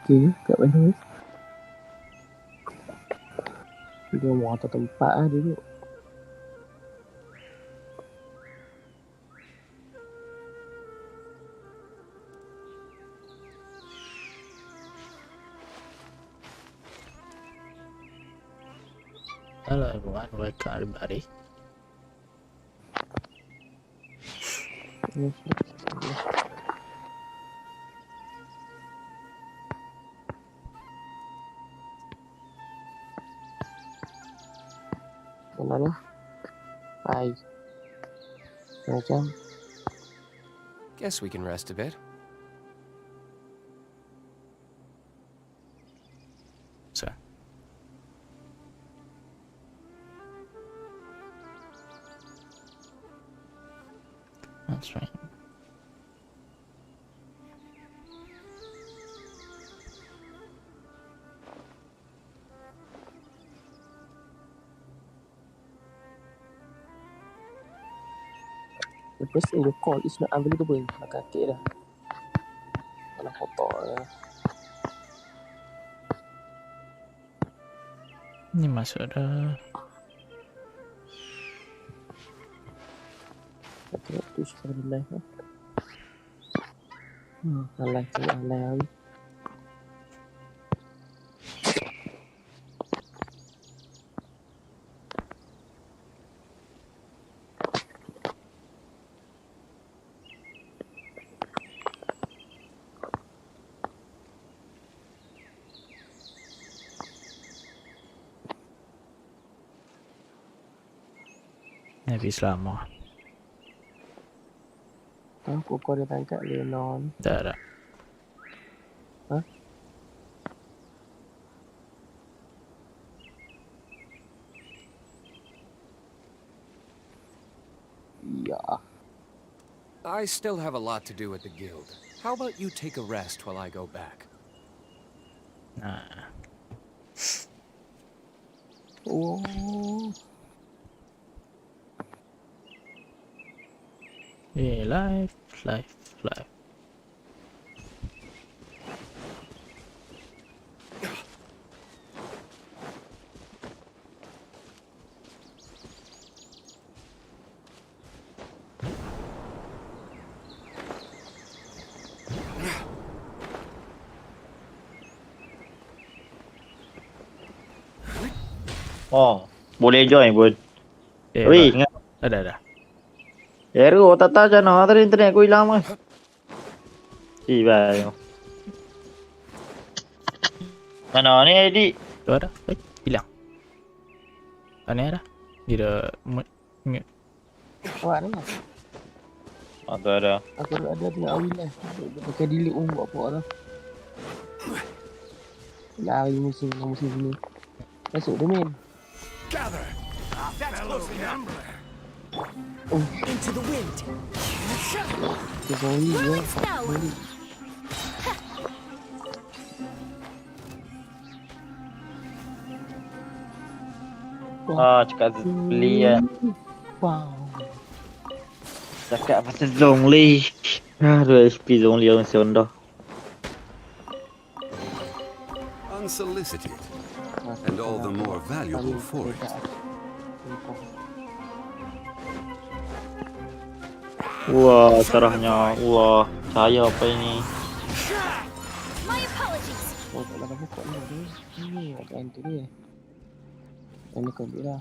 ke kat mana? Dia mau atas tempat lah duduk. Hello everyone, welcome everybody. Yes. Mana lah? Hai. Macam. Guess we can rest a bit. So. That's right. The person you call is not available. Nak kakek dah. Mana kotor dah. Ni masuk dah. Saya tengok tu sekarang live lah. Live tu live. Nabi selama. Aku kau dia tangkap Lenon. Dah. Hah? Ya. I still have a lot to do at the guild. How about you take a rest while I go back? Nah. Oh. Yeah, live. Oh, boleh join pun. Weh, ingat. Ada. Error tak tahu macam mana tadi internet aku hilang mah. Bye. Mana ni Edi? Tu ada. Hilang. Aneh dah. Dia dah mute. Awak ni lah. Tu ada. Aku ada tengok awil lah. Pakai delete pun buat apa lah. Lari musim sini. Masuk domain. Gather! That's close enough. Into the wind. Dia zombie ya. Release now. Cakap beli ya. Wow. Cakap pasal Zhongli. 2 HP Zhongli orang dah. Unsolicited. And all the more valuable for it. Wah, serahnya. Wah, saya apa ini? My apologies. Oh, tak ada buka ni. Ni ada anti dia. Ini kau bila.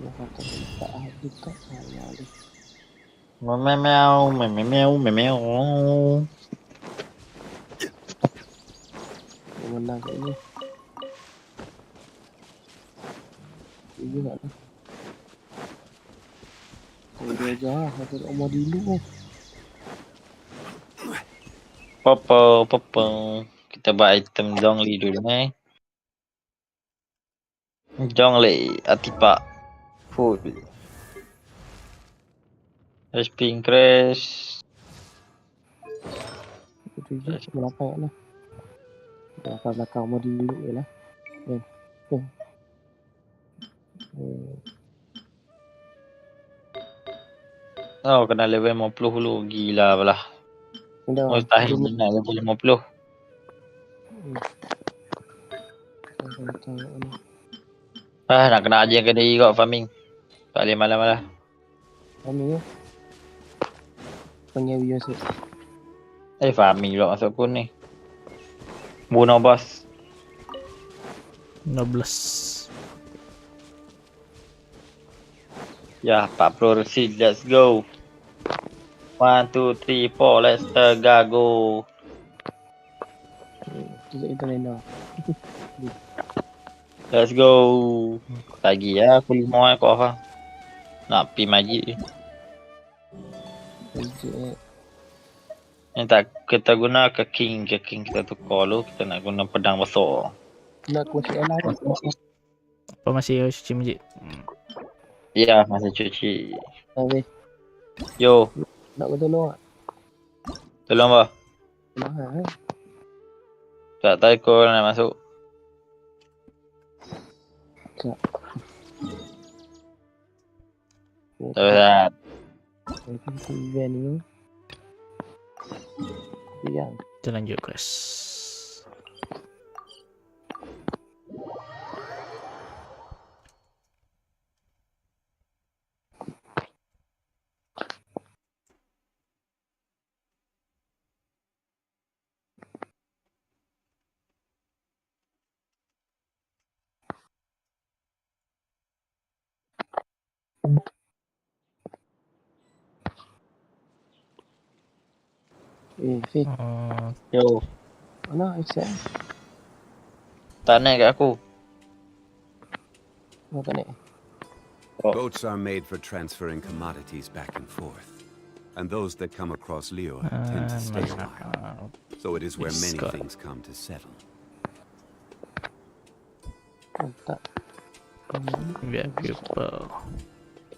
Dia kata tak ada kat saya ni. Meow. Menang kat ni. Ini tak lah. Dia ajar lah. Aku tak mau dulu. Popo. Kita buat item Zhongli dulu Zhongli, Atipak. Full. HP increase. Itu je. Melapar lah. Belakang mau dulu je lah. Oh, kena level 50 dulu. Gila belah. Dah. Mustahil nak level 50. Nak kena ajarkan diri kot farming. Tak boleh malam-malam. Kami ya. Panggil video set. Farming juga masuk pun ni. Bunuh bos. 16. Ya, 40 receipt. Let's go. 1, 2, 3, 4. Let's go. Kita lain dah. Let's go. Lagi ya, aku 5 aku off lah. Nak pergi majid je. Yang tak kita guna ke king kita tukar dulu. Kita nak guna pedang besar. Nak kuat lah. Apa masih cuci masjid? Ya, masih cuci. Habis. Yo, Nak kau tolong tak? tolong bah. Mahal eh. Tak tahu kau nak masuk. Tak. Tak. Itu event ni. Yang. Kita lanjut quest. Fit. Yo, Mana accept? tak naik kat aku. Mana tak naik? Boats are made for transferring commodities back and forth. And those that come across Leo tend to stay a while. So it is where many things come to settle. Tak. Biar people.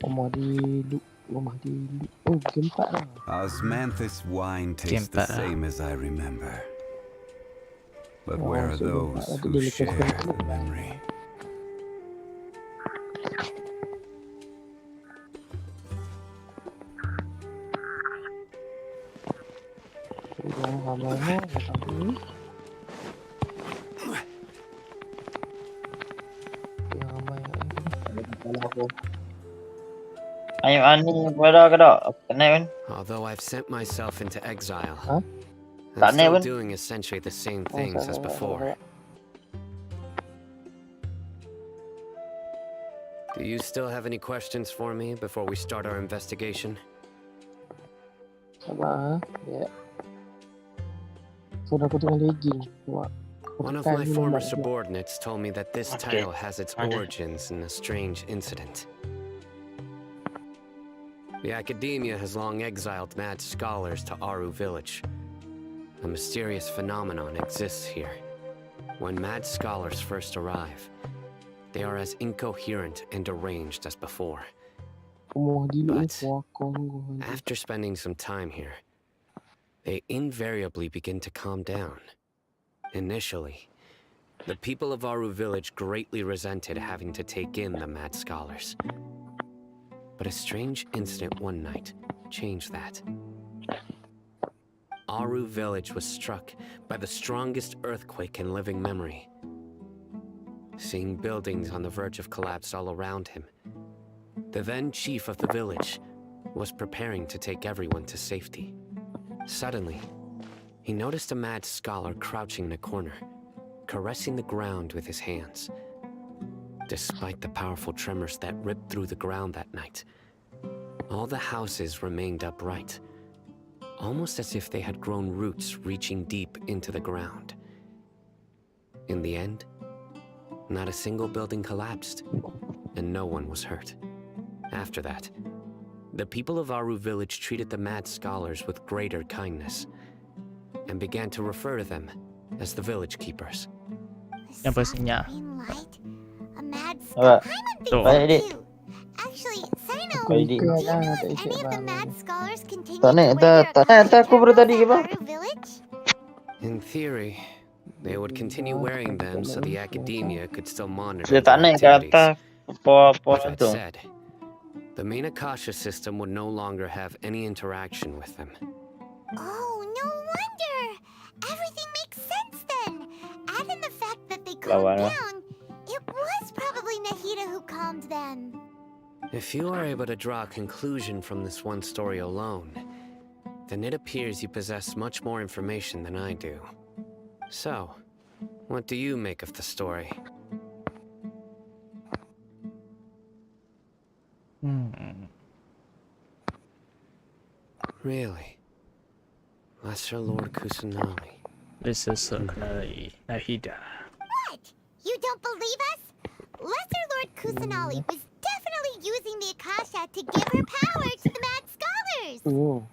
Rumah di oh, game 4 lah. Osmanthus wine tastes the same as I remember. But where are those who share the memory? Ayo ani pada ke tak? Naik kan? Although I've sent myself into exile, Huh? I'm still doing essentially the same things as before. Do you still have any questions for me before we start our investigation? Sabar ya. So aku tengah legging. One of my former subordinates told me that this title has its origins in a strange incident. The academia has long exiled mad scholars to Aru village. A mysterious phenomenon exists here. When mad scholars first arrive, they are as incoherent and deranged as before. But after spending some time here, they invariably begin to calm down. Initially, the people of Aru village greatly resented having to take in the mad scholars. But a strange incident one night changed that. Aru village was struck by the strongest earthquake in living memory. Seeing buildings on the verge of collapse all around him, the then chief of the village was preparing to take everyone to safety. Suddenly, he noticed a mad scholar crouching in a corner, caressing the ground with his hands. Despite the powerful tremors that ripped through the ground that night, all the houses remained upright, almost as if they had grown roots reaching deep into the ground. In the end, not a single building collapsed, and no one was hurt. After that, the people of Aru village treated the mad scholars with greater kindness, and began to refer to them as the village keepers. Yang pastinya. A mad Alright. Tuh. scholar too. Actually, Sino, Kali. any of the mad scholars continue Tak to naik, wear tak naik aku baru tadi ke bang? Aru village? In theory, they would continue wearing them so the academia could still monitor Dia tak their naik ke activities. atas. Apa That tu? said, The main Akasha system would no longer have any interaction with them. Oh, no wonder. Everything makes sense then. Add in the fact that they Lawan calmed lah. down. It was probably Nahida who calmed them. If you are able to draw a conclusion from this one story alone, then it appears you possess much more information than I do. So, what do you make of the story? Really? Lesser Lord Kusanali. This is Nahida. What? You don't believe us? Lesser Lord Kusanali was definitely using the Akasha to give her power to the Mad Scholars. Oh,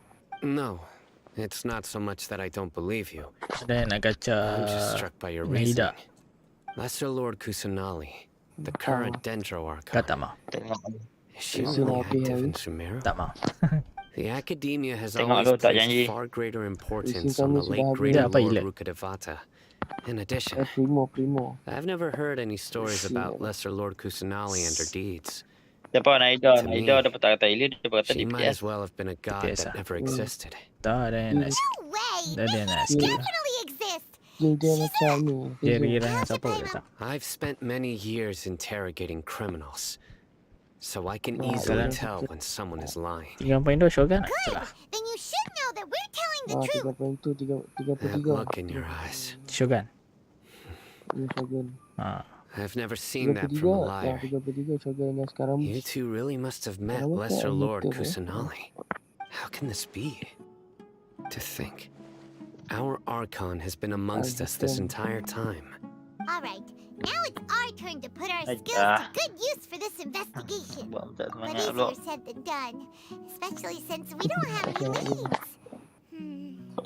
No, it's not so much that I don't believe you. Then I got I'm just struck by your Nahida. reasoning. Lesser Lord Kusanali, the current Dendro Archon. Kata mo. Tengok. Is she Is really it active in obvious? Sumeru? Tak mau. The academia has Tengok always lu, tak placed janji. far greater importance Isi on the kamu late sudah greater habis. Apa Lord gila? Rukkhadevata. In addition, primo. I've never heard any stories Isi about lah. Lesser Lord Kusanali and her deeds. Siapa Naida? To me, Naida dapat kata Ili, dia kata She might DPS. as well have been a god DPS, that never existed. Tak ada yang nak. No way. Dah dia nak Nahida skip. definitely exists. Dia macam ni. Dia Dia kira siapa kata. I've spent many years interrogating criminals, so I can Wah, easily iya. tell when someone is lying. 3.2 Shogun nak celah. Then you should know that we're telling the Ah, truth. That 33. look in your eyes. Shogun. Ini Shogun. Ha. I've never seen that from a 33. Ya, liar. 33 Shogun yang sekarang. You two really must have met Kenapa Lesser tak Lord betul, eh? Kusanali. How can this be? To think, our Archon has been amongst us this entire time. All right, now it's our turn to put our Ay, skills to ah. good use for this investigation. Buat tak But semangat pula. easier said than done, especially since we don't have any leads.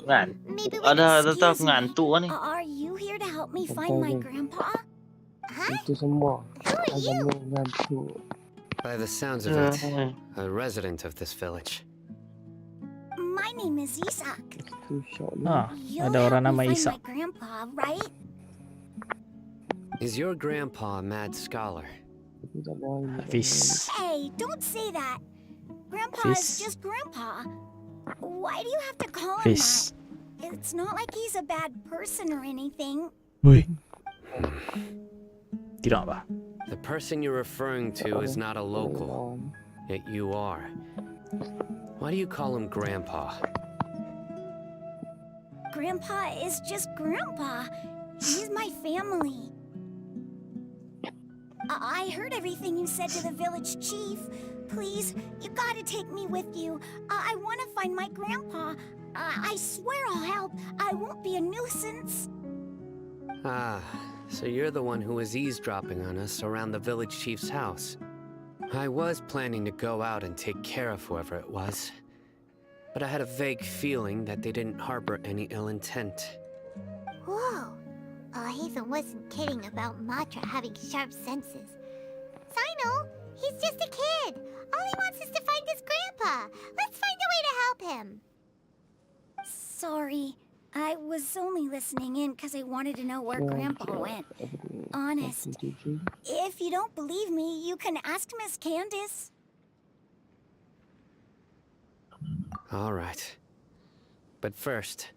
Kan? Maybe we Ada can... tahu ngantuk kan ni. Are you here to help me find my grandpa? Huh? Itu semua. Who are you? Agama ngantuk. By the sounds of it, a resident of this village. My name is Isaac. Itu syok ni. Ha. You'll Ada orang help nama me find Isak. my grandpa, right? Is your grandpa a mad scholar? Aku tak mahu ini. Hafiz. Hey, don't say that. Grandpa Fizz. is just grandpa. Why do you have to call him Hafiz. that? It's not like he's a bad person or anything. Ui. Tidak apa. The person you're referring to is not a local, Lawan. yet you are. Why do you call him Grandpa? Grandpa is just grandpa. He's my family. I heard everything you said to the village chief. Please, you gotta take me with you. I want to find my grandpa. I swear I'll help. I won't be a nuisance. Ah, so you're the one who was eavesdropping on us around the village chief's house. I was planning to go out and take care of whoever it was, but I had a vague feeling that they didn't harbor any ill intent. Whoa. Haven wasn't kidding about Matra having sharp senses. Sino, he's just a kid. All he wants is to find his grandpa. Let's find a way to help him. Sorry. I was only listening in because I wanted to know where Grandpa went. Honest. If you don't believe me, you can ask Miss Candace. All right. But first,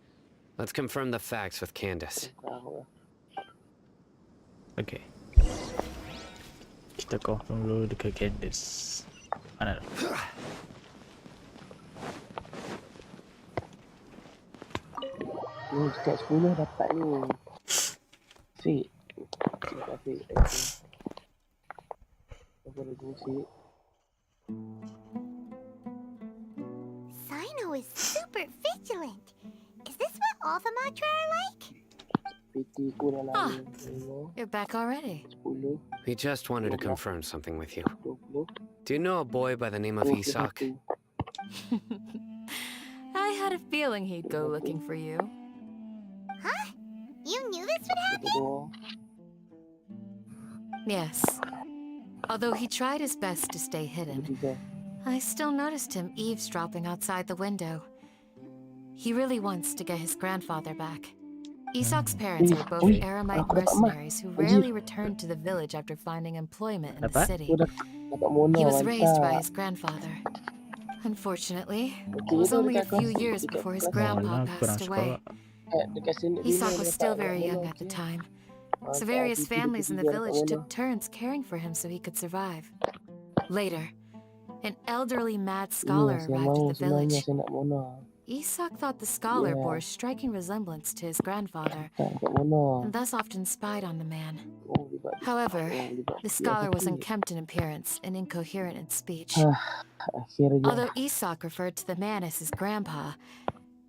let's confirm the facts with Candace. Okay. Kita confirm dulu dekat Candace. Mana dah? Ni dekat 10 dapat ni. Sweet. Tapi apa lagi sweet? Sino is super vigilant. Is this what all the Matra are like? PT ku dah Ah. lama. 5, You're back already. 10, We just wanted to confirm something with you. 20. Do you know a boy by the name of Isak? I had a feeling he'd go looking for you. Huh? You knew this would happen? 22. Yes. Although he tried his best to stay hidden, 23. I still noticed him eavesdropping outside the window. He really wants to get his grandfather back. Isak's parents were both Aramite mercenaries who rarely returned to the village after finding employment in the Dapat? city. Dapat Mona, He was raised by mantap. his grandfather. Unfortunately, Okay, it was itu only a dekat few kelas- years dekat before his kelas grandpa Mona kurang passed suka, away. Pak. dekat sini Isak Bina was dapat still dapat very Mona, young at the okay. time, Mantap, so various TV families in the dapat village Mona. took turns caring for him so he could survive. Later, an elderly mad Iya, scholar saya arrived mau at the sebenarnya, village. saya nak Mona. Isak thought the scholar Yeah. bore a striking resemblance to his grandfather, Tak dapat Mona. and thus often spied on the man. Oh, libat. However, Oh, libat. the scholar was unkempt in appearance and incoherent in speech. Akhirnya. Although Isak referred to the man as his grandpa,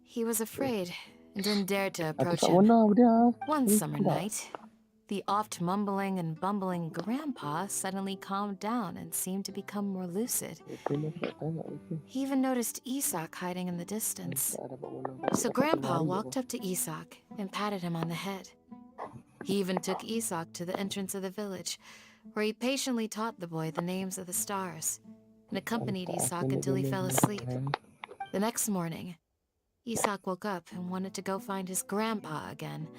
he was afraid and didn't dare to Aku approach tak him. Mona dia. One Ini summer tak. night, the oft mumbling and bumbling grandpa suddenly calmed down and seemed to become more lucid. Itu nak tanya itu. He even noticed Isak hiding in the distance. Tak dapat Mona. So Grandpa walked up to Isak and patted him on the head. He even took Isak to the entrance of the village, where he patiently taught the boy the names of the stars and accompanied Isak until he fell asleep. The next morning, Isak woke up and wanted to go find his grandpa again,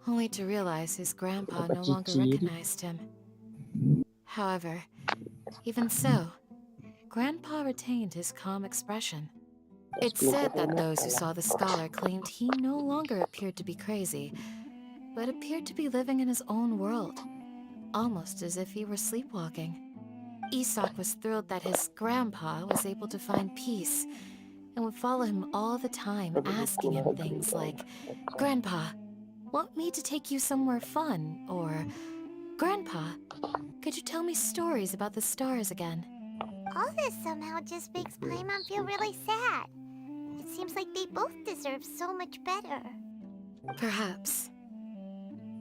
only to realize his grandpa no longer recognized him. However, even so, Grandpa retained his calm expression. It's said that those who saw the scholar claimed he no longer appeared to be crazy, but appeared to be living in his own world, almost as if he were sleepwalking. Isak was thrilled that his grandpa was able to find peace and would follow him all the time, asking him things like, "Grandpa, want me to take you somewhere fun?" Or, "Grandpa, could you tell me stories about the stars again?" All this somehow just makes Paimon feel really sad. It seems like they both deserve so much better. Perhaps.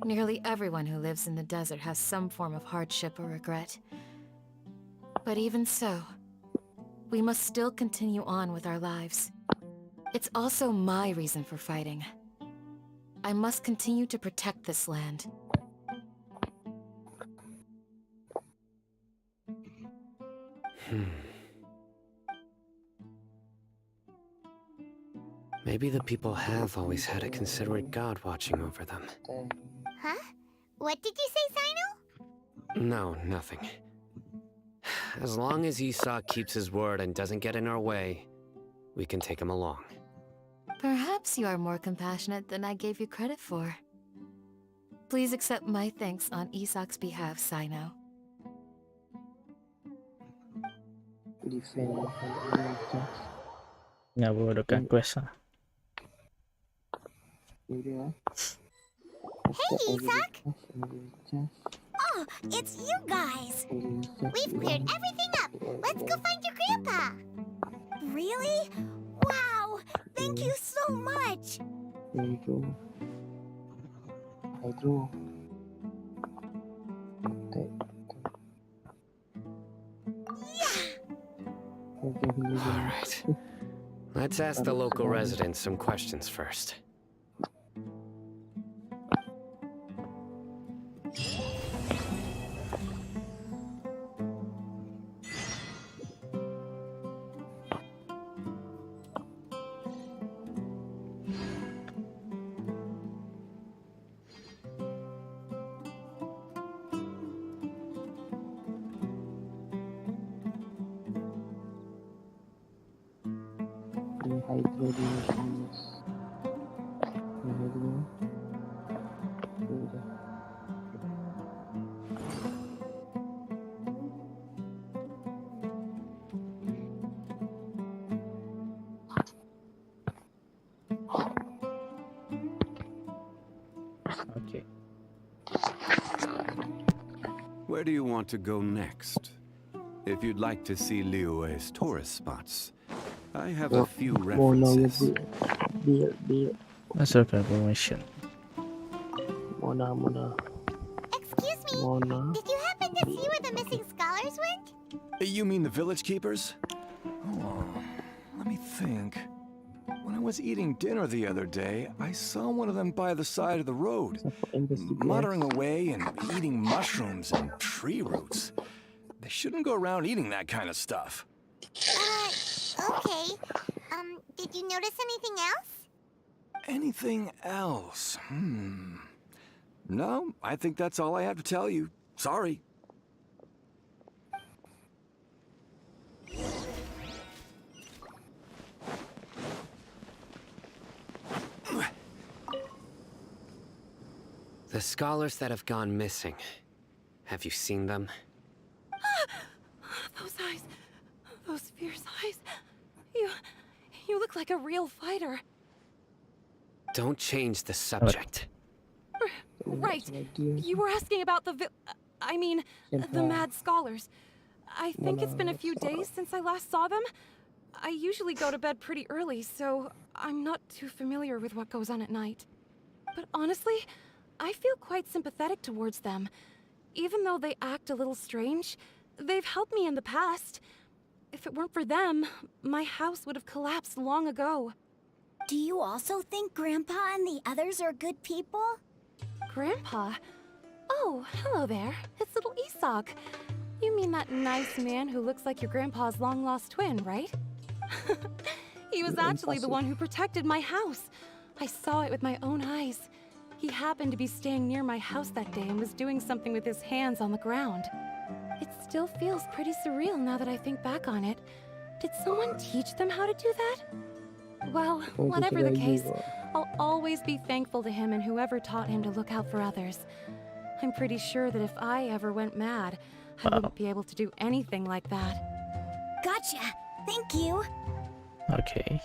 Nearly everyone who lives in the desert has some form of hardship or regret. But even so, we must still continue on with our lives. It's also my reason for fighting. I must continue to protect this land. Maybe the people have always had a considerate god watching over them. Huh? What did you say, Sino? No, nothing. As long as Esau keeps his word and doesn't get in our way, we can take him along. Perhaps you are more compassionate than I gave you credit for. Please accept my thanks on Isak's behalf, Sino. Defend. Ya, bodohkan quest lah. Ini dia. Hey, Isak! Oh, it's you guys! We've cleared everything up. Let's go find your grandpa. Really? Wow! Thank you so much! Hydro. Hydro. All right. Let's ask the local residents some questions first. Hydro di Nimitz. Hydro. Udah. Okay. Where do you want to go next? If you'd like to see Liyue's tourist spots, I have a few references. Let's look at information. Mona. Excuse me. Mona. Did you happen to see where the missing scholars went? You mean the village keepers? Oh, let me think. When I was eating dinner the other day, I saw one of them by the side of the road, muttering away and eating mushrooms and tree roots. They shouldn't go around eating that kind of stuff. Okay. Did you notice anything else? anything else? No, I think that's all I have to tell you. Sorry. The scholars that have gone missing. Have you seen them? Those eyes. Those fierce eyes. You look like a real fighter. Don't change the subject. Right. You were asking about the the mad scholars. I think it's been a few days since I last saw them. I usually go to bed pretty early, so I'm not too familiar with what goes on at night. But honestly, I feel quite sympathetic towards them. Even though they act a little strange, they've helped me in the past. If it weren't for them, my house would have collapsed long ago. Do you also think Grandpa and the others are good people? Grandpa? Oh, hello there. It's little Isak. You mean that nice man who looks like your grandpa's long-lost twin, right? He was actually the one who protected my house. I saw it with my own eyes. He happened to be staying near my house that day and was doing something with his hands on the ground. It still feels pretty surreal now that I think back on it. Did someone teach them how to do that? Well, whatever the case, I'll always be thankful to him and whoever taught him to look out for others. I'm pretty sure that if I ever went mad, I wouldn't be able to do anything like that. Gotcha. Thank you. Okay.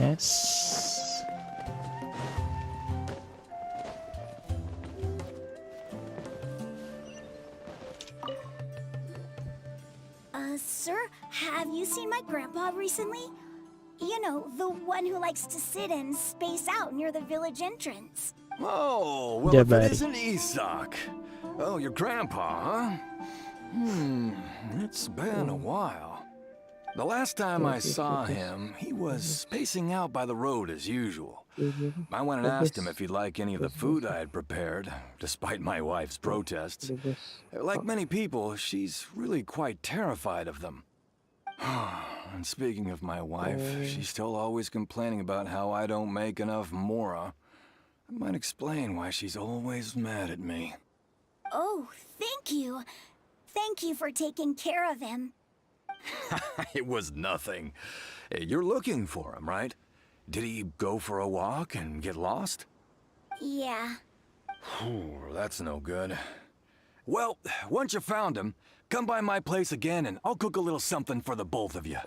Yes. Sir, have you seen my grandpa recently? You know, the one who likes to sit and space out near the village entrance. Oh, well, if it isn't Isak. Oh, your grandpa, huh? It's been a while. The last time I saw him, he was spacing out by the road as usual. I went and asked him if he'd like any of the food I had prepared, despite my wife's protests. Like many people, she's really quite terrified of them. And speaking of my wife, she's still always complaining about how I don't make enough mora. That might explain why she's always mad at me. Oh, thank you. Thank you for taking care of him. It was nothing. You're looking for him, right? Did he go for a walk and get lost? Yeah. That's no good. Well, once you found him, come by my place again and I'll cook a little something for the both of you.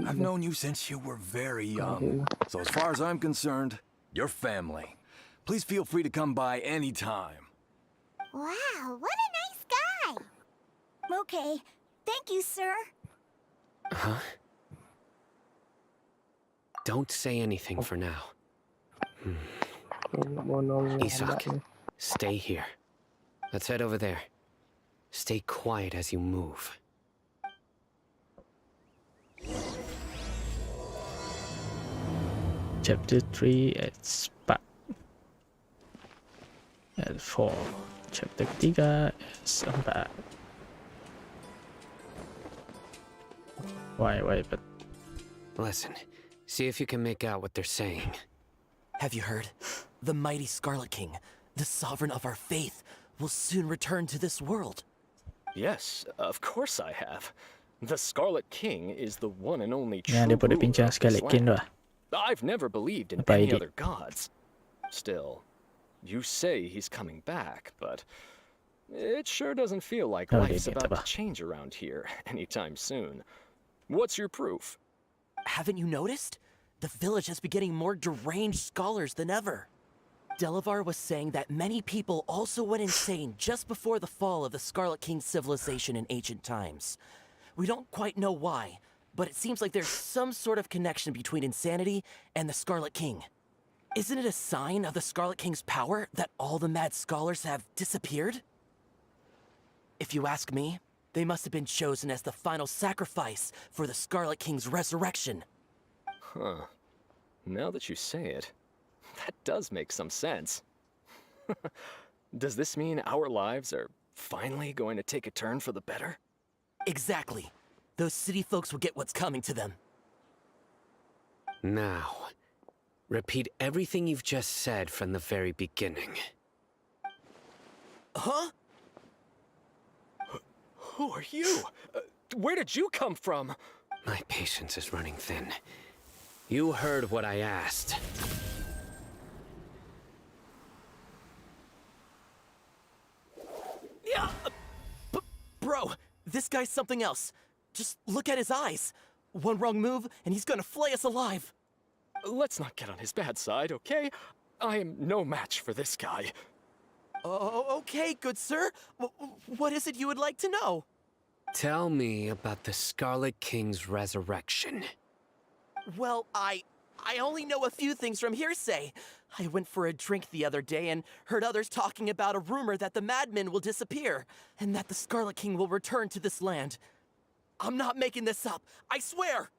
I've known you since you were very young. So as far as I'm concerned, you're family. Please feel free to come by anytime. Wow, what a nice guy! Okay. Thank you, sir. Huh? Don't say anything for now. Isak, stay here. Let's head over there. Stay quiet as you move. Chapter 3 at Spec. At 4. Chapter 3 at Spec. Wait, but... Listen, see if you can make out what they're saying. Have you heard? The mighty Scarlet King, the sovereign of our faith, will soon return to this world. Yes, of course I have. The Scarlet King is the one and only true Dia boleh ruler bincang of this Scarlet King land. lah. I've never believed in Apa any ini? other gods. Still, you say he's coming back, but it sure doesn't feel like Oh, life's dia about tak to change around here anytime soon. What's your proof? Haven't you noticed? The village has been getting more deranged scholars than ever. Delavar was saying that many people also went insane just before the fall of the Scarlet King's civilization in ancient times. We don't quite know why, but it seems like there's some sort of connection between insanity and the Scarlet King. Isn't it a sign of the Scarlet King's power that all the mad scholars have disappeared? If you ask me, they must have been chosen as the final sacrifice for the Scarlet King's resurrection. Huh. Now that you say it, that does make some sense. Does this mean our lives are finally going to take a turn for the better? Exactly. Those city folks will get what's coming to them. Now, repeat everything you've just said from the very beginning. Huh? Who are you? Where did you come from? My patience is running thin. You heard what I asked. Yeah, bro, this guy's something else. Just look at his eyes. One wrong move, and he's gonna flay us alive. Let's not get on his bad side, okay? I am no match for this guy. Oh, okay, good sir. What is it you would like to know? Tell me about the Scarlet King's resurrection. Well, I only know a few things from hearsay. I went for a drink the other day and heard others talking about a rumor that the madmen will disappear, and that the Scarlet King will return to this land. I'm not making this up, I swear!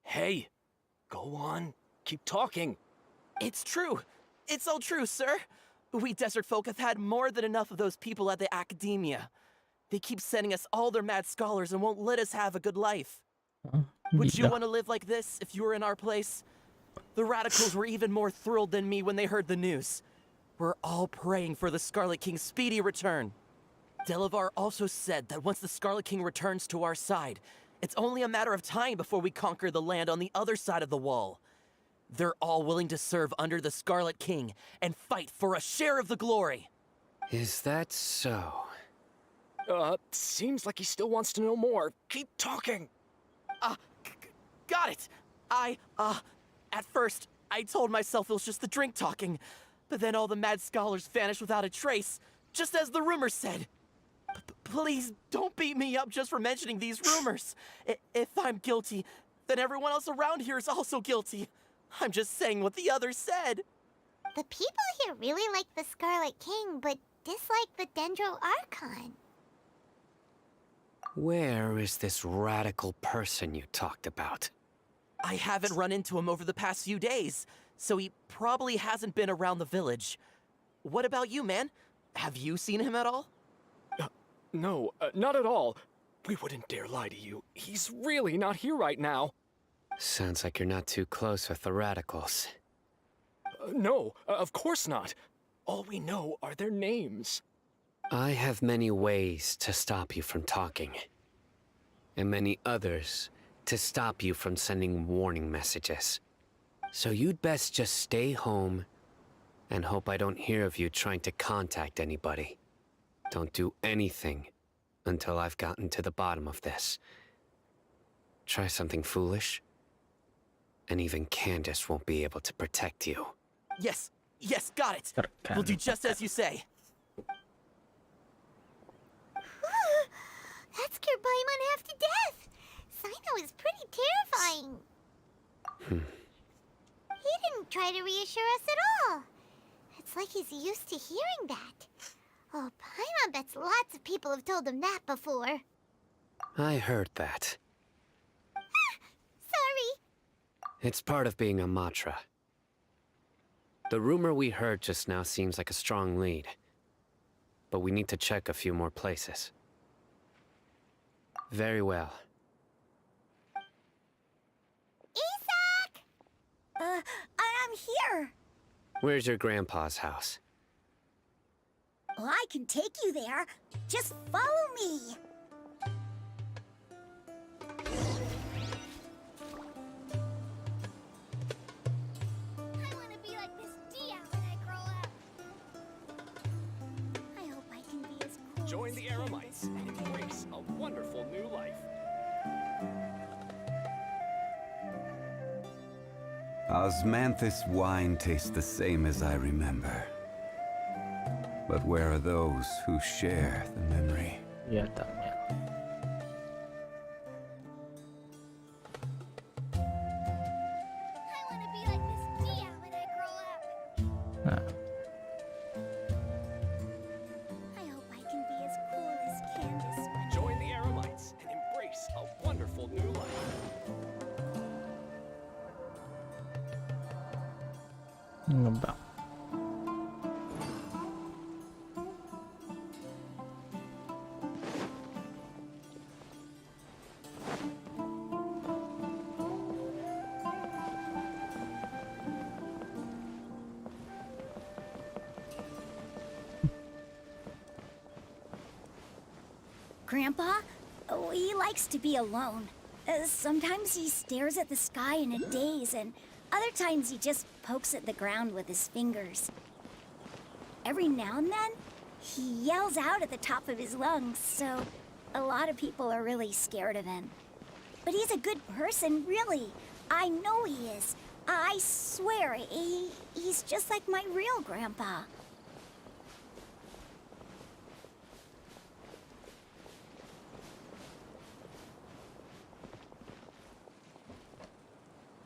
Hey, go on, keep talking. It's true. It's all true, sir. We desert folk have had more than enough of those people at the academia. They keep sending us all their mad scholars and won't let us have a good life. Would you want to live like this if you were in our place? The radicals were even more thrilled than me when they heard the news. We're all praying for the Scarlet King's speedy return. Delavar also said that once the Scarlet King returns to our side, it's only a matter of time before we conquer the land on the other side of the wall. They're all willing to serve under the Scarlet King and fight for a share of the glory. Is that so? Seems like he still wants to know more. Keep talking. Got it. At first, I told myself it was just the drink talking, but then all the mad scholars vanished without a trace, just as the rumors said. Please don't beat me up just for mentioning these rumors. If I'm guilty, then everyone else around here is also guilty. I'm just saying what the others said. The people here really like the Scarlet King, but dislike the Dendro Archon. Where is this radical person you talked about? I haven't run into him over the past few days, so he probably hasn't been around the village. What about you, man? Have you seen him at all? No, not at all. We wouldn't dare lie to you. He's really not here right now. Sounds like you're not too close with the radicals. No, of course not. All we know are their names. I have many ways to stop you from talking. And many others to stop you from sending warning messages. So you'd best just stay home and hope I don't hear of you trying to contact anybody. Don't do anything until I've gotten to the bottom of this. Try something foolish, and even Candace won't be able to protect you. Yes, got it. We'll do just as you say. That scared Paimon half to death. Sino is pretty terrifying. He didn't try to reassure us at all. It's like he's used to hearing that. Oh, Paimon bets lots of people have told him that before. I heard that. Sorry. It's part of being a Matra. The rumor we heard just now seems like a strong lead. But we need to check a few more places. Very well. Isak! I'm here. Where's your grandpa's house? Well, I can take you there. Just follow me. I want to be like this Dia when I grow up. I hope I can be as cool Join as the Candace Aramites and one day. embrace a wonderful new life. Osmanthus wine tastes the same as I remember. But where are those who share the memory? Ya también. I want to be like this Dia when I grow up. Ah. I hope I can be as cool as Candace one day. Join the Aramites and embrace a wonderful new life. Ngembang. Grandpa? Oh, he likes to be alone. Sometimes he stares at the sky in a daze, and other times he just pokes at the ground with his fingers. Every now and then, he yells out at the top of his lungs, so a lot of people are really scared of him. But he's a good person, really. I know he is. I swear, he's just like my real grandpa.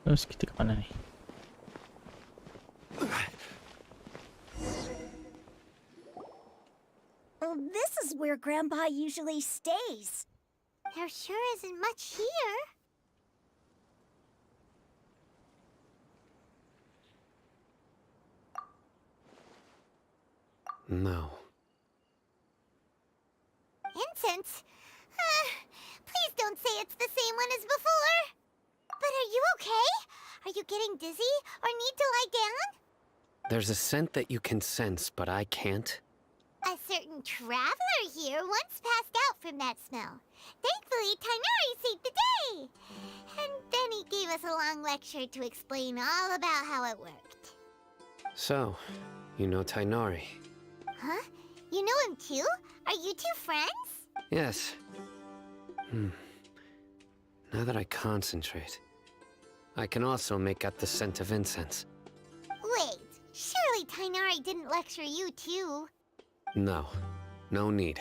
Terus kita kemana nih? Well, this is where Grandpa usually stays. There sure isn't much here. No. Incense? Please don't say it's the same one as before. But are you okay? Are you getting dizzy or need to lie down? There's a scent that you can sense, but I can't. A certain traveler here once passed out from that smell. Thankfully, Tainari saved the day. And then he gave us a long lecture to explain all about how it worked. So, you know Tainari? Huh? You know him too? Are you two friends? Yes. Now that I concentrate, I can also make out the scent of incense. Wait, surely Tainari didn't lecture you too? No, no need.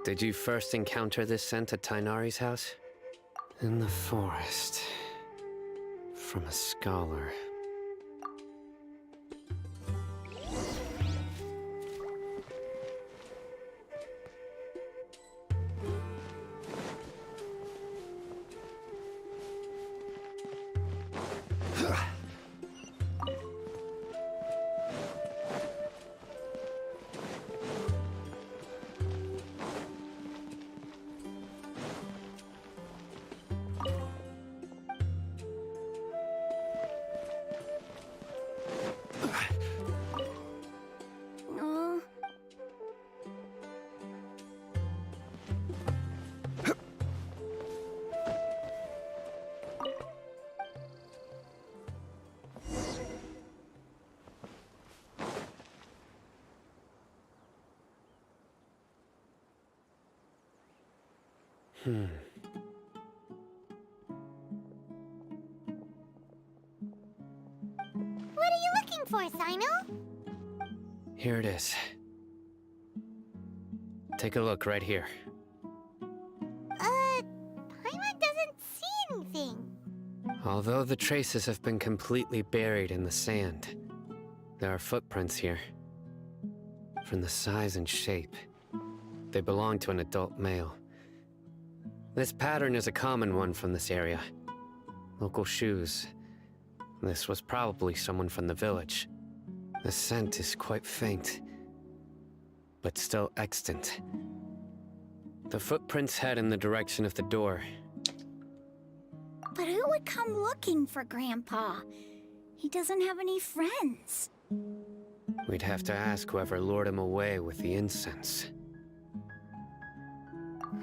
Did you first encounter this scent at Tainari's house? In the forest. From a scholar. What are you looking for, Sino? Here it is. Take a look right here. Paimon doesn't see anything. Although the traces have been completely buried in the sand, there are footprints here. From the size and shape, they belong to an adult male. This pattern is a common one from this area. Local shoes. This was probably someone from the village. The scent is quite faint, but still extant. The footprints head in the direction of the door. But who would come looking for Grandpa? He doesn't have any friends. We'd have to ask whoever lured him away with the incense.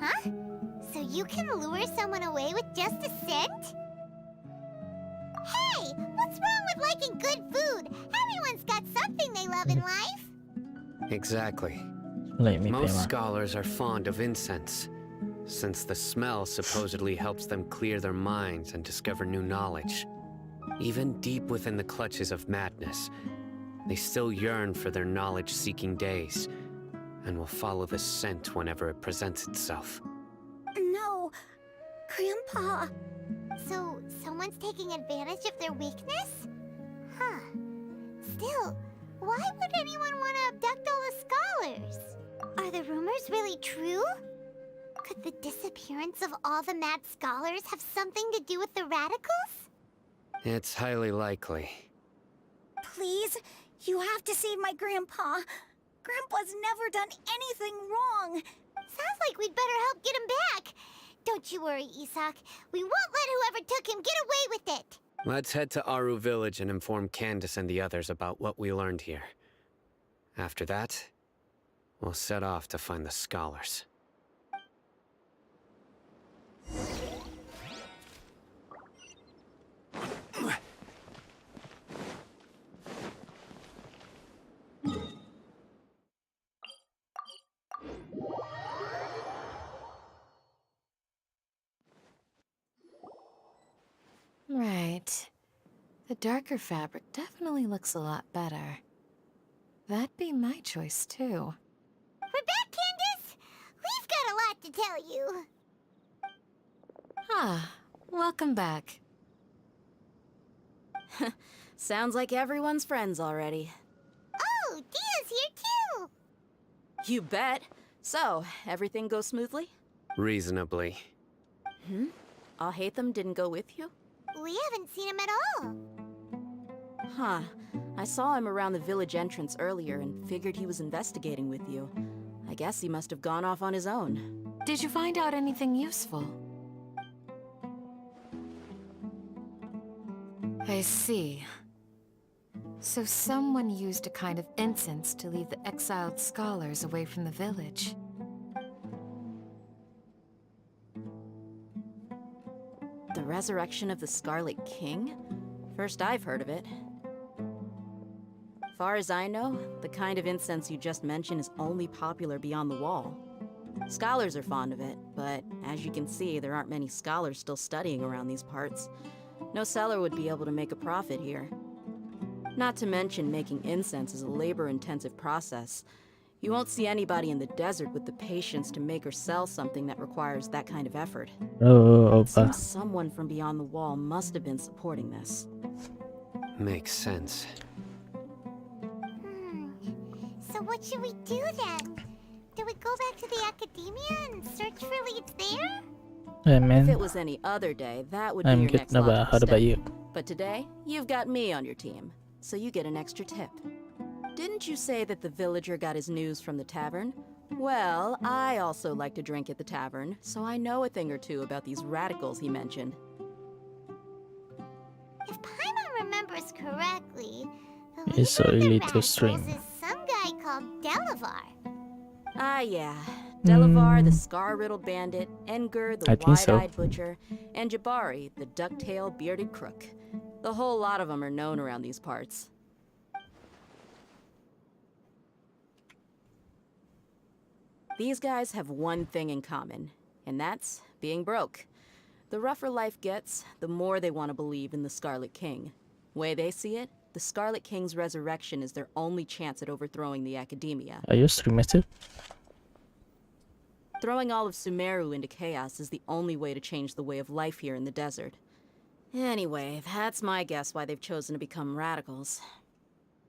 Huh? So you can lure someone away with just a scent? Hey! What's wrong with liking good food? Everyone's got something they love in life. Exactly. Let me Most scholars are fond of incense, since the smell supposedly helps them clear their minds and discover new knowledge. Even deep within the clutches of madness, they still yearn for their knowledge-seeking days, and will follow the scent whenever it presents itself. No, Grandpa. So, someone's taking advantage of their weakness? Huh. Still, why would anyone want to abduct all the scholars? Are the rumors really true? Could the disappearance of all the mad scholars have something to do with the radicals? It's highly likely. Please, you have to save my Grandpa. Grandpa's never done anything wrong. Sounds like we'd better help get him back. Don't you worry, Isak. We won't let whoever took him get away with it. Let's head to Aru Village and inform Candace and the others about what we learned here. After that, we'll set off to find the scholars. The darker fabric definitely looks a lot better. That'd be my choice, too. We're back, Candace! We've got a lot to tell you. Ah, welcome back. Sounds like everyone's friends already. Oh, Dia's here too! You bet. So, everything goes smoothly? Reasonably. Alhaitham didn't go with you? We haven't seen him at all. Huh. I saw him around the village entrance earlier and figured he was investigating with you. I guess he must have gone off on his own. Did you find out anything useful? I see. So someone used a kind of incense to lead the exiled scholars away from the village. The resurrection of the Scarlet King? First I've heard of it. Far as I know, the kind of incense you just mentioned is only popular beyond the wall. Scholars are fond of it, but as you can see, there aren't many scholars still studying around these parts. No seller would be able to make a profit here. Not to mention, making incense is a labor-intensive process. You won't see anybody in the desert with the patience to make or sell something that requires that kind of effort. It seems someone from beyond the wall must have been supporting this. Makes sense. So what should we do then? Do we go back to the academia and search for leads there? If it was any other day, that would be your next logical How about step. you? But today, you've got me on your team, so you get an extra tip. Didn't you say that the villager got his news from the tavern? Well, I also like to drink at the tavern, so I know a thing or two about these radicals he mentioned. If Paimon remembers correctly, It's so early to stream. is some guy called Delavar. Ah, yeah. Delavar, the scar-riddled bandit, Engur, the I think so. wide-eyed butcher, and Jabari, the duck-tailed bearded crook. The whole lot of them are known around these parts. These guys have one thing in common, and that's being broke. The rougher life gets, the more they want to believe in the Scarlet King. Way they see it, the Scarlet King's resurrection is their only chance at overthrowing the academia. Are you streaming too? Throwing all of Sumeru into chaos is the only way to change the way of life here in the desert. Anyway, that's my guess why they've chosen to become radicals.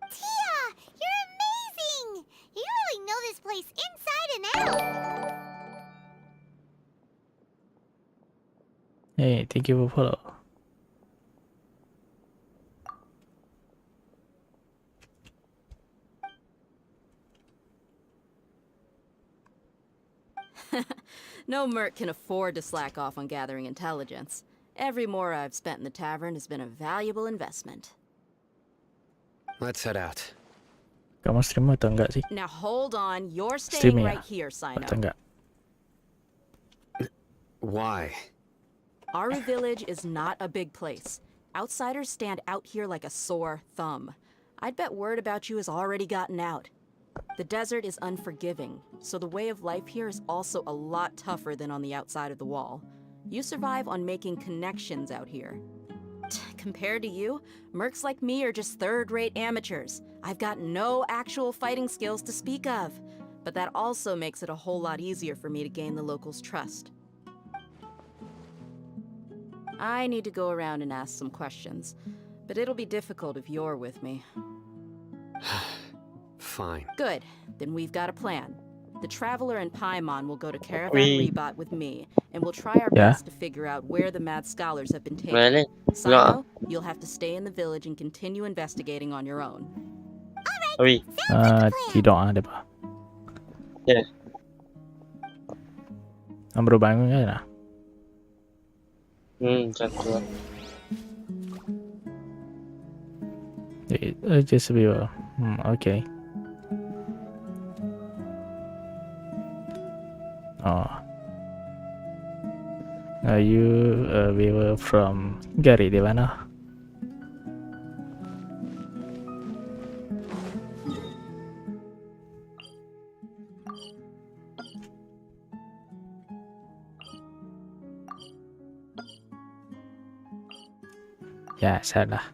Tia, you're amazing! You really know this place inside and out. Hey, thank you for follow. No merc can afford to slack off on gathering intelligence. Every more I've spent in the tavern has been a valuable investment. Let's head out. Kamu stream atau enggak sih? Now hold on, you're staying Streaming right ya? here, Atau Sino. enggak? Why? Aru Village is not a big place. Outsiders stand out here like a sore thumb. I'd bet word about you has already gotten out. The desert is unforgiving, so the way of life here is also a lot tougher than on the outside of the wall. You survive on making connections out here. Compared to you, mercs like me are just third-rate amateurs. I've got no actual fighting skills to speak of, but that also makes it a whole lot easier for me to gain the locals' trust. I need to go around and ask some questions, but it'll be difficult if you're with me. Fine. Good. Then we've got a plan. The Traveler and Paimon will go to Caravan Oui. Rebot with me, and we'll try our Yeah. best to figure out where the mad scholars have been taken. Really? Sino, you'll have to stay in the village and continue investigating on your own. Oui. Tidak ada pak. Yeah. Baru bangun kan? Lah? Satu. Just be okay. Oh. Are you a viewer from Gary di mana? Ya, salah.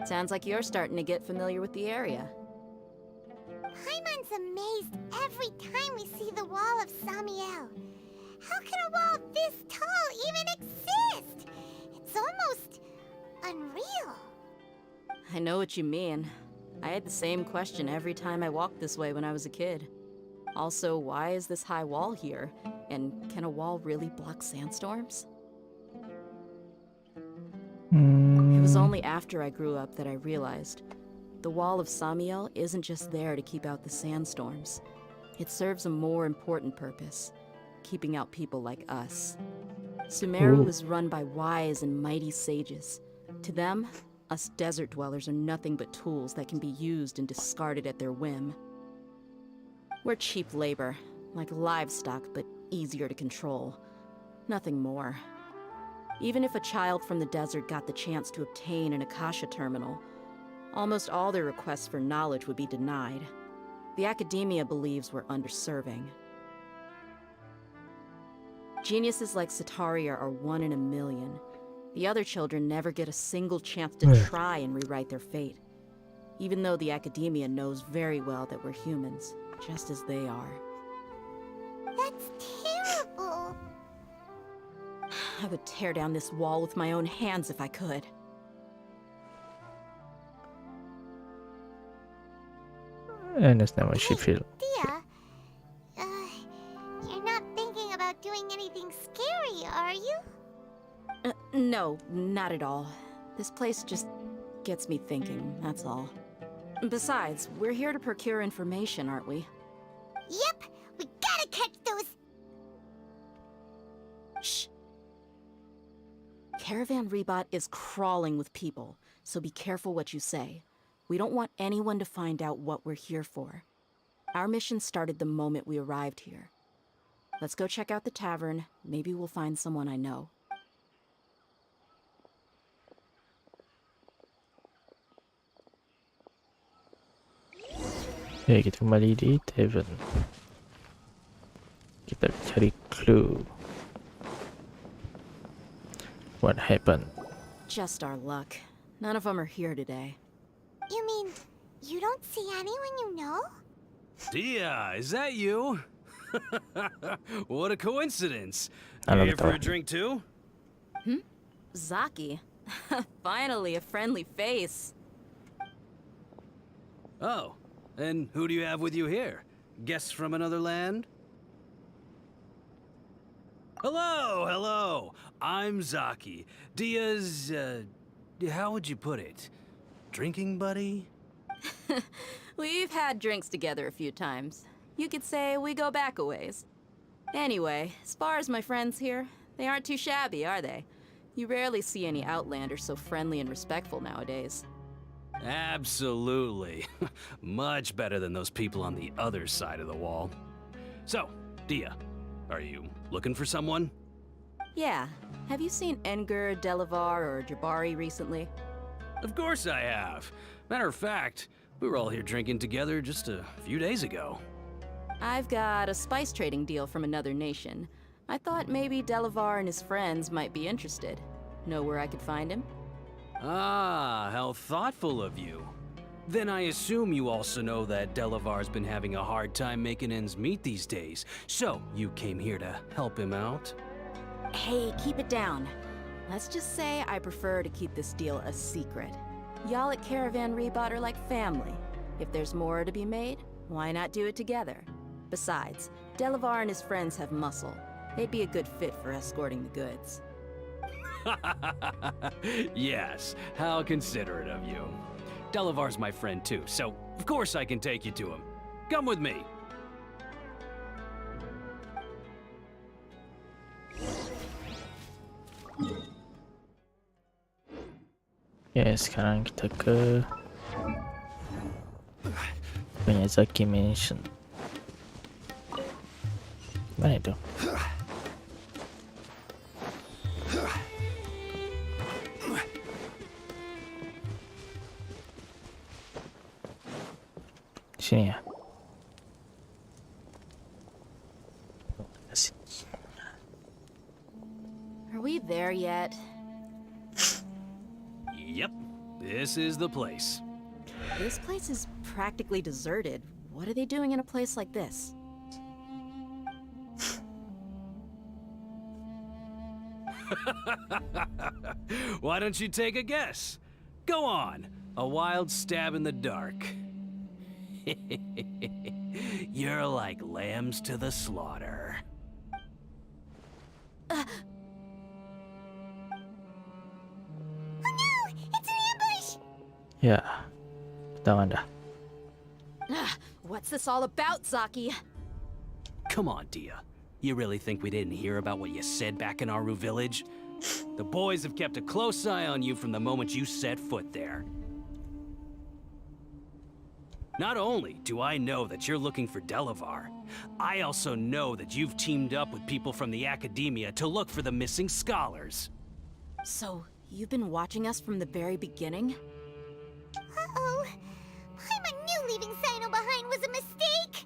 Sounds like you're starting to get familiar with the area. Paimon's amazed every time we see the wall of Samiel. How can a wall this tall even exist? It's almost unreal. I know what you mean. I had the same question every time I walked this way when I was a kid. Also, why is this high wall here? And can a wall really block sandstorms? It was only after I grew up that I realized the wall of Samiel isn't just there to keep out the sandstorms. It serves a more important purpose, keeping out people like us. Sumeru is run by wise and mighty sages. To them, us desert dwellers are nothing but tools that can be used and discarded at their whim. We're cheap labor, like livestock, but easier to control. Nothing more. Even if a child from the desert got the chance to obtain an Akasha terminal, almost all their requests for knowledge would be denied. The academia believes we're underserving. Geniuses like Sataria are 1 in a million. The other children never get a single chance to try and rewrite their fate, even though the academia knows very well that we're humans, just as they are. That's terrible. I would tear down this wall with my own hands if I could. And that's not what she feels. Dia, you're not thinking about doing anything scary, are you? No, not at all. This place just gets me thinking, that's all. Besides, we're here to procure information, aren't we? Yep, we gotta catch those... Shh. Caravan Rebot is crawling with people, so be careful what you say. We don't want anyone to find out what we're here for. Our mission started the moment we arrived here. Let's go check out the tavern. Maybe we'll find someone I know. Oke, kita kembali di tavern. Kita cari clue. What happened? Just our luck. None of them are here today. You mean, you don't see anyone you know? Dia, is that you? What a coincidence. I You love here it for though. a drink too? Zaki. Finally, a friendly face. Oh, and who do you have with you here? Guests from another land? Hello, hello. I'm Zaki. Dia's, how would you put it? Drinking buddy? We've had drinks together a few times. You could say we go back a ways. Anyway, as far as my friends here, they aren't too shabby, are they? You rarely see any Outlanders so friendly and respectful nowadays. Absolutely. Much better than those people on the other side of the wall. So, Dia, are you looking for someone? Yeah. Have you seen Enger, Delavar, or Jabari recently? Of course I have. Matter of fact, we were all here drinking together just a few days ago. I've got a spice trading deal from another nation. I thought maybe Delavar and his friends might be interested. Know where I could find him? Ah, how thoughtful of you. Then I assume you also know that Delavar's been having a hard time making ends meet these days, so you came here to help him out? Hey, keep it down. Let's just say I prefer to keep this deal a secret. Y'all at Caravan Rebot are like family. If there's more to be made, why not do it together? Besides, Delavar and his friends have muscle. They'd be a good fit for escorting the goods. Yes, how considerate of you. Delavar's my friend too, so of course I can take you to him. Come with me. Ya, sekarang kita ke Miyazaki Mansion. Mana itu? Sini ya. Are we there yet? Yep, this this is the place. This place is practically deserted. What are they doing in a place like this? Why don't you take a guess? Go on. A wild stab in the dark. You're like lambs to the slaughter. Oh no! It's an ambush! Ya, ketahuan dah. What's this all about, Zaki? Come on, Dia. You really think we didn't hear about what you said back in Aru village? The boys have kept a close eye on you from the moment you set foot there. Not only do I know that you're looking for Delavar, I also know that you've teamed up with people from the academia to look for the missing scholars. So, you've been watching us from the very beginning? Uh-oh. Paimon knew leaving Sino behind was a mistake!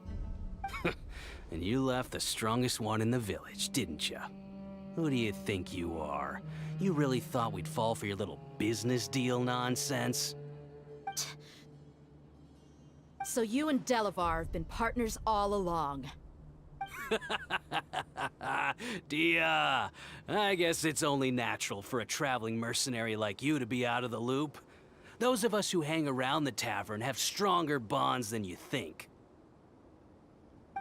And you left the strongest one in the village, didn't you? Who do you think you are? You really thought we'd fall for your little business deal nonsense? So you and Delavar have been partners all along. Dia, I guess it's only natural for a traveling mercenary like you to be out of the loop. Those of us who hang around the tavern have stronger bonds than you think.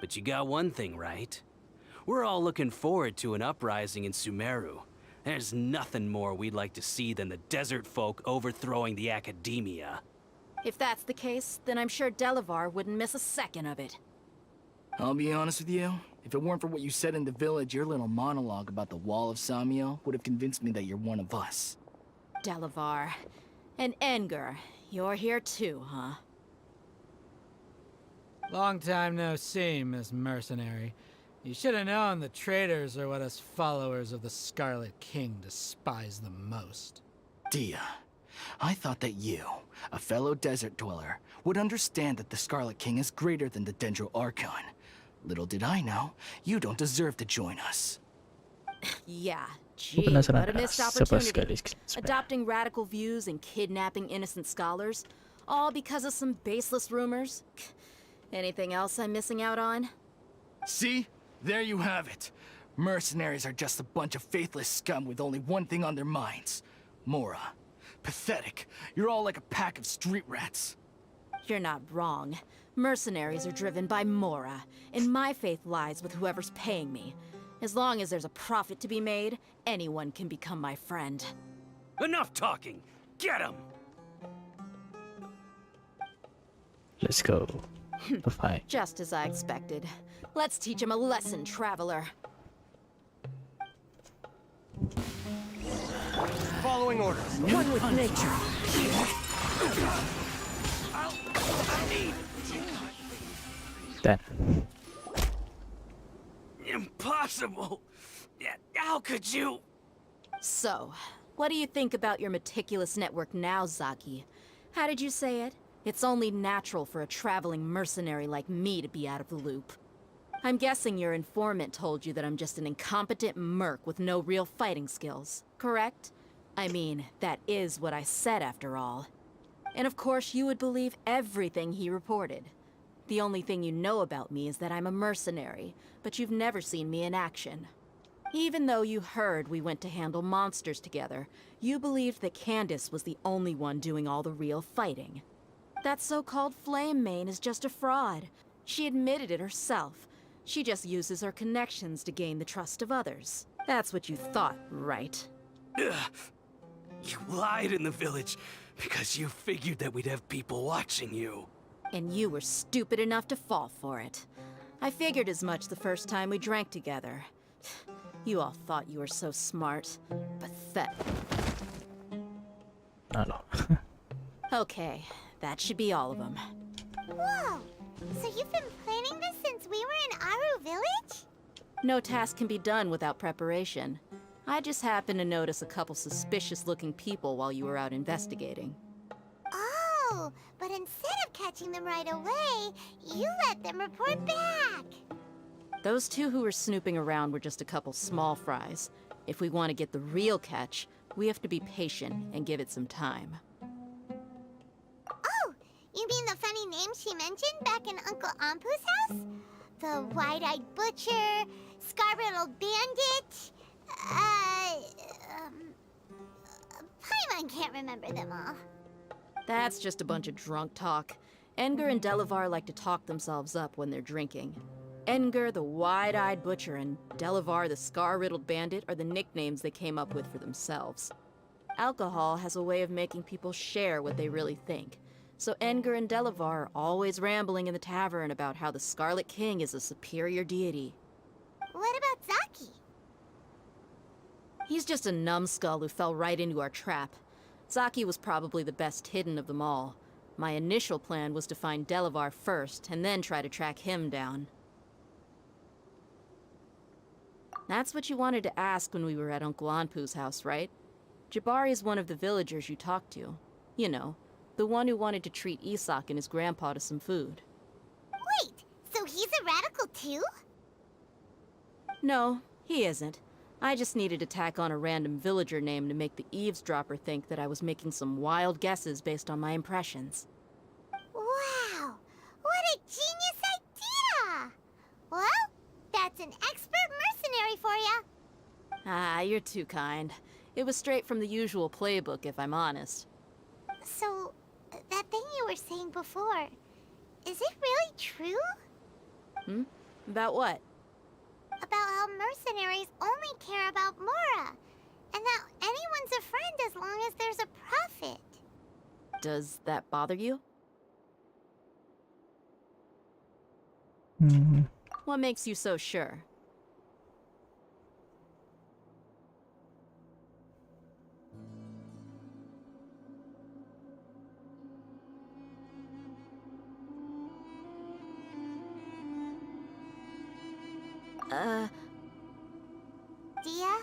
But you got one thing right. We're all looking forward to an uprising in Sumeru. There's nothing more we'd like to see than the desert folk overthrowing the academia. If that's the case, then I'm sure Delavar wouldn't miss a second of it. I'll be honest with you. If it weren't for what you said in the village, your little monologue about the Wall of Samiel would have convinced me that you're one of us. Delavar. And Enger, you're here too, huh? Long time no see, Miss Mercenary. You should have known the traitors are what us followers of the Scarlet King despise the most. Dia, I thought that you, a fellow desert dweller, would understand that the Scarlet King is greater than the Dendro Archon. Little did I know, you don't deserve to join us. Yeah, gee, what a missed opportunity. Adopting radical views and kidnapping innocent scholars, all because of some baseless rumors. Anything else I'm missing out on? See? There you have it. Mercenaries are just a bunch of faithless scum with only one thing on their minds. Mora. Pathetic. You're all like a pack of street rats. You're not wrong. Mercenaries are driven by Mora, and my faith lies with whoever's paying me. As long as there's a profit to be made, anyone can become my friend. Enough talking! Get him! Let's go. The fight. Just as I expected. Let's teach him a lesson, traveler. Following orders. One with nature. Done. Impossible! How could you? So, what do you think about your meticulous network now, Zaki? How did you say it? It's only natural for a traveling mercenary like me to be out of the loop. I'm guessing your informant told you that I'm just an incompetent merc with no real fighting skills, correct? I mean, that is what I said after all. And of course you would believe everything he reported. The only thing you know about me is that I'm a mercenary, but you've never seen me in action. Even though you heard we went to handle monsters together, you believed that Candace was the only one doing all the real fighting. That so-called Flame Main is just a fraud. She admitted it herself. She just uses her connections to gain the trust of others. That's what you thought, right? You lied in the village because you figured that we'd have people watching you. And you were stupid enough to fall for it. I figured as much the first time we drank together. You all thought you were so smart. Pathetic. Hello. Okay, that should be all of them. Whoa! So you've been planning this since we were in Aru village? No task can be done without preparation. I just happened to notice a couple suspicious-looking people while you were out investigating. Oh, but instead of catching them right away, you let them report back. Those two who were snooping around were just a couple small fries. If we want to get the real catch, we have to be patient and give it some time. You mean the funny name she mentioned back in Uncle Ampu's house? The wide-eyed butcher, scar-riddled bandit, Paimon can't remember them all. That's just a bunch of drunk talk. Edgar and Delavar like to talk themselves up when they're drinking. Edgar, the wide-eyed butcher, and Delavar, the scar-riddled bandit, are the nicknames they came up with for themselves. Alcohol has a way of making people share what they really think. So Edgar and Delavar are always rambling in the tavern about how the Scarlet King is a superior deity. What about Zaki? He's just a numbskull who fell right into our trap. Zaki was probably the best hidden of them all. My initial plan was to find Delavar first, and then try to track him down. That's what you wanted to ask when we were at Uncle Anpu's house, right? Jabari is one of the villagers you talked to. You know, the one who wanted to treat Isak and his grandpa to some food. Wait, so he's a radical too? No, he isn't. I just needed to tack on a random villager name to make the eavesdropper think that I was making some wild guesses based on my impressions. Wow, what a genius idea! Well, that's an expert mercenary for ya. Ah, you're too kind. It was straight from the usual playbook, if I'm honest. So, that thing you were saying before, is it really true? Hmm? About what? About how mercenaries only care about Mora, and that anyone's a friend as long as there's a profit. Does that bother you? What makes you so sure? Dia,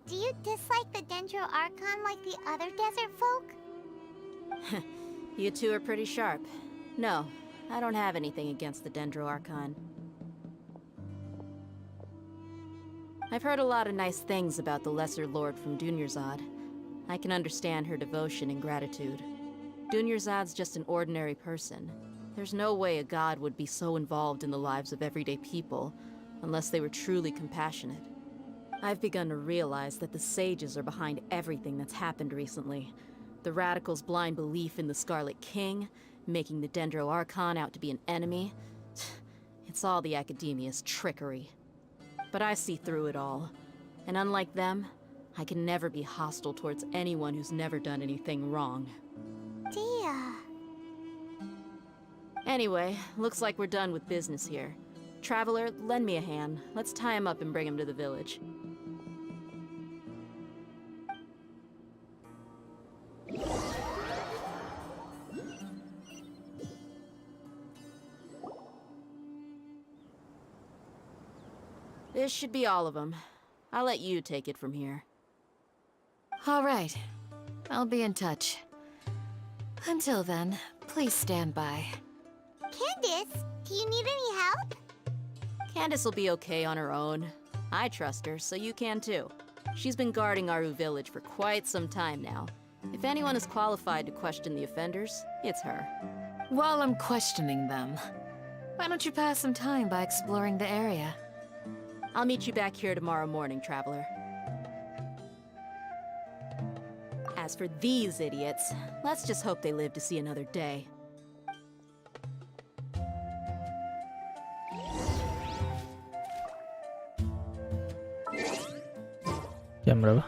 do you dislike the Dendro Archon like the other desert folk? You two are pretty sharp. No, I don't have anything against the Dendro Archon. I've heard a lot of nice things about the Lesser Lord from Dunyarzad. I can understand her devotion and gratitude. Dunyarzad's just an ordinary person. There's no way a god would be so involved in the lives of everyday people, unless they were truly compassionate. I've begun to realize that the sages are behind everything that's happened recently. The radicals' blind belief in the Scarlet King, making the Dendro Archon out to be an enemy. It's all the academia's trickery. But I see through it all. And unlike them, I can never be hostile towards anyone who's never done anything wrong. Dia. Anyway, looks like we're done with business here. Traveler, lend me a hand. Let's tie him up and bring him to the village. This should be all of them. I'll let you take it from here. All right. I'll be in touch. Until then, please stand by. Candace, do you need any help? Candace will be okay on her own. I trust her, so you can too. She's been guarding Aru village for quite some time now. If anyone is qualified to question the offenders, it's her. While I'm questioning them, why don't you pass some time by exploring the area? I'll meet you back here tomorrow morning, Traveler. As for these idiots, let's just hope they live to see another day. Jam berapa?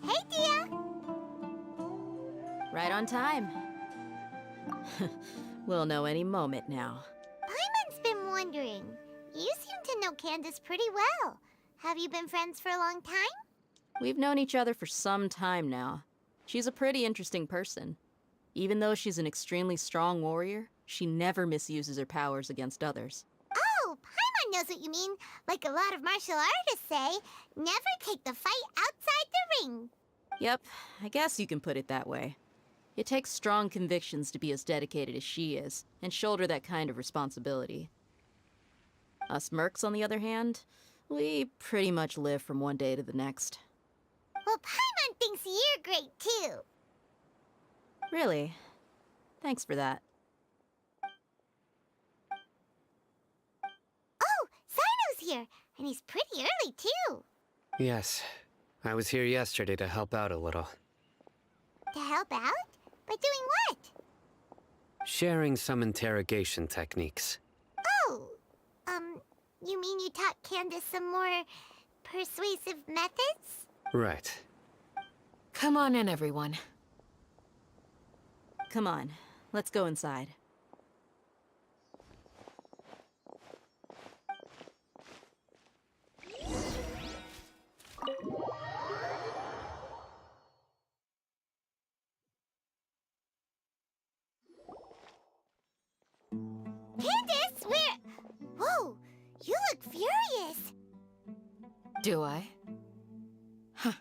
Hey, Dia! Right on time. We'll know any moment now. Paimon's been wondering. You seem to know Candace pretty well. Have you been friends for a long time? We've known each other for some time now. She's a pretty interesting person. Even though she's an extremely strong warrior, she never misuses her powers against others. Oh, Paimon knows what you mean. Like a lot of martial artists say, never take the fight outside the ring. Yep, I guess you can put it that way. It takes strong convictions to be as dedicated as she is, and shoulder that kind of responsibility. Us mercs, on the other hand, we pretty much live from one day to the next. Well, Paimon thinks you're great, too. Really? Thanks for that. Oh, Sino's here, and he's pretty early, too. Yes. I was here yesterday to help out a little. To help out? By doing what? Sharing some interrogation techniques. Oh, you mean you taught Candace some more persuasive methods? Right. Come on in, everyone. Come on, let's go inside. Candace, where... Whoa, you look furious. Do I? Huh.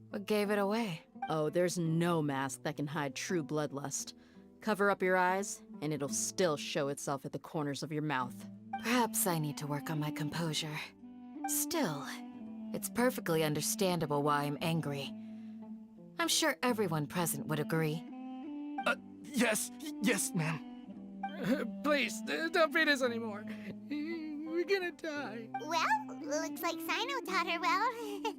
What gave it away? Oh, there's no mask that can hide true bloodlust. Cover up your eyes, and it'll still show itself at the corners of your mouth. Perhaps I need to work on my composure. Still, it's perfectly understandable why I'm angry. I'm sure everyone present would agree. Yes, ma'am. Please, don't beat us anymore. We're gonna die. Well, looks like Sino taught her well.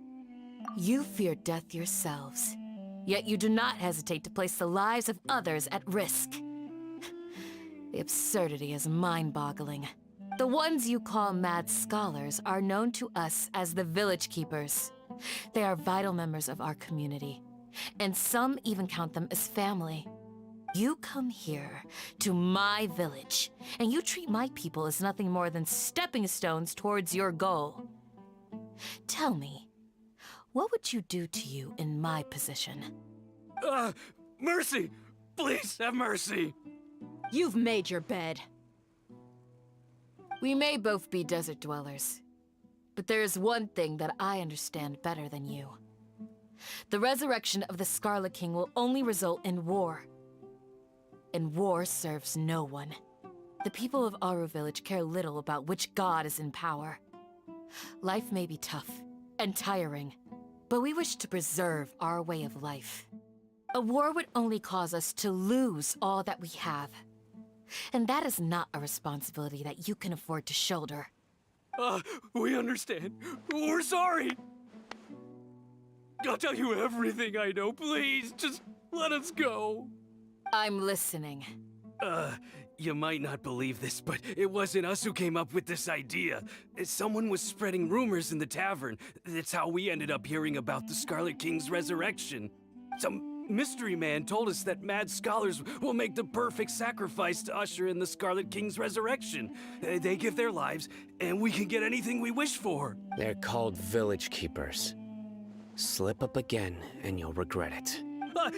You fear death yourselves, yet you do not hesitate to place the lives of others at risk. The absurdity is mind-boggling. The ones you call mad scholars are known to us as the Village Keepers. They are vital members of our community, and some even count them as family. You come here, to my village, and you treat my people as nothing more than stepping stones towards your goal. Tell me, what would you do to you in my position? Mercy! Please, have mercy! You've made your bed. We may both be desert dwellers, but there is one thing that I understand better than you. The resurrection of the Scarlet King will only result in war. And war serves no one. The people of Aru Village care little about which god is in power. Life may be tough and tiring, but we wish to preserve our way of life. A war would only cause us to lose all that we have. And that is not a responsibility that you can afford to shoulder. We understand. We're sorry! I'll tell you everything I know, please. Just let us go. I'm listening. You might not believe this, but it wasn't us who came up with this idea. Someone was spreading rumors in the tavern. That's how we ended up hearing about the Scarlet King's resurrection. Some mystery man told us that mad scholars will make the perfect sacrifice to usher in the Scarlet King's resurrection. They give their lives, and we can get anything we wish for. They're called Village Keepers. Slip up again, and you'll regret it.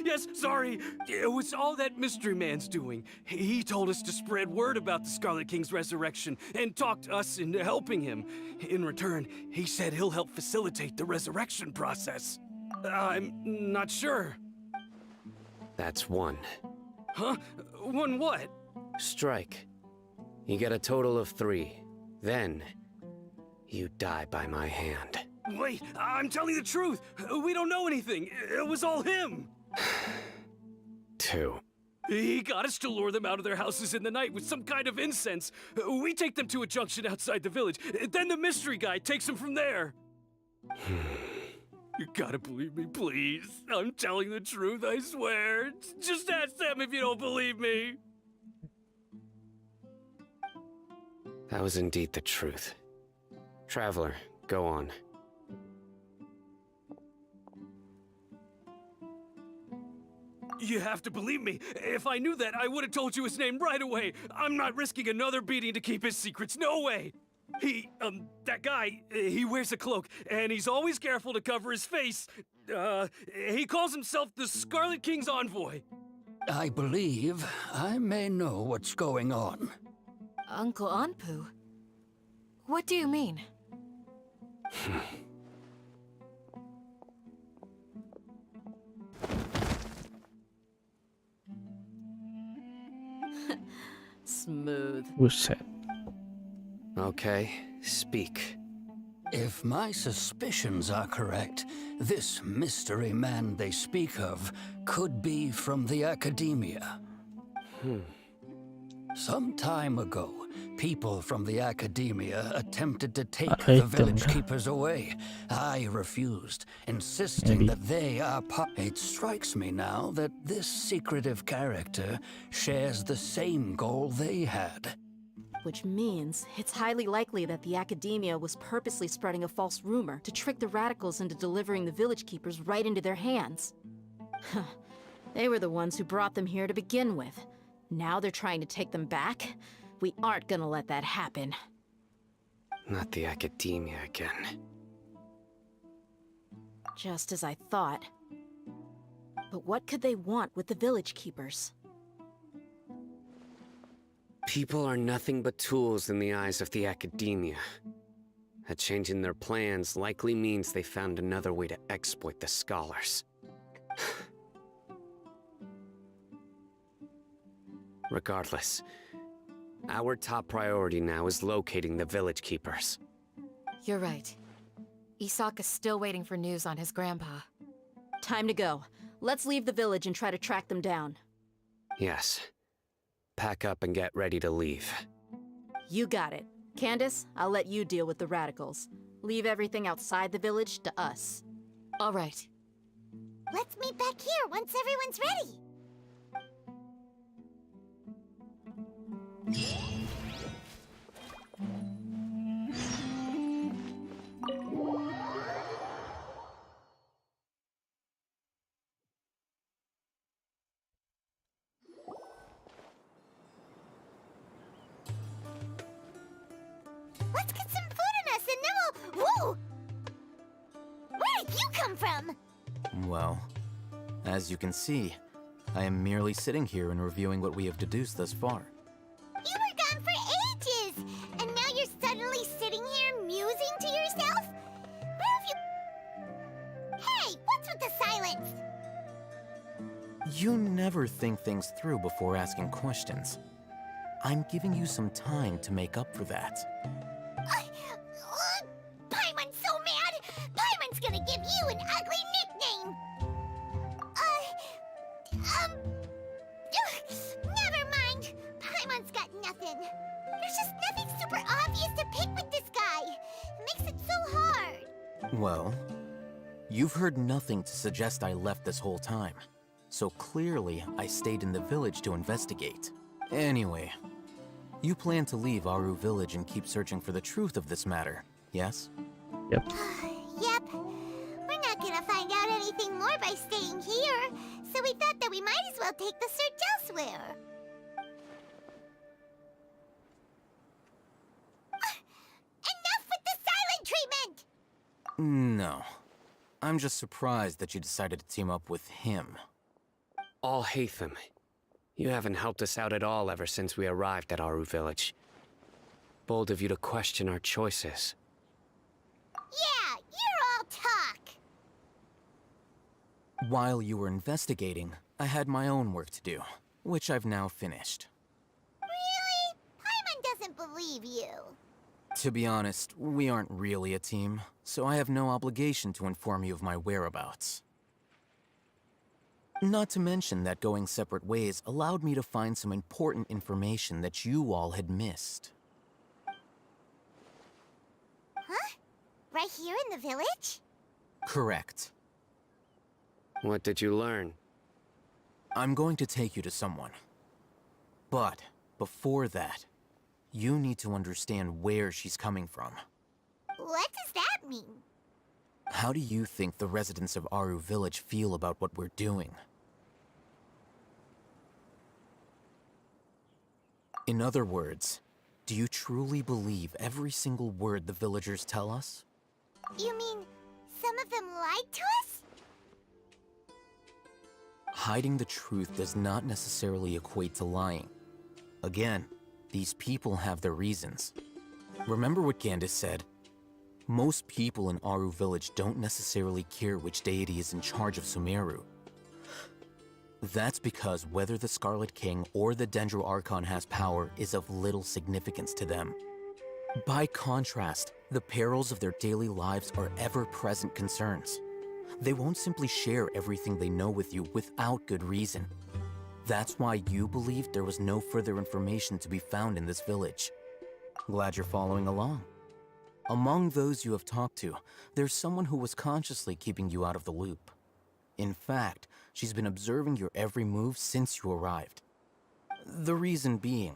Yes, sorry. It was all that mystery man's doing. He told us to spread word about the Scarlet King's resurrection and talked us into helping him. In return, he said he'll help facilitate the resurrection process. I'm not sure. That's one. Huh? One what? Strike. You get a total of 3. Then, you die by my hand. Wait, I'm telling the truth. We don't know anything. It was all him. 2. He got us to lure them out of their houses in the night with some kind of incense. We take them to a junction outside the village. Then the mystery guy takes them from there. You gotta believe me, please. I'm telling the truth, I swear. Just ask them if you don't believe me. That was indeed the truth. Traveler, go on. You have to believe me. If I knew that, I would have told you his name right away. I'm not risking another beating to keep his secrets. No way. That guy, he wears a cloak, and he's always careful to cover his face. He calls himself the Scarlet King's envoy. I believe I may know what's going on. Uncle Anpu? What do you mean? Smooth. Buset. Okay, speak. If my suspicions are correct, this mystery man they speak of could be from the academia. Some time ago, people from the academia attempted to take the village keepers away. I refused, insisting that they are It strikes me now that this secretive character shares the same goal they had. Which means it's highly likely that the academia was purposely spreading a false rumor to trick the radicals into delivering the village keepers right into their hands. They were the ones who brought them here to begin with. Now they're trying to take them back? We aren't gonna let that happen. Not the academia again. Just as I thought. But what could they want with the village keepers? People are nothing but tools in the eyes of the academia. A change in their plans likely means they found another way to exploit the scholars. Regardless, our top priority now is locating the village keepers. You're right. Isak is still waiting for news on his grandpa. Time to go. Let's leave the village and try to track them down. Yes. Pack up and get ready to leave. You got it. Candace, I'll let you deal with the radicals. Leave everything outside the village to us. All right. Let's meet back here once everyone's ready. Let's get some food in us and then we'll... Whoa! Where did you come from? Well, as you can see, I am merely sitting here and reviewing what we have deduced thus far. You were gone for ages! And now you're suddenly sitting here musing to yourself? Where have you... Hey, what's with the silence? You never think things through before asking questions. I'm giving you some time to make up for that. Paimon's so mad! Paimon's gonna give you an ugly nickname! Never mind. Paimon's got nothing. There's just nothing super obvious to pick with this guy. It makes it so hard. Well, you've heard nothing to suggest I left this whole time. So clearly, I stayed in the village to investigate. Anyway, you plan to leave Aru village and keep searching for the truth of this matter, yes? Yep. Yep. We're not gonna find out anything more by staying here, so we thought that we might as well take the search elsewhere. Enough with the silent treatment! No. I'm just surprised that you decided to team up with him. All Hatham, you haven't helped us out at all ever since we arrived at Aru village. Bold of you to question our choices. Yeah, you're all talk! While you were investigating, I had my own work to do, which I've now finished. Really? Paimon doesn't believe you. To be honest, we aren't really a team, so I have no obligation to inform you of my whereabouts. Not to mention that going separate ways allowed me to find some important information that you all had missed. Huh? Right here in the village? Correct. What did you learn? I'm going to take you to someone. But before that, you need to understand where she's coming from. What does that mean? How do you think the residents of Aru village feel about what we're doing? In other words, do you truly believe every single word the villagers tell us? You mean, some of them lied to us? Hiding the truth does not necessarily equate to lying. Again, these people have their reasons. Remember what Gandis said? Most people in Aru village don't necessarily care which deity is in charge of Sumeru. That's because whether the Scarlet King or the Dendro Archon has power is of little significance to them. By contrast, the perils of their daily lives are ever-present concerns. They won't simply share everything they know with you without good reason. That's why you believed there was no further information to be found in this village. Glad you're following along. Among those you have talked to, there's someone who was consciously keeping you out of the loop. In fact, she's been observing your every move since you arrived. The reason being,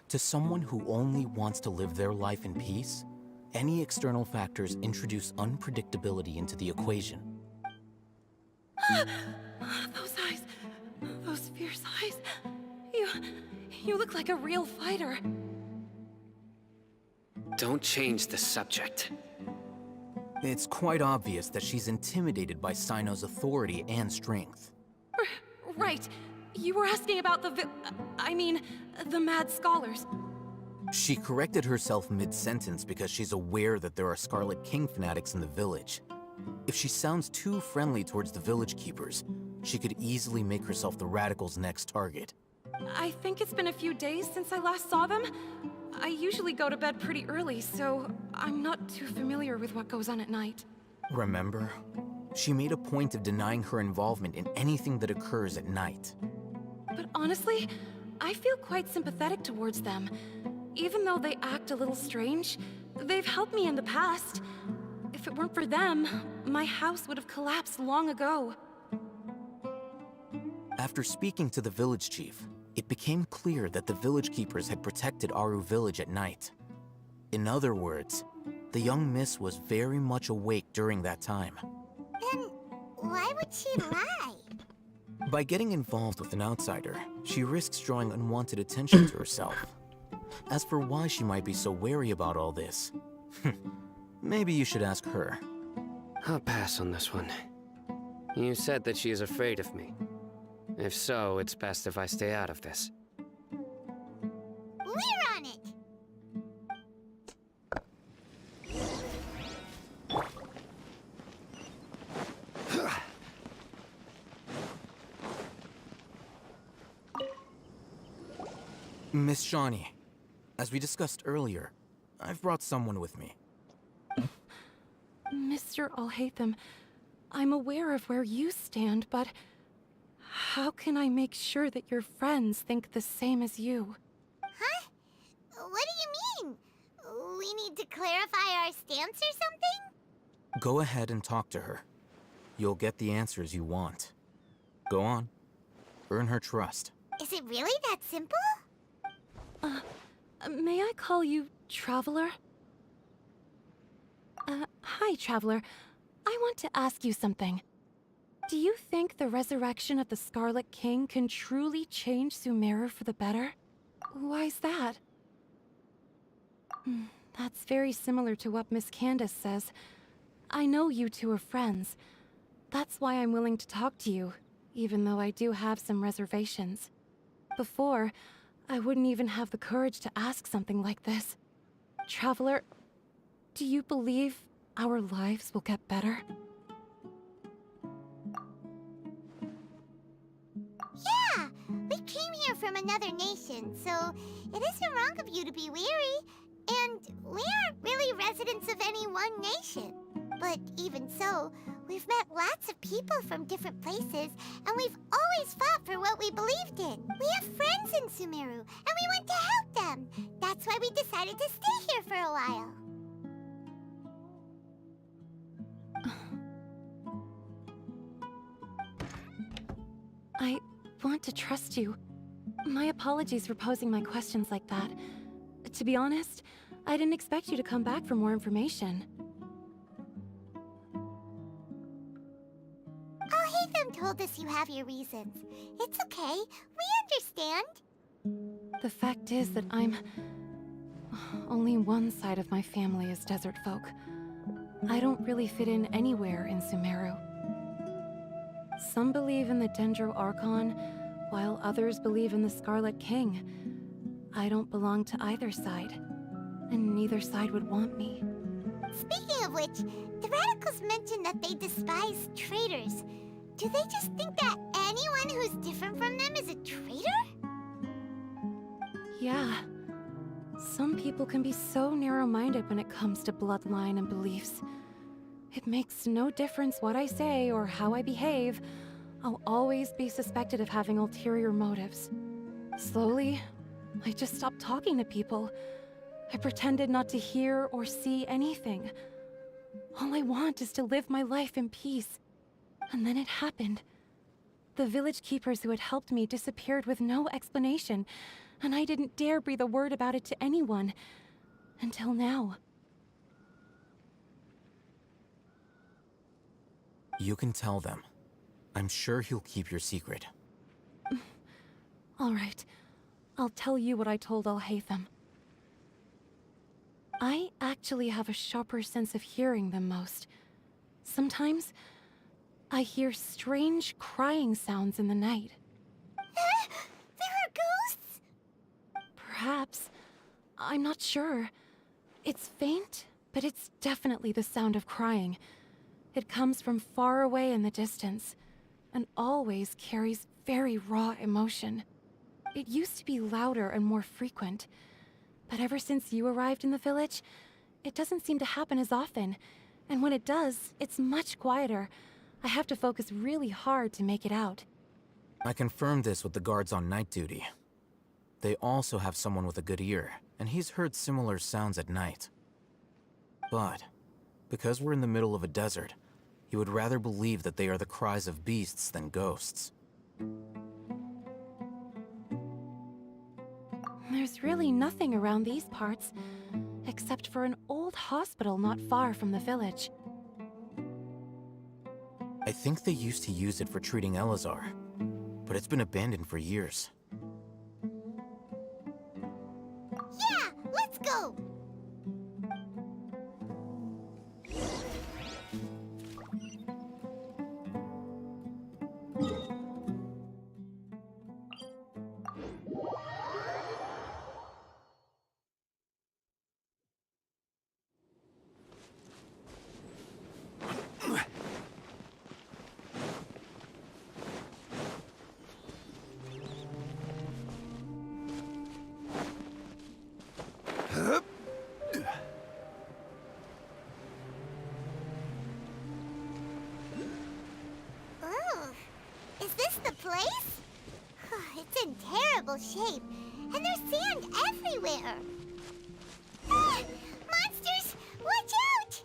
to someone who only wants to live their life in peace, any external factors introduce unpredictability into the equation. Those eyes. Those fierce eyes. You look like a real fighter. Don't change the subject. It's quite obvious that she's intimidated by Sino's authority and strength. Right. You were asking about the mad scholars. She corrected herself mid-sentence because she's aware that there are Scarlet King fanatics in the village. If she sounds too friendly towards the village keepers, she could easily make herself the radicals' next target. I think it's been a few days since I last saw them. I usually go to bed pretty early, so I'm not too familiar with what goes on at night. Remember? She made a point of denying her involvement in anything that occurs at night. But honestly, I feel quite sympathetic towards them. Even though they act a little strange, they've helped me in the past. If it weren't for them, my house would have collapsed long ago. After speaking to the village chief, it became clear that the village keepers had protected Aru village at night. In other words, the young miss was very much awake during that time. Then why would she lie? By getting involved with an outsider, she risks drawing unwanted attention to herself. As for why she might be so wary about all this, maybe you should ask her. I'll pass on this one. You said that she is afraid of me. If so, it's best if I stay out of this. We're on it! Miss Shawnee, as we discussed earlier, I've brought someone with me. Mr. Alhaitham, I'm aware of where you stand, but how can I make sure that your friends think the same as you? Huh? What do you mean? We need to clarify our stance or something? Go ahead and talk to her. You'll get the answers you want. Go on. Earn her trust. Is it really that simple? May I call you Traveler? Hi, Traveler. I want to ask you something. Do you think the resurrection of the Scarlet King can truly change Sumeru for the better? Why's that? That's very similar to what Miss Candace says. I know you two are friends. That's why I'm willing to talk to you, even though I do have some reservations. Before, I wouldn't even have the courage to ask something like this. Traveler, do you believe our lives will get better? Yeah! We came here from another nation, so it isn't wrong of you to be weary. And we aren't really residents of any one nation. But even so, we've met lots of people from different places, and we've always fought for what we believed in. We have friends in Sumeru, and we want to help them. That's why we decided to stay here for a while. I want to trust you. My apologies for posing my questions like that. To be honest, I didn't expect you to come back for more information. Alhaitham told us you have your reasons. It's okay. We understand. The fact is that only one side of my family is desert folk. I don't really fit in anywhere in Sumeru. Some believe in the Dendro Archon, while others believe in the Scarlet King. I don't belong to either side, and neither side would want me. Speaking of which, the radicals mentioned that they despise traitors. Do they just think that anyone who's different from them is a traitor? Yeah. Some people can be so narrow-minded when it comes to bloodline and beliefs. It makes no difference what I say or how I behave. I'll always be suspected of having ulterior motives. Slowly, I just stopped talking to people. I pretended not to hear or see anything. All I want is to live my life in peace. And then it happened. The village keepers who had helped me disappeared with no explanation, and I didn't dare breathe a word about it to anyone. Until now. You can tell them. I'm sure he'll keep your secret. All right. I'll tell you what I told Al-Haytham. I actually have a sharper sense of hearing than most. Sometimes, I hear strange crying sounds in the night. There are ghosts? Perhaps. I'm not sure. It's faint, but it's definitely the sound of crying. It comes from far away in the distance, and always carries very raw emotion. It used to be louder and more frequent, but ever since you arrived in the village, it doesn't seem to happen as often, and when it does, it's much quieter. I have to focus really hard to make it out. I confirmed this with the guards on night duty. They also have someone with a good ear, and he's heard similar sounds at night. But, because we're in the middle of a desert, he would rather believe that they are the cries of beasts than ghosts. There's really nothing around these parts, except for an old hospital not far from the village. I think they used to use it for treating Elazar, but it's been abandoned for years. Yeah, let's go! It's in terrible shape, and there's sand everywhere. Ah, monsters, watch out!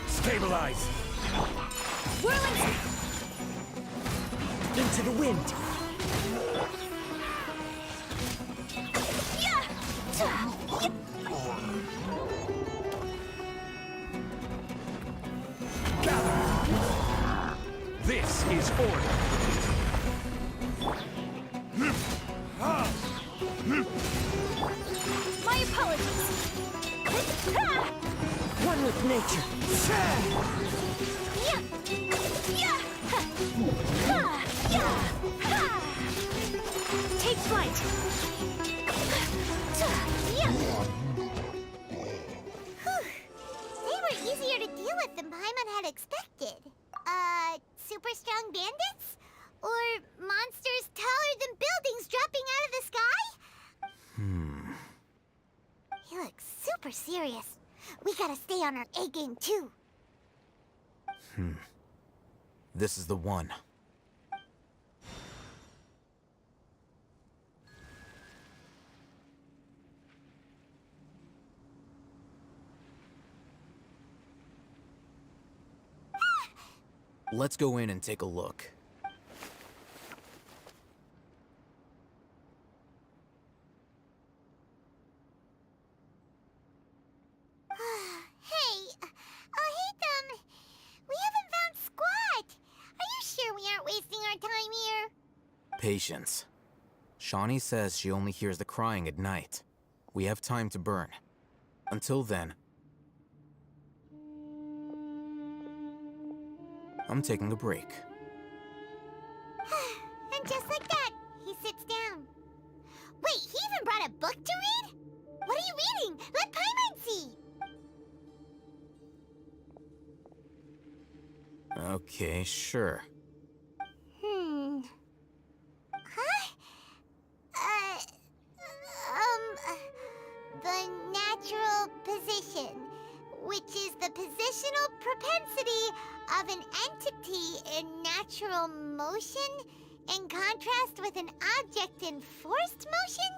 Stabilize! Whirling! Into the wind! This is order. My apologies. One with nature. Take flight. They were easier to deal with than Paimon had expected. Super strong bandits? Or monsters taller than buildings dropping out of the sky? He looks super serious. We gotta stay on our A game too. This is the one. Let's go in and take a look. Hey, Haytham, we haven't found squat. Are you sure we aren't wasting our time here? Patience. Shawnee says she only hears the crying at night. We have time to burn. Until then, I'm taking a break. And just like that, he sits down. Wait, he even brought a book to read? What are you reading? Let Paimon see! Okay, sure. Huh? The natural position, which is the positional propensity of an entity in natural motion in contrast with an object in forced motion?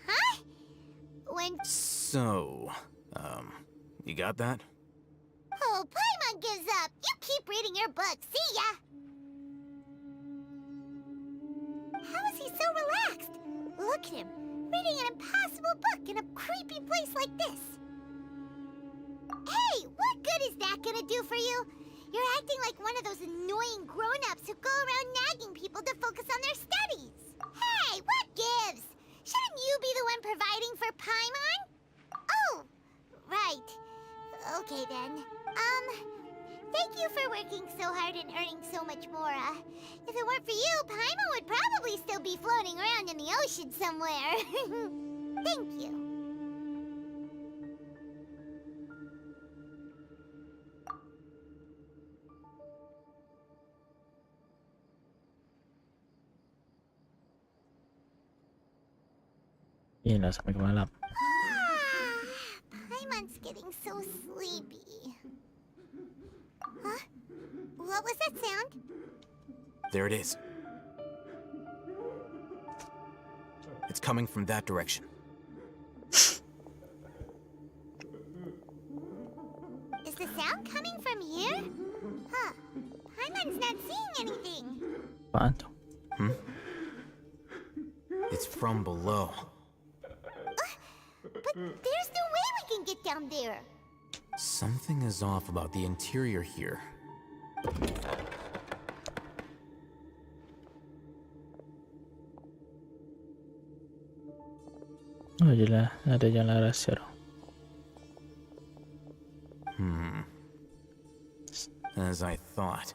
Huh? So, you got that? Oh, Paimon gives up. You keep reading your book. See ya! How is he so relaxed? Look at him, reading an impossible book in a creepy place like this. Hey, what good is that gonna do for you? You're acting like one of those annoying grown-ups who go around nagging people to focus on their studies. Hey, what gives? Shouldn't you be the one providing for Paimon? Oh, right. Okay then. Thank you for working so hard and earning so much more. If it weren't for you, Paimon would probably still be floating around in the ocean somewhere. Thank you. Inilah sampai ke malam. Paimon's getting so sleepy. Huh? What was that sound? There it is. It's coming from that direction. Is the sound coming from here? Huh. Paimon's not seeing anything. Apaan tuh? It's from below. But there's no way we can get down there. Something is off about the interior here. Oh jelas, ada jalan rahasia dong. As I thought,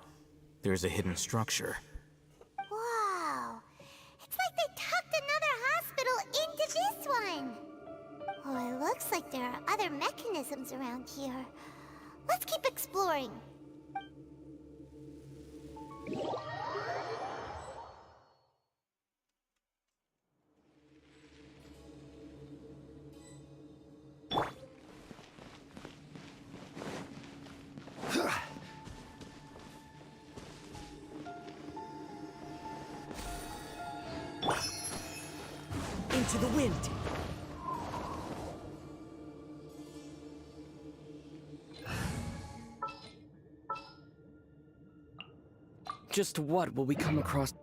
there's a hidden structure. Wow. It's like they tucked another hospital into this one. Oh, it looks like there are other mechanisms around here. Let's keep exploring. Into the wind. Just what will we come across?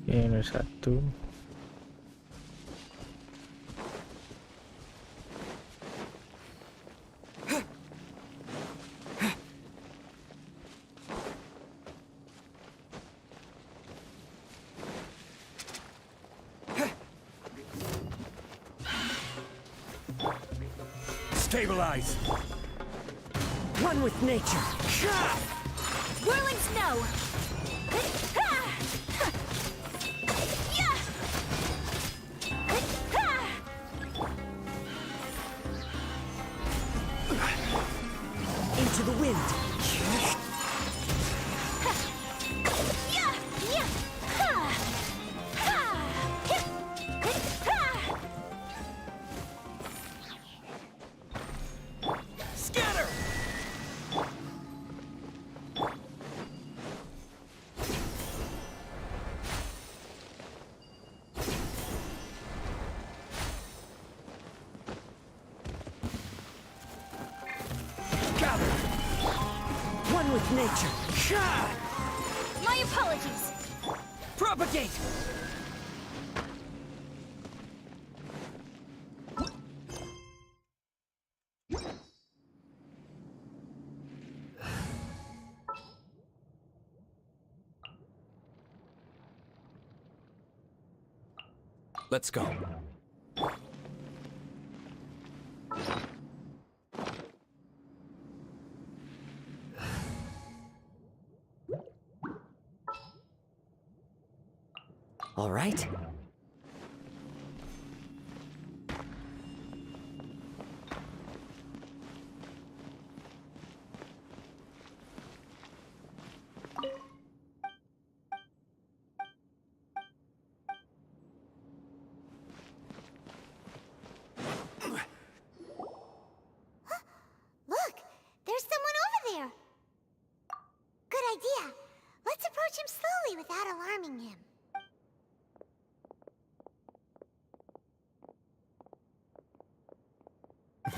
Ini satu. Stabilize. One with nature. Whirling snow. Into the wind. One with nature. My apologies. Propagate. Let's go. All right.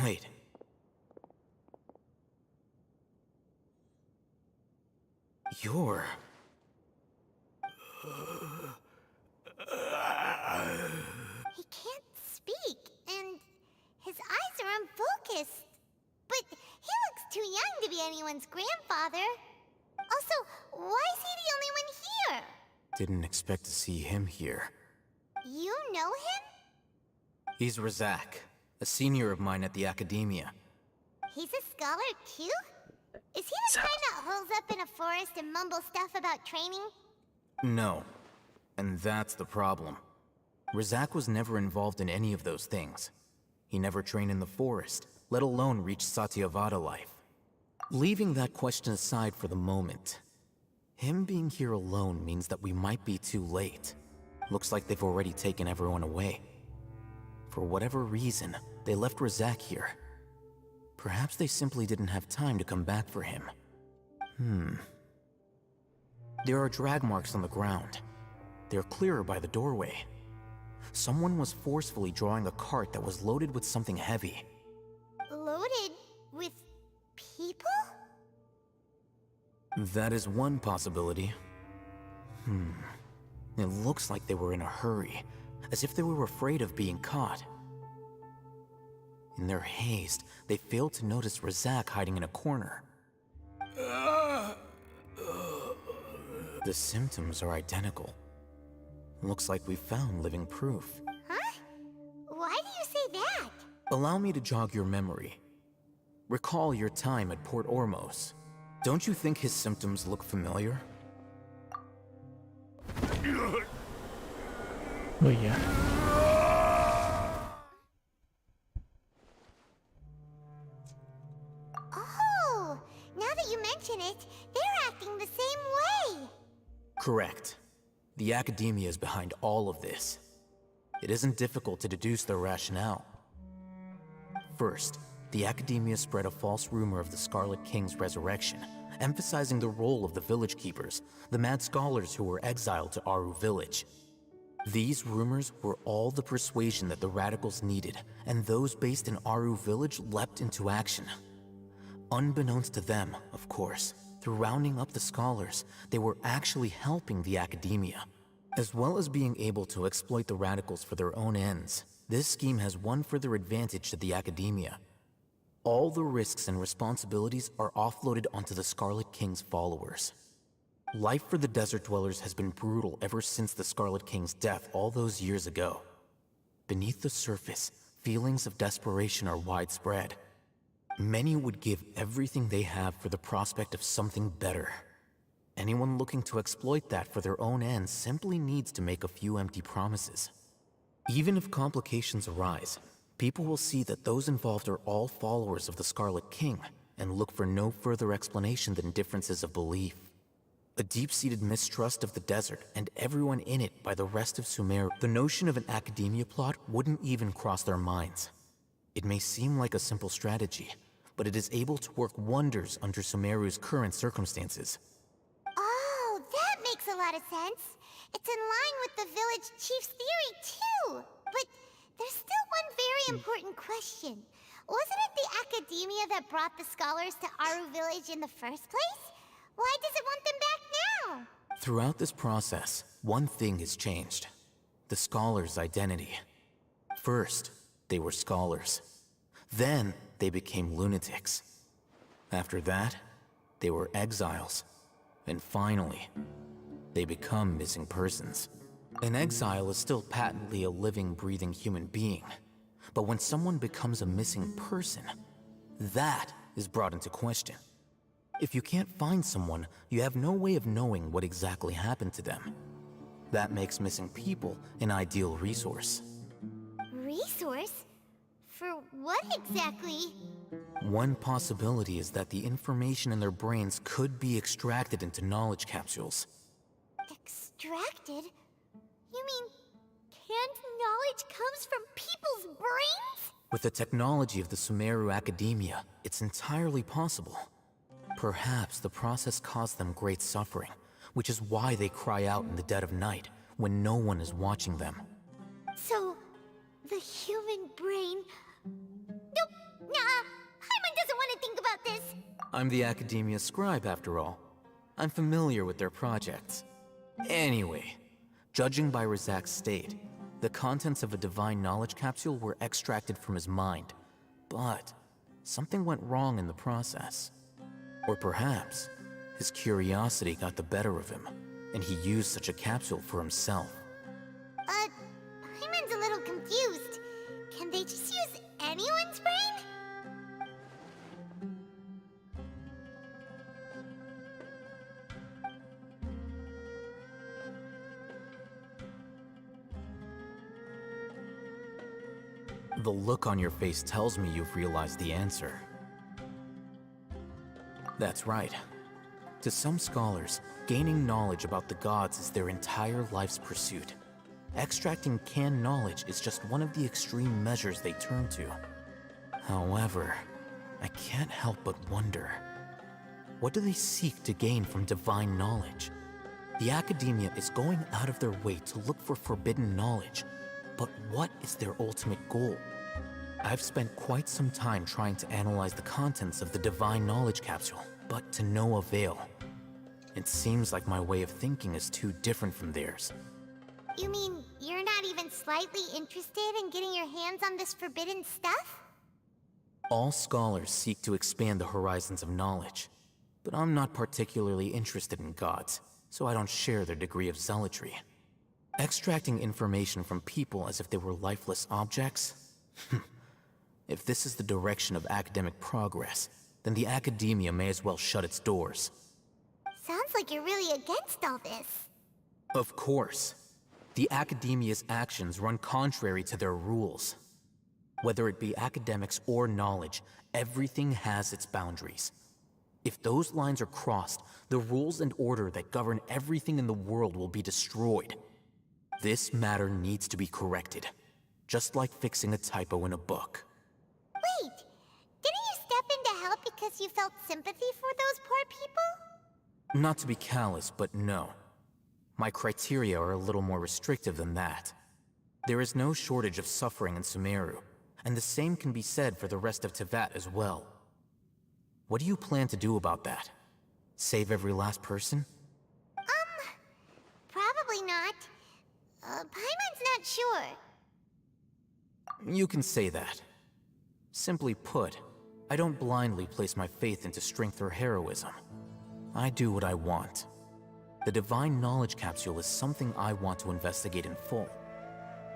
Wait. You're... He can't speak, and his eyes are unfocused. But he looks too young to be anyone's grandfather. Also, why is he the only one here? Didn't expect to see him here. You know him? He's Razak, a senior of mine at the academia. He's a scholar too? Is he the kind that holes up in a forest and mumbles stuff about training? No. And that's the problem. Razak was never involved in any of those things. He never trained in the forest, let alone reach Satyavada life. Leaving that question aside for the moment, him being here alone means that we might be too late. Looks like they've already taken everyone away. For whatever reason, they left Razak here. Perhaps they simply didn't have time to come back for him. There are drag marks on the ground. They're clearer by the doorway. Someone was forcefully drawing a cart that was loaded with something heavy. Loaded with people? That is one possibility. It looks like they were in a hurry, as if they were afraid of being caught. In their haste, they failed to notice Razak hiding in a corner. The symptoms are identical. Looks like we found living proof. Huh? Why do you say that? Allow me to jog your memory. Recall your time at Port Ormos. Don't you think his symptoms look familiar? Oh yeah. Oh, now that you mention it, they're acting the same way. Correct. The academia is behind all of this. It isn't difficult to deduce their rationale. First, the academia spread a false rumor of the Scarlet King's resurrection, emphasizing the role of the village keepers, the mad scholars who were exiled to Aru village. These rumors were all the persuasion that the radicals needed, and those based in Aru village leapt into action. Unbeknownst to them, of course, through rounding up the scholars, they were actually helping the academia. As well as being able to exploit the radicals for their own ends, this scheme has one further advantage to the academia. All the risks and responsibilities are offloaded onto the Scarlet King's followers. Life for the desert dwellers has been brutal ever since the Scarlet King's death all those years ago. Beneath the surface, feelings of desperation are widespread. Many would give everything they have for the prospect of something better. Anyone looking to exploit that for their own ends simply needs to make a few empty promises. Even if complications arise, people will see that those involved are all followers of the Scarlet King and look for no further explanation than differences of belief. A deep-seated mistrust of the desert and everyone in it by the rest of Sumeru. The notion of an academia plot wouldn't even cross their minds. It may seem like a simple strategy, but it is able to work wonders under Sumeru's current circumstances. Oh, that makes a lot of sense. It's in line with the village chief's theory, too. But there's still one very important question. Wasn't it the academia that brought the scholars to Aru village in the first place? Why does it want them back now? Throughout this process, one thing has changed. The scholars' identity. First, they were scholars. Then, they became lunatics. After that, they were exiles. And finally, they become missing persons. An exile is still patently a living, breathing human being. But when someone becomes a missing person, that is brought into question. If you can't find someone, you have no way of knowing what exactly happened to them. That makes missing people an ideal resource. Resource? For what exactly? One possibility is that the information in their brains could be extracted into knowledge capsules. Extracted? You mean canned knowledge comes from people's brains? With the technology of the Sumeru academia, it's entirely possible. Perhaps the process caused them great suffering, which is why they cry out in the dead of night, when no one is watching them. So, the human brain... No, Nah, Paimon doesn't want to think about this. I'm the Academia scribe, after all. I'm familiar with their projects. Anyway, judging by Razak's state, the contents of a divine knowledge capsule were extracted from his mind. But something went wrong in the process. Or perhaps his curiosity got the better of him, and he used such a capsule for himself. Paimon's a little confused. Can they just use anyone's brain? The look on your face tells me you've realized the answer. That's right. To some scholars, gaining knowledge about the gods is their entire life's pursuit. Extracting canned knowledge is just one of the extreme measures they turn to. However, I can't help but wonder, what do they seek to gain from divine knowledge? The Academia is going out of their way to look for forbidden knowledge, but what is their ultimate goal? I've spent quite some time trying to analyze the contents of the divine knowledge capsule, but to no avail. It seems like my way of thinking is too different from theirs. You mean you're not even slightly interested in getting your hands on this forbidden stuff? All scholars seek to expand the horizons of knowledge, but I'm not particularly interested in gods, so I don't share their degree of zealotry. Extracting information from people as if they were lifeless objects? If this is the direction of academic progress, then the Academia may as well shut its doors. Sounds like you're really against all this. Of course. The Academia's actions run contrary to their rules. Whether it be academics or knowledge, everything has its boundaries. If those lines are crossed, the rules and order that govern everything in the world will be destroyed. This matter needs to be corrected, just like fixing a typo in a book. Wait, didn't you step in to help because you felt sympathy for those poor people? Not to be callous, but no. My criteria are a little more restrictive than that. There is no shortage of suffering in Sumeru, and the same can be said for the rest of Teyvat as well. What do you plan to do about that? Save every last person? Probably not. Paimon's not sure. You can say that. Simply put, I don't blindly place my faith into strength or heroism. I do what I want. The divine knowledge capsule is something I want to investigate in full.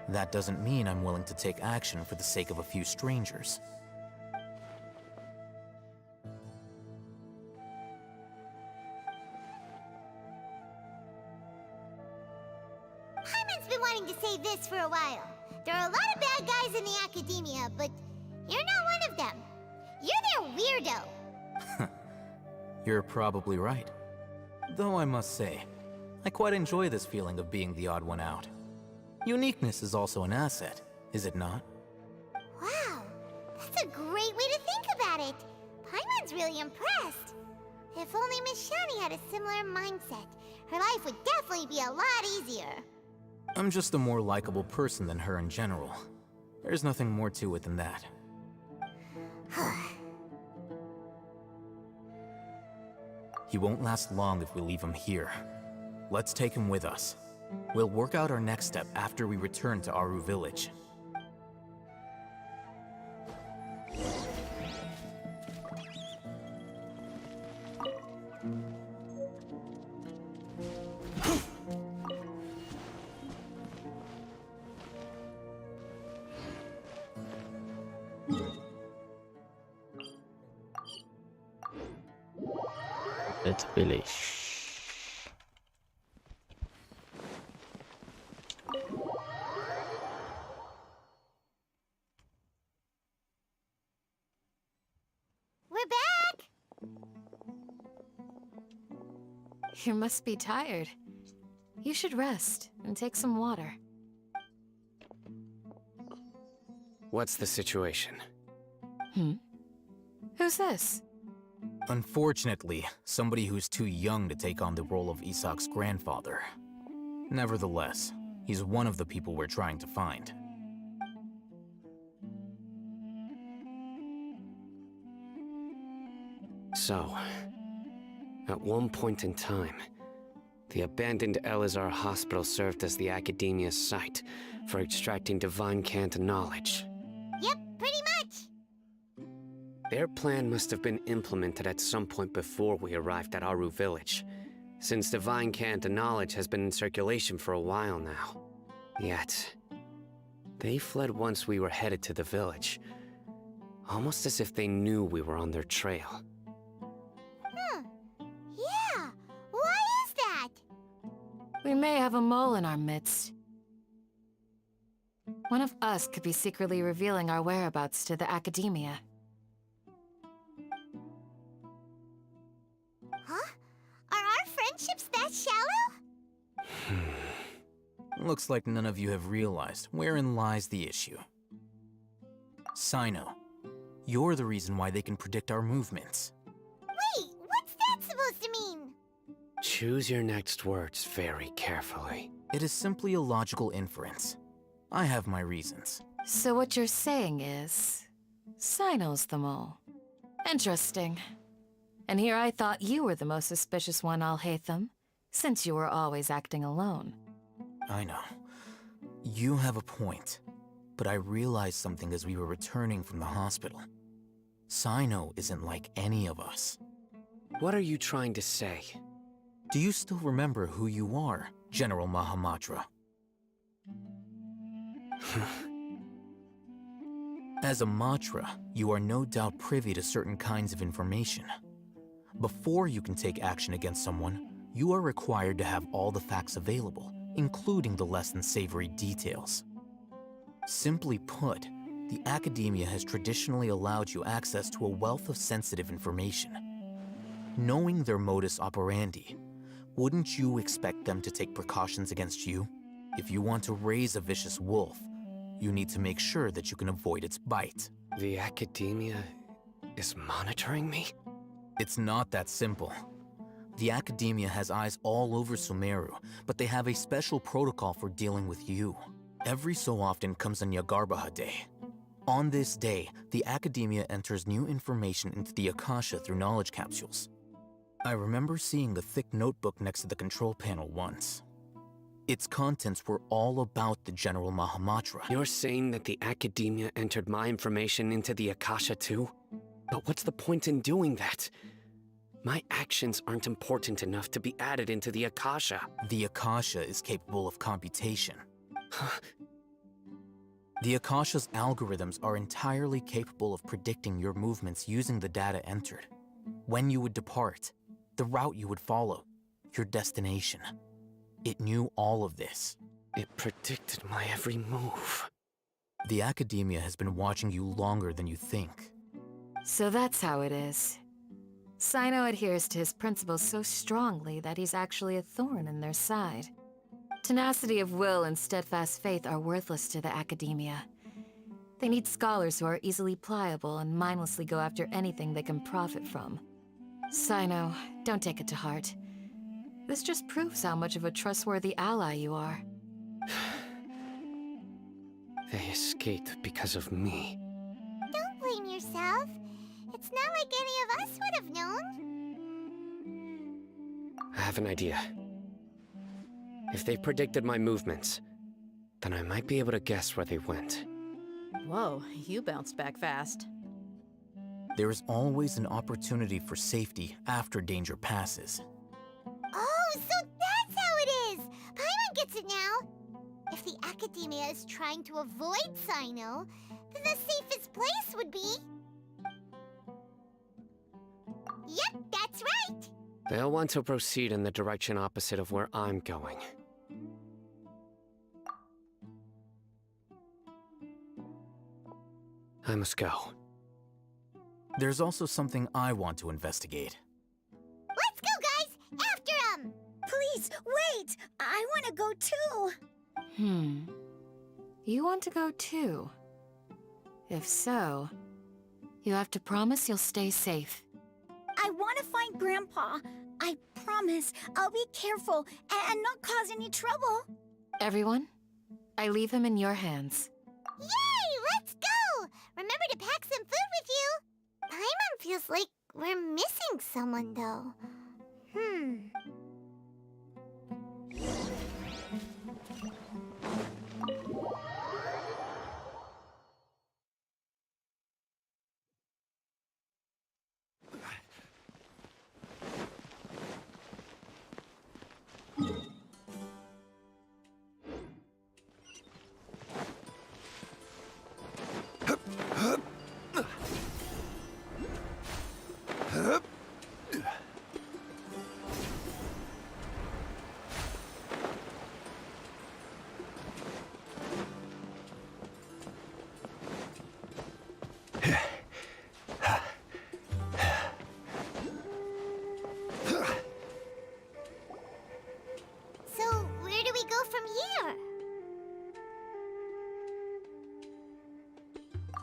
That doesn't mean I'm willing to take action for the sake of a few strangers. Paimon's been wanting to say this for a while. There are a lot of bad guys in the Academia, but you're not one of them. You're their weirdo. You're probably right. Though I must say, I quite enjoy this feeling of being the odd one out. Uniqueness is also an asset, is it not? Wow, that's a great way to think about it. Paimon's really impressed. If only Miss Shani had a similar mindset, her life would definitely be a lot easier. I'm just a more likable person than her in general. There's nothing more to it than that. He won't last long if we leave him here. Let's take him with us. We'll work out our next step after we return to Aru Village. Let's village. We're back! You must be tired. You should rest and take some water. What's the situation? Who's this? Unfortunately, somebody who's too young to take on the role of Isak's grandfather. Nevertheless, he's one of the people we're trying to find. So, at one point in time, the abandoned Elazar Hospital served as the Academia's site for extracting divine cant knowledge. Yep, pretty much. Their plan must have been implemented at some point before we arrived at Aru Village, since divine cant knowledge has been in circulation for a while now. Yet, they fled once we were headed to the village, almost as if they knew we were on their trail. Yeah, why is that? We may have a mole in our midst. One of us could be secretly revealing our whereabouts to the Academia. Huh? Are our friendships that shallow? Looks like none of you have realized wherein lies the issue. Sino, you're the reason why they can predict our movements. Wait, what's that supposed to mean? Choose your next words very carefully. It is simply a logical inference. I have my reasons. So what you're saying is, Sino's the mole. Interesting. And here I thought you were the most suspicious one, Al-Haytham, since you were always acting alone. I know. You have a point. But I realized something as we were returning from the hospital. Sino isn't like any of us. What are you trying to say? Do you still remember who you are, General Mahamatra? As a Matra, you are no doubt privy to certain kinds of information. Before you can take action against someone, you are required to have all the facts available, including the less than savory details. Simply put, the Academia has traditionally allowed you access to a wealth of sensitive information. Knowing their modus operandi, wouldn't you expect them to take precautions against you? If you want to raise a vicious wolf, you need to make sure that you can avoid its bite. The Academia is monitoring me? It's not that simple. The Academia has eyes all over Sumeru, but they have a special protocol for dealing with you. Every so often comes a Nyagarbaha Day. On this day, the Academia enters new information into the Akasha through knowledge capsules. I remember seeing the thick notebook next to the control panel once. Its contents were all about the General Mahamatra. You're saying that the Academia entered my information into the Akasha too? But what's the point in doing that? My actions aren't important enough to be added into the Akasha. The Akasha is capable of computation. The Akasha's algorithms are entirely capable of predicting your movements using the data entered. When you would depart, the route you would follow, your destination. It knew all of this. It predicted my every move. The Academia has been watching you longer than you think. So that's how it is. Sino adheres to his principles so strongly that he's actually a thorn in their side. Tenacity of will and steadfast faith are worthless to the Academia. They need scholars who are easily pliable and mindlessly go after anything they can profit from. Sino, don't take it to heart. This just proves how much of a trustworthy ally you are. They escaped because of me. Don't blame yourself. It's not like any of us would have known. I have an idea. If they predicted my movements, then I might be able to guess where they went. Whoa, you bounced back fast. There is always an opportunity for safety after danger passes. Oh, so that's how it is! Paimon gets it now! If the Academia is trying to avoid Sino, then the safest place would be... Yep, that's right! They'll want to proceed in the direction opposite of where I'm going. I must go. There's also something I want to investigate. Let's go, guys! After him! Please, wait! I want to go too! You want to go too? If so, you have to promise you'll stay safe. I want to find Grandpa. I promise I'll be careful and not cause any trouble. Everyone, I leave him in your hands. Yay! Let's go! Remember to pack some food with you! Paimon feels like we're missing someone, though.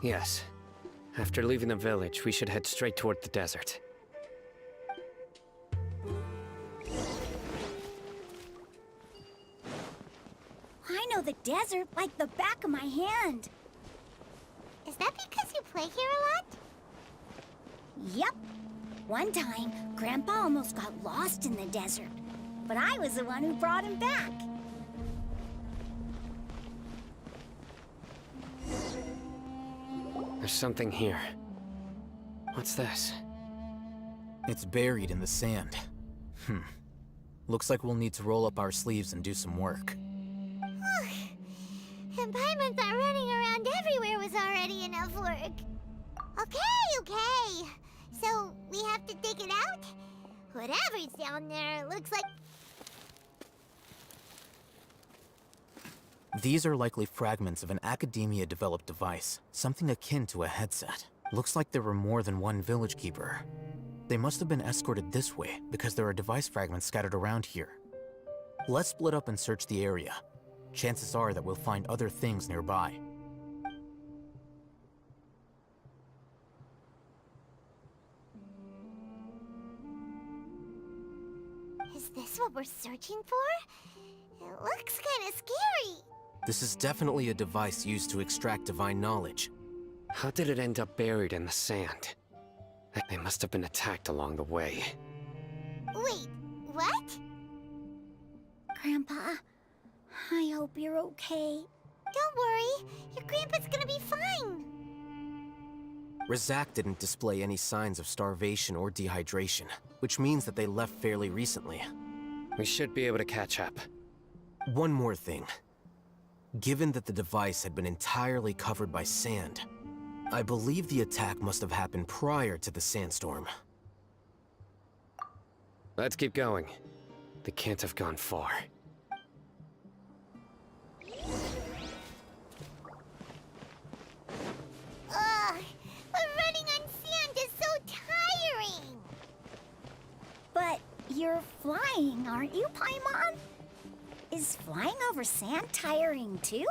Yes. After leaving the village, we should head straight toward the desert. I know the desert like the back of my hand. Is that because you play here a lot? Yep. One time, Grandpa almost got lost in the desert, but I was the one who brought him back. There's something here. What's this? It's buried in the sand. Looks like we'll need to roll up our sleeves and do some work. And Paimon thought running around everywhere was already enough work. Okay. So, we have to dig it out? Whatever's down there, looks like... These are likely fragments of an academia-developed device, something akin to a headset. Looks like there were more than one village keeper. They must have been escorted this way because there are device fragments scattered around here. Let's split up and search the area. Chances are that we'll find other things nearby. Is this what we're searching for? It looks kind of scary. This is definitely a device used to extract divine knowledge. How did it end up buried in the sand? They must have been attacked along the way. Wait, what? Grandpa, I hope you're okay. Don't worry, your grandpa's gonna be fine. Razak didn't display any signs of starvation or dehydration, which means that they left fairly recently. We should be able to catch up. One more thing. Given that the device had been entirely covered by sand, I believe the attack must have happened prior to the sandstorm. Let's keep going. They can't have gone far. But running on sand is so tiring. But you're flying, aren't you, Paimon? Is flying over sand tiring too?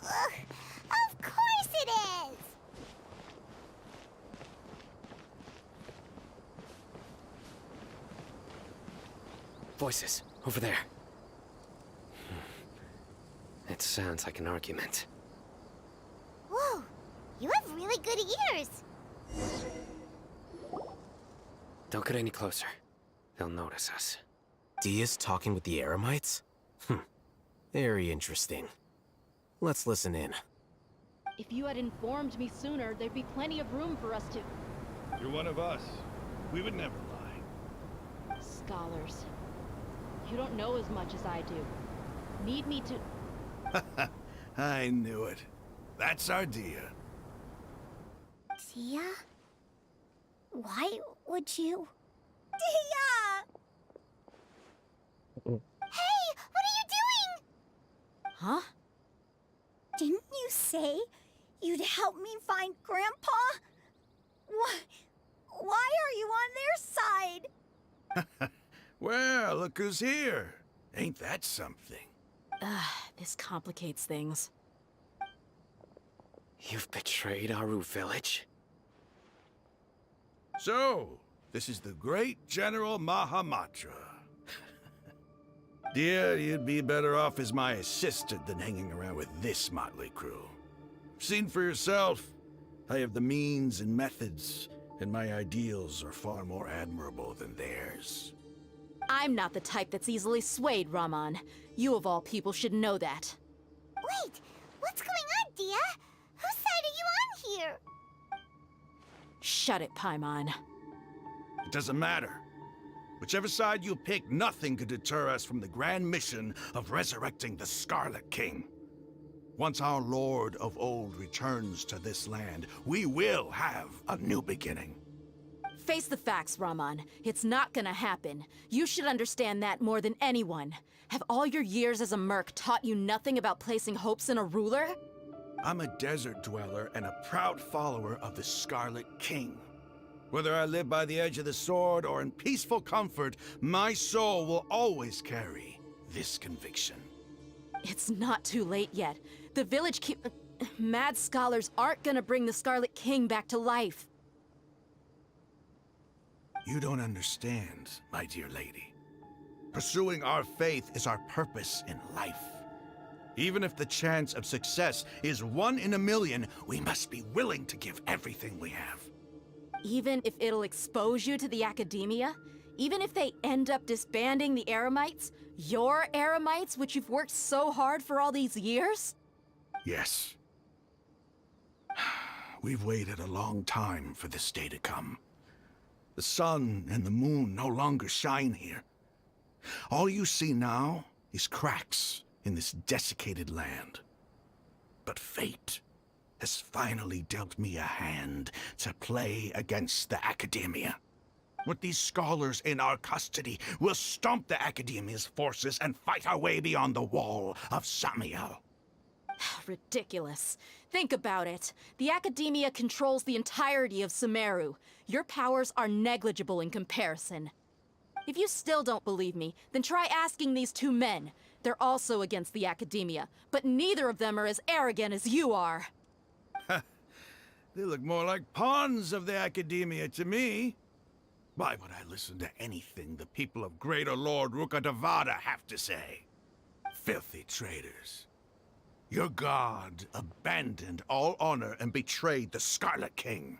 Of course it is! Voices, over there. It sounds like an argument. Whoa, you have really good ears. Don't get any closer. They'll notice us. Dia's talking with the Eremites? Very interesting. Let's listen in. If you had informed me sooner, there'd be plenty of room for us to... You're one of us. We would never lie. Scholars. You don't know as much as I do. Need me to... I knew it. That's our Dia. Dia? Why would you... Dia! Hey, what are you doing? Huh? Didn't you say you'd help me find Grandpa? Why are you on their side? Well, look who's here. Ain't that something? This complicates things. You've betrayed Aru village? So, this is the great General Mahamatra. Dear, you'd be better off as my assistant than hanging around with this motley crew. Seen for yourself. I have the means and methods, and my ideals are far more admirable than theirs. I'm not the type that's easily swayed, Raman. You of all people should know that. Wait, what's going on, Dia? Whose side are you on here? Shut it, Paimon. It doesn't matter. Whichever side you pick, nothing could deter us from the grand mission of resurrecting the Scarlet King. Once our Lord of Old returns to this land, we will have a new beginning. Face the facts, Raman. It's not gonna happen. You should understand that more than anyone. Have all your years as a merc taught you nothing about placing hopes in a ruler? I'm a desert dweller and a proud follower of the Scarlet King. Whether I live by the edge of the sword or in peaceful comfort, my soul will always carry this conviction. It's not too late yet. The village mad scholars aren't gonna bring the Scarlet King back to life. You don't understand, my dear lady. Pursuing our faith is our purpose in life. Even if the chance of success is 1 in a million, we must be willing to give everything we have. Even if it'll expose you to the academia? Even if they end up disbanding the Eremites? Your Eremites, which you've worked so hard for all these years? Yes. We've waited a long time for this day to come. The sun and the moon no longer shine here. All you see now is cracks in this desiccated land. But fate has finally dealt me a hand to play against the academia. With these scholars in our custody, we'll stomp the academia's forces and fight our way beyond the wall of Samiel. Ridiculous. Think about it. The academia controls the entirety of Sumeru. Your powers are negligible in comparison. If you still don't believe me, then try asking these 2 men. They're also against the academia, but neither of them are as arrogant as you are. They look more like pawns of the academia to me. Why would I listen to anything the people of Greater Lord Rukkhadevada have to say? Filthy traitors. Your god abandoned all honor and betrayed the Scarlet King.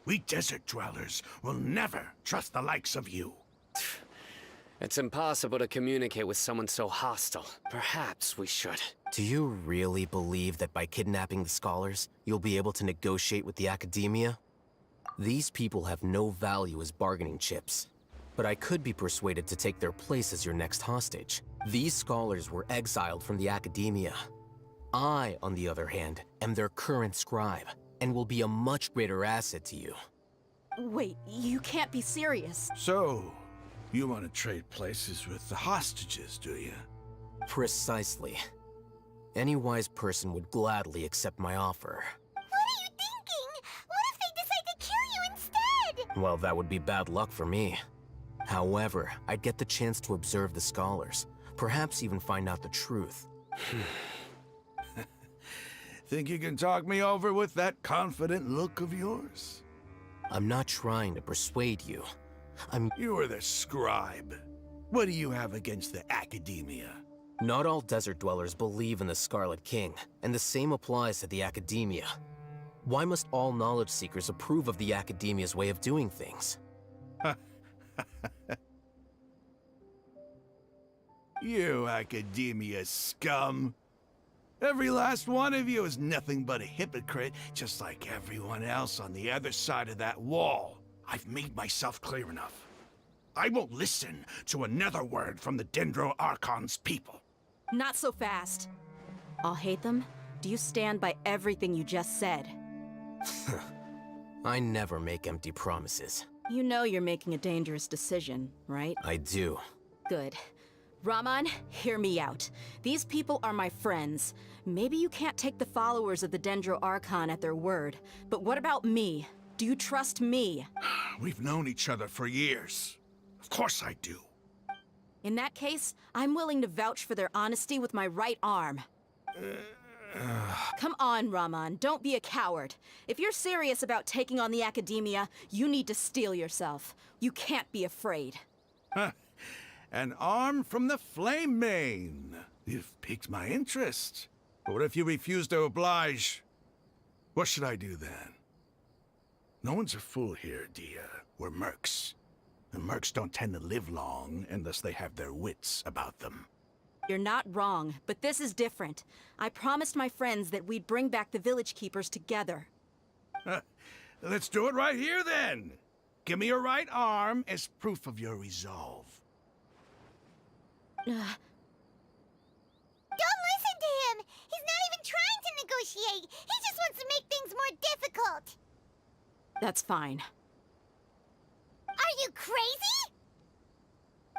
We desert dwellers will never trust the likes of you. It's impossible to communicate with someone so hostile. Perhaps we should. Do you really believe that by kidnapping the scholars, you'll be able to negotiate with the academia? These people have no value as bargaining chips. But I could be persuaded to take their place as your next hostage. These scholars were exiled from the academia. I, on the other hand, am their current scribe, and will be a much greater asset to you. Wait, you can't be serious. So, you want to trade places with the hostages, do you? Precisely. Any wise person would gladly accept my offer. What are you thinking? What if they decide to kill you instead? Well, that would be bad luck for me. However, I'd get the chance to observe the scholars, perhaps even find out the truth. Think you can talk me over with that confident look of yours? I'm not trying to persuade you. You are the scribe. What do you have against the academia? Not all desert dwellers believe in the Scarlet King, and the same applies to the academia. Why must all knowledge seekers approve of the academia's way of doing things? You academia scum. Every last one of you is nothing but a hypocrite, just like everyone else on the other side of that wall. I've made myself clear enough. I won't listen to another word from the Dendro Archon's people. Not so fast. I'll hate them. Do you stand by everything you just said? I never make empty promises. You know you're making a dangerous decision, right? I do. Good. Raman, hear me out. These people are my friends. Maybe you can't take the followers of the Dendro Archon at their word, but what about me? Do you trust me? We've known each other for years. Of course I do. In that case, I'm willing to vouch for their honesty with my right arm. Come on, Raman, don't be a coward. If you're serious about taking on the academia, you need to steel yourself. You can't be afraid. An arm from the Flame Mane. You've piqued my interest. But what if you refuse to oblige? What should I do then? No one's a fool here, Dia. We're mercs. And mercs don't tend to live long unless they have their wits about them. You're not wrong, but this is different. I promised my friends that we'd bring back the village keepers together. Let's do it right here, then. Give me your right arm as proof of your resolve. Don't listen to him! He's not even trying to negotiate! He just wants to make things more difficult! That's fine. Are you crazy?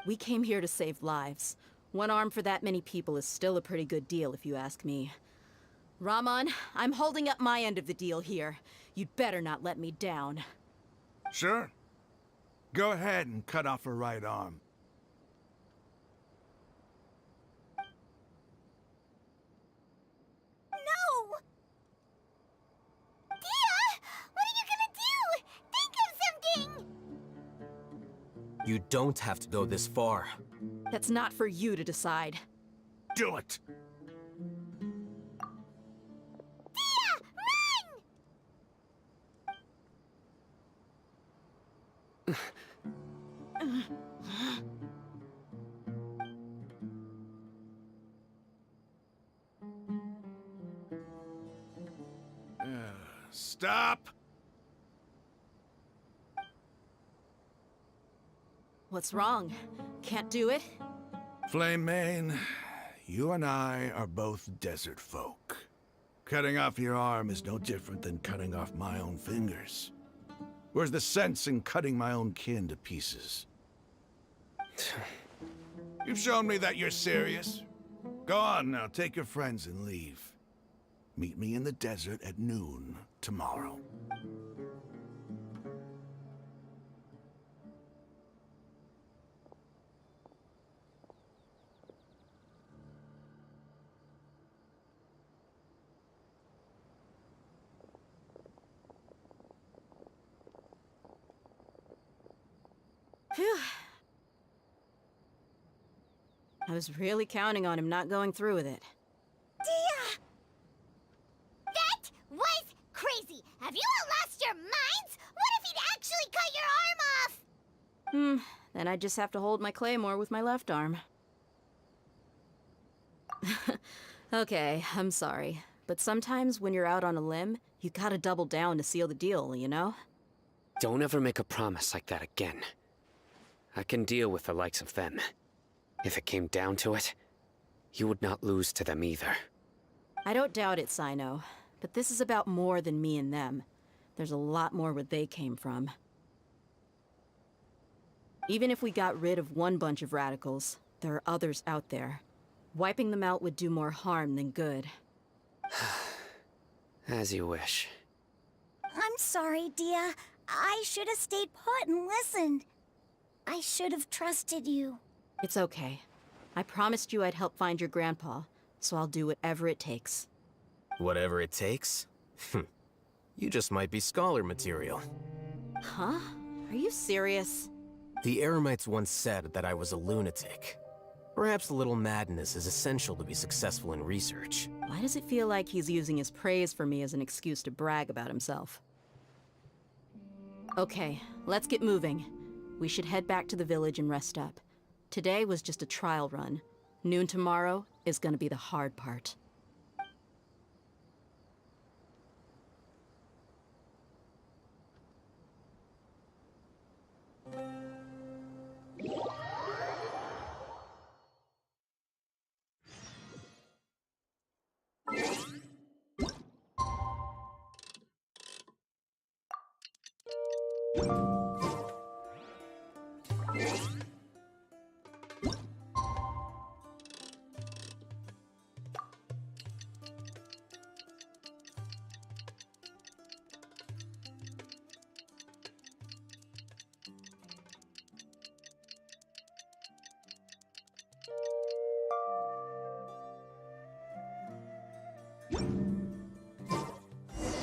We came here to save lives. One arm for that many people is still a pretty good deal, if you ask me. Rahman, I'm holding up my end of the deal here. You'd better not let me down. Sure. Go ahead and cut off her right arm. No! Dia! What are you gonna do? Think of something! You don't have to go this far. That's not for you to decide. Do it! Stop! What's wrong? Can't do it? Flame Mane, you and I are both desert folk. Cutting off your arm is no different than cutting off my own fingers. Where's the sense in cutting my own kin to pieces? You've shown me that you're serious. Go on now, take your friends and leave. Meet me in the desert at noon tomorrow. Phew. I was really counting on him not going through with it. Dia! That was crazy! Have you all lost your minds? What if he'd actually cut your arm off? Then I just have to hold my claymore with my left arm. Okay, I'm sorry. But sometimes when you're out on a limb, you gotta double down to seal the deal, you know? Don't ever make a promise like that again. I can deal with the likes of them. If it came down to it, you would not lose to them either. I don't doubt it, Sino. But this is about more than me and them. There's a lot more where they came from. Even if we got rid of one bunch of radicals, there are others out there. Wiping them out would do more harm than good. As you wish. I'm sorry, Dia. I should have stayed put and listened. I should have trusted you. It's okay. I promised you I'd help find your grandpa, so I'll do whatever it takes. Whatever it takes? You just might be scholar material. Huh? Are you serious? The Eremites once said that I was a lunatic. Perhaps a little madness is essential to be successful in research. Why does it feel like he's using his praise for me as an excuse to brag about himself? Okay, let's get moving. We should head back to the village and rest up. Today was just a trial run. Noon tomorrow is gonna be the hard part.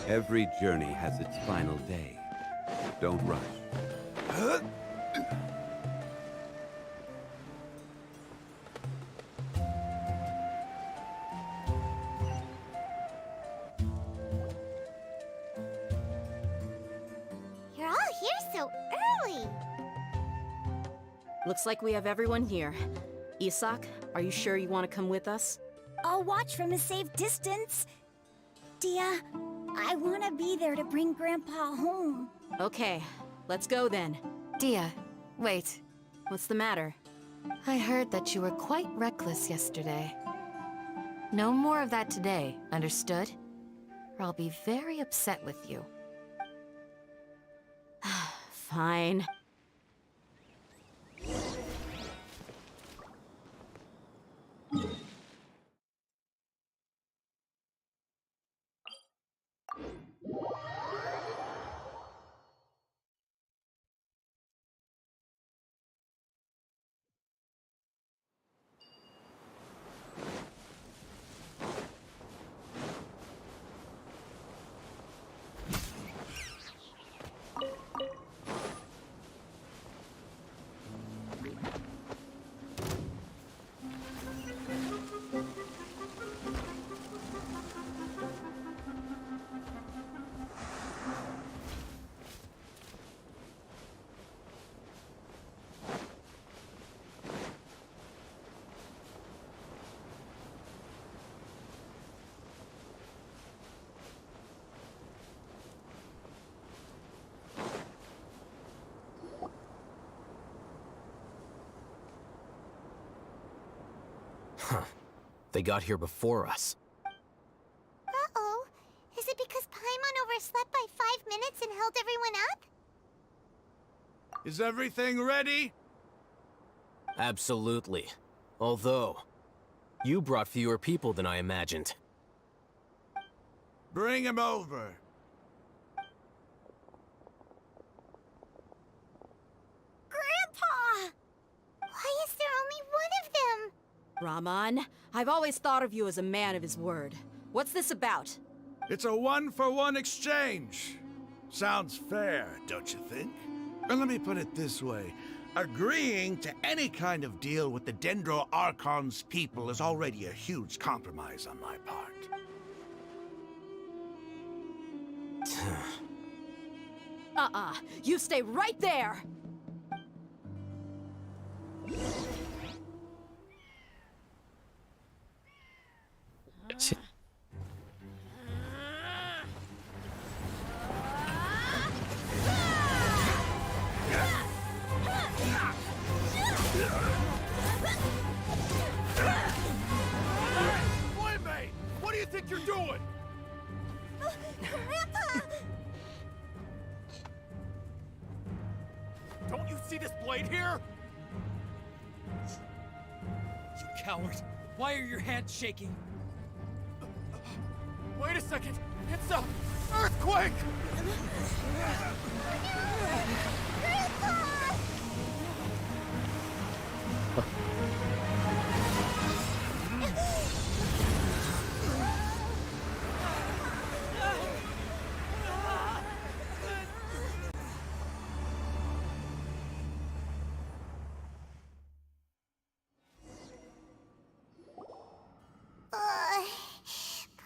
Every journey has its final day. Don't rush. Looks like we have everyone here. Isak, are you sure you want to come with us? I'll watch from a safe distance. Dia, I want to be there to bring Grandpa home. Okay, let's go then. Dia, wait. What's the matter? I heard that you were quite reckless yesterday. No more of that today, understood? Or I'll be very upset with you. Fine. Huh. They got here before us. Uh-oh. Is it because Paimon overslept by 5 minutes and held everyone up? Is everything ready? Absolutely. Although, you brought fewer people than I imagined. Bring him over. Grandpa! Why is there only one of them? Rahman, I've always thought of you as a man of his word. What's this about? It's a one-for-one exchange. Sounds fair, don't you think? And let me put it this way. Agreeing to any kind of deal with the Dendro Archon's people is already a huge compromise on my part. You stay right there! Shit. Playmate! What do you think you're doing? Grandpa! Don't you see this blade here? You coward! Why are your hands shaking? Wait a second! It's a earthquake!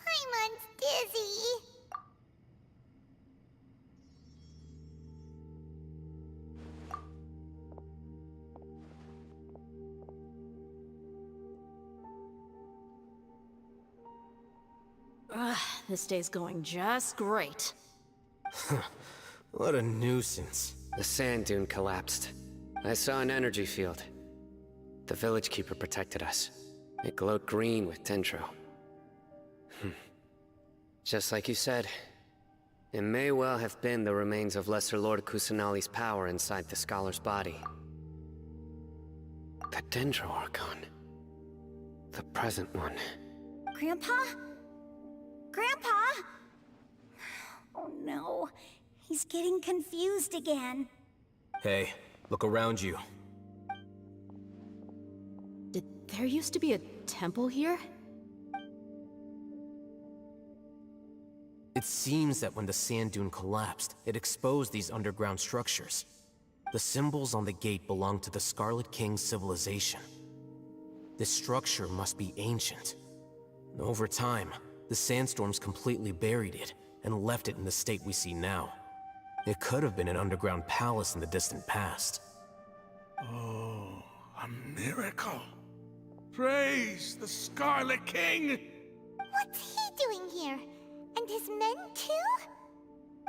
Paimon's dizzy. This day's going just great. What a nuisance. The sand dune collapsed. I saw an energy field. The village keeper protected us. It glowed green with dendro. Just like you said, it may well have been the remains of Lesser Lord Kusanali's power inside the scholar's body. The Dendro Archon. The present one. Grandpa? Grandpa? Oh no, he's getting confused again. Hey, look around you. Did there used to be a temple here? It seems that when the sand dune collapsed, it exposed these underground structures. The symbols on the gate belong to the Scarlet King's civilization. This structure must be ancient. Over time, the sandstorms completely buried it and left it in the state we see now. It could have been an underground palace in the distant past. Oh, a miracle. Praise the Scarlet King! What's he doing here? And his men too?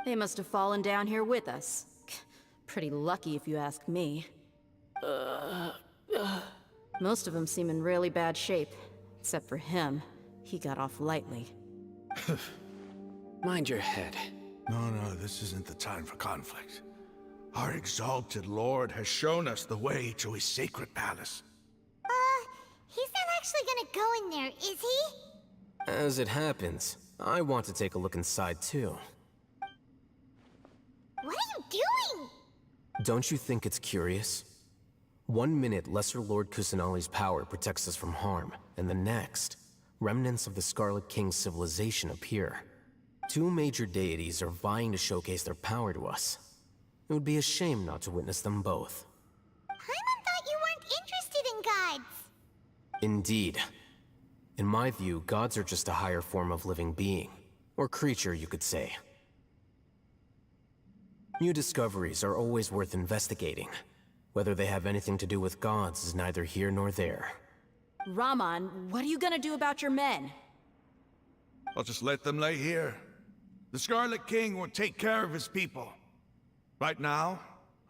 They must have fallen down here with us. Pretty lucky if you ask me. Most of them seem in really bad shape. Except for him. He got off lightly. Mind your head. No, this isn't the time for conflict. Our exalted lord has shown us the way to his sacred palace. He's not actually gonna go in there, is he? As it happens, I want to take a look inside too. What are you doing? Don't you think it's curious? 1 minute, Lesser Lord Kusanali's power protects us from harm, and the next, remnants of the Scarlet King's civilization appear. 2 major deities are vying to showcase their power to us. It would be a shame not to witness them both. Paimon thought you weren't interested in gods. Indeed. In my view, gods are just a higher form of living being, or creature, you could say. New discoveries are always worth investigating. Whether they have anything to do with gods is neither here nor there. Raman, what are you gonna do about your men? I'll just let them lay here. The Scarlet King will take care of his people. Right now,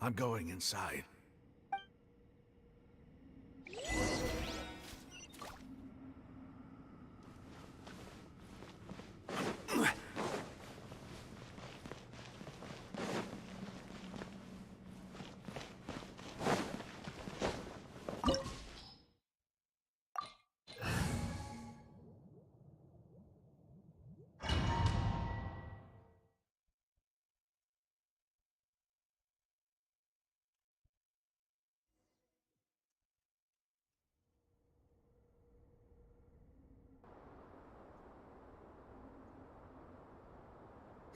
I'm going inside.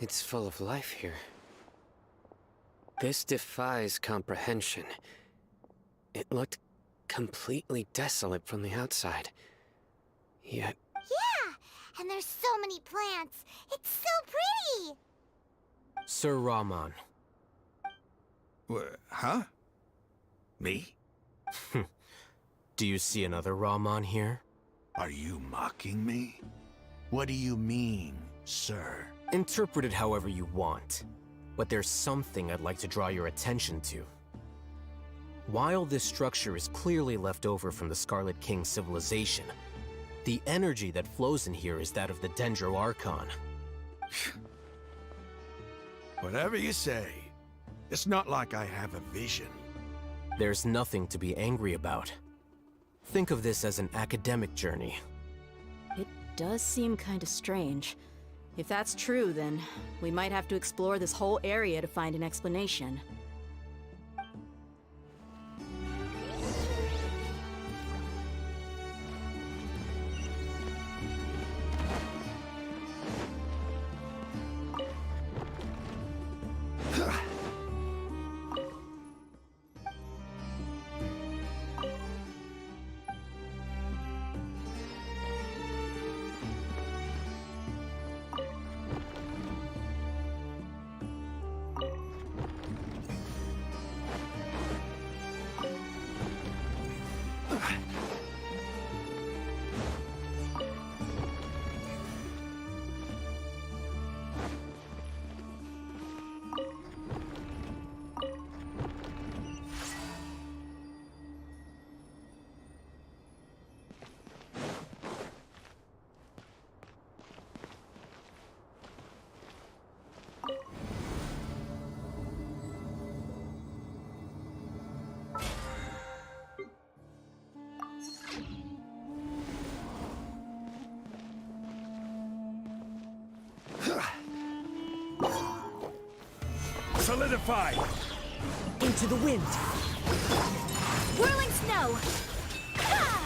It's full of life here. This defies comprehension. It looked completely desolate from the outside. Yet... Yeah! And there's so many plants! It's so pretty! Sir Raman. Huh? Me? Do you see another Raman here? Are you mocking me? What do you mean, sir? Interpret it however you want, but there's something I'd like to draw your attention to. While this structure is clearly left over from the Scarlet King civilization, the energy that flows in here is that of the Dendro Archon. Whatever you say. It's not like I have a vision. There's nothing to be angry about. Think of this as an academic journey. It does seem kinda strange. If that's true, then we might have to explore this whole area to find an explanation. Solidify! Into the wind! Whirling snow! Ah!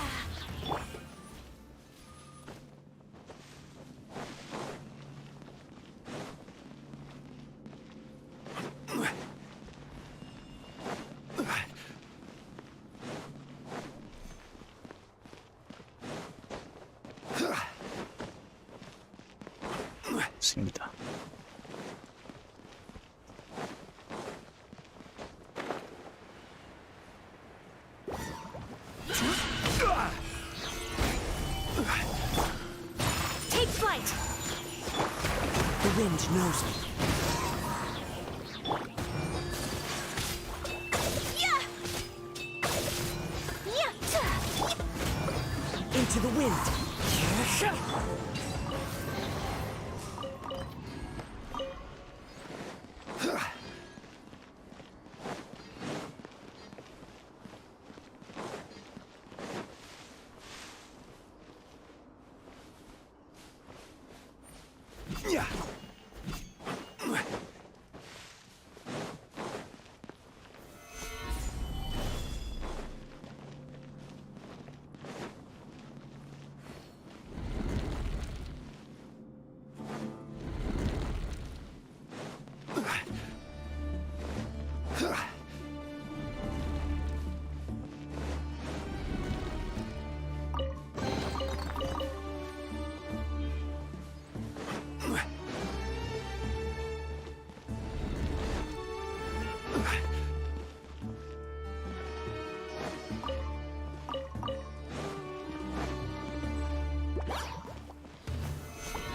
있습니다. wind knows me. Into the wind.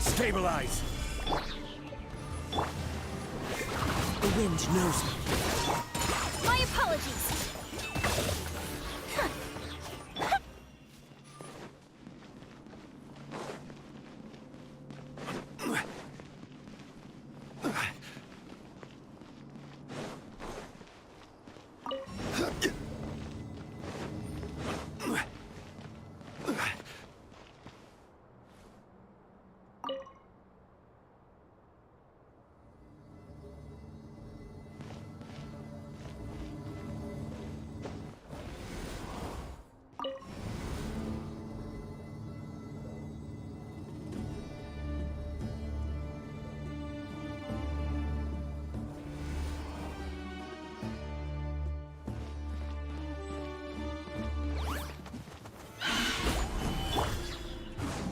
Stabilize! The wind knows me. My apologies.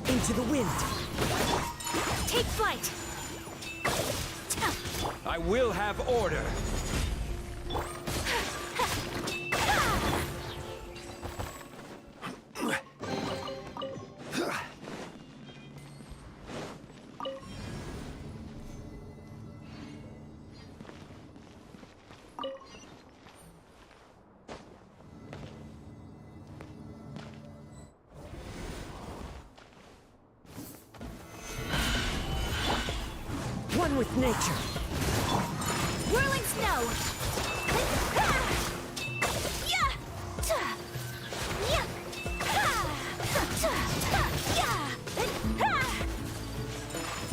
Into the wind. Take flight. I will have order. One with nature. Whirling snow.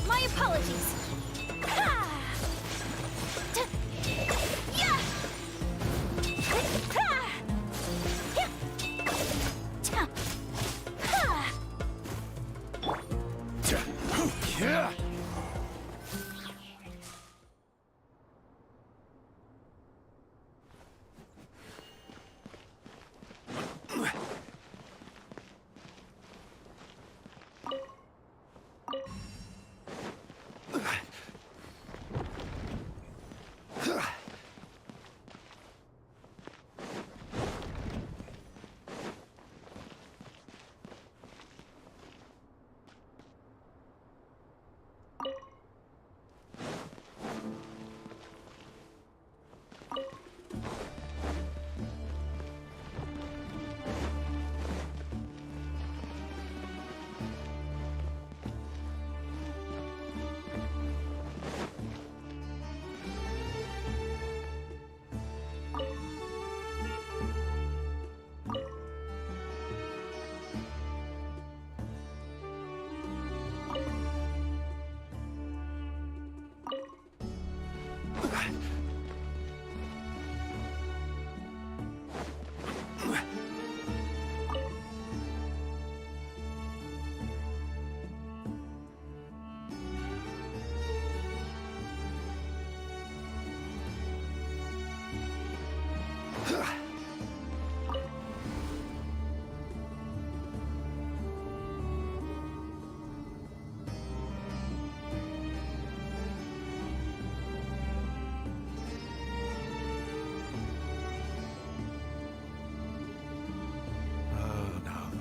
My apologies.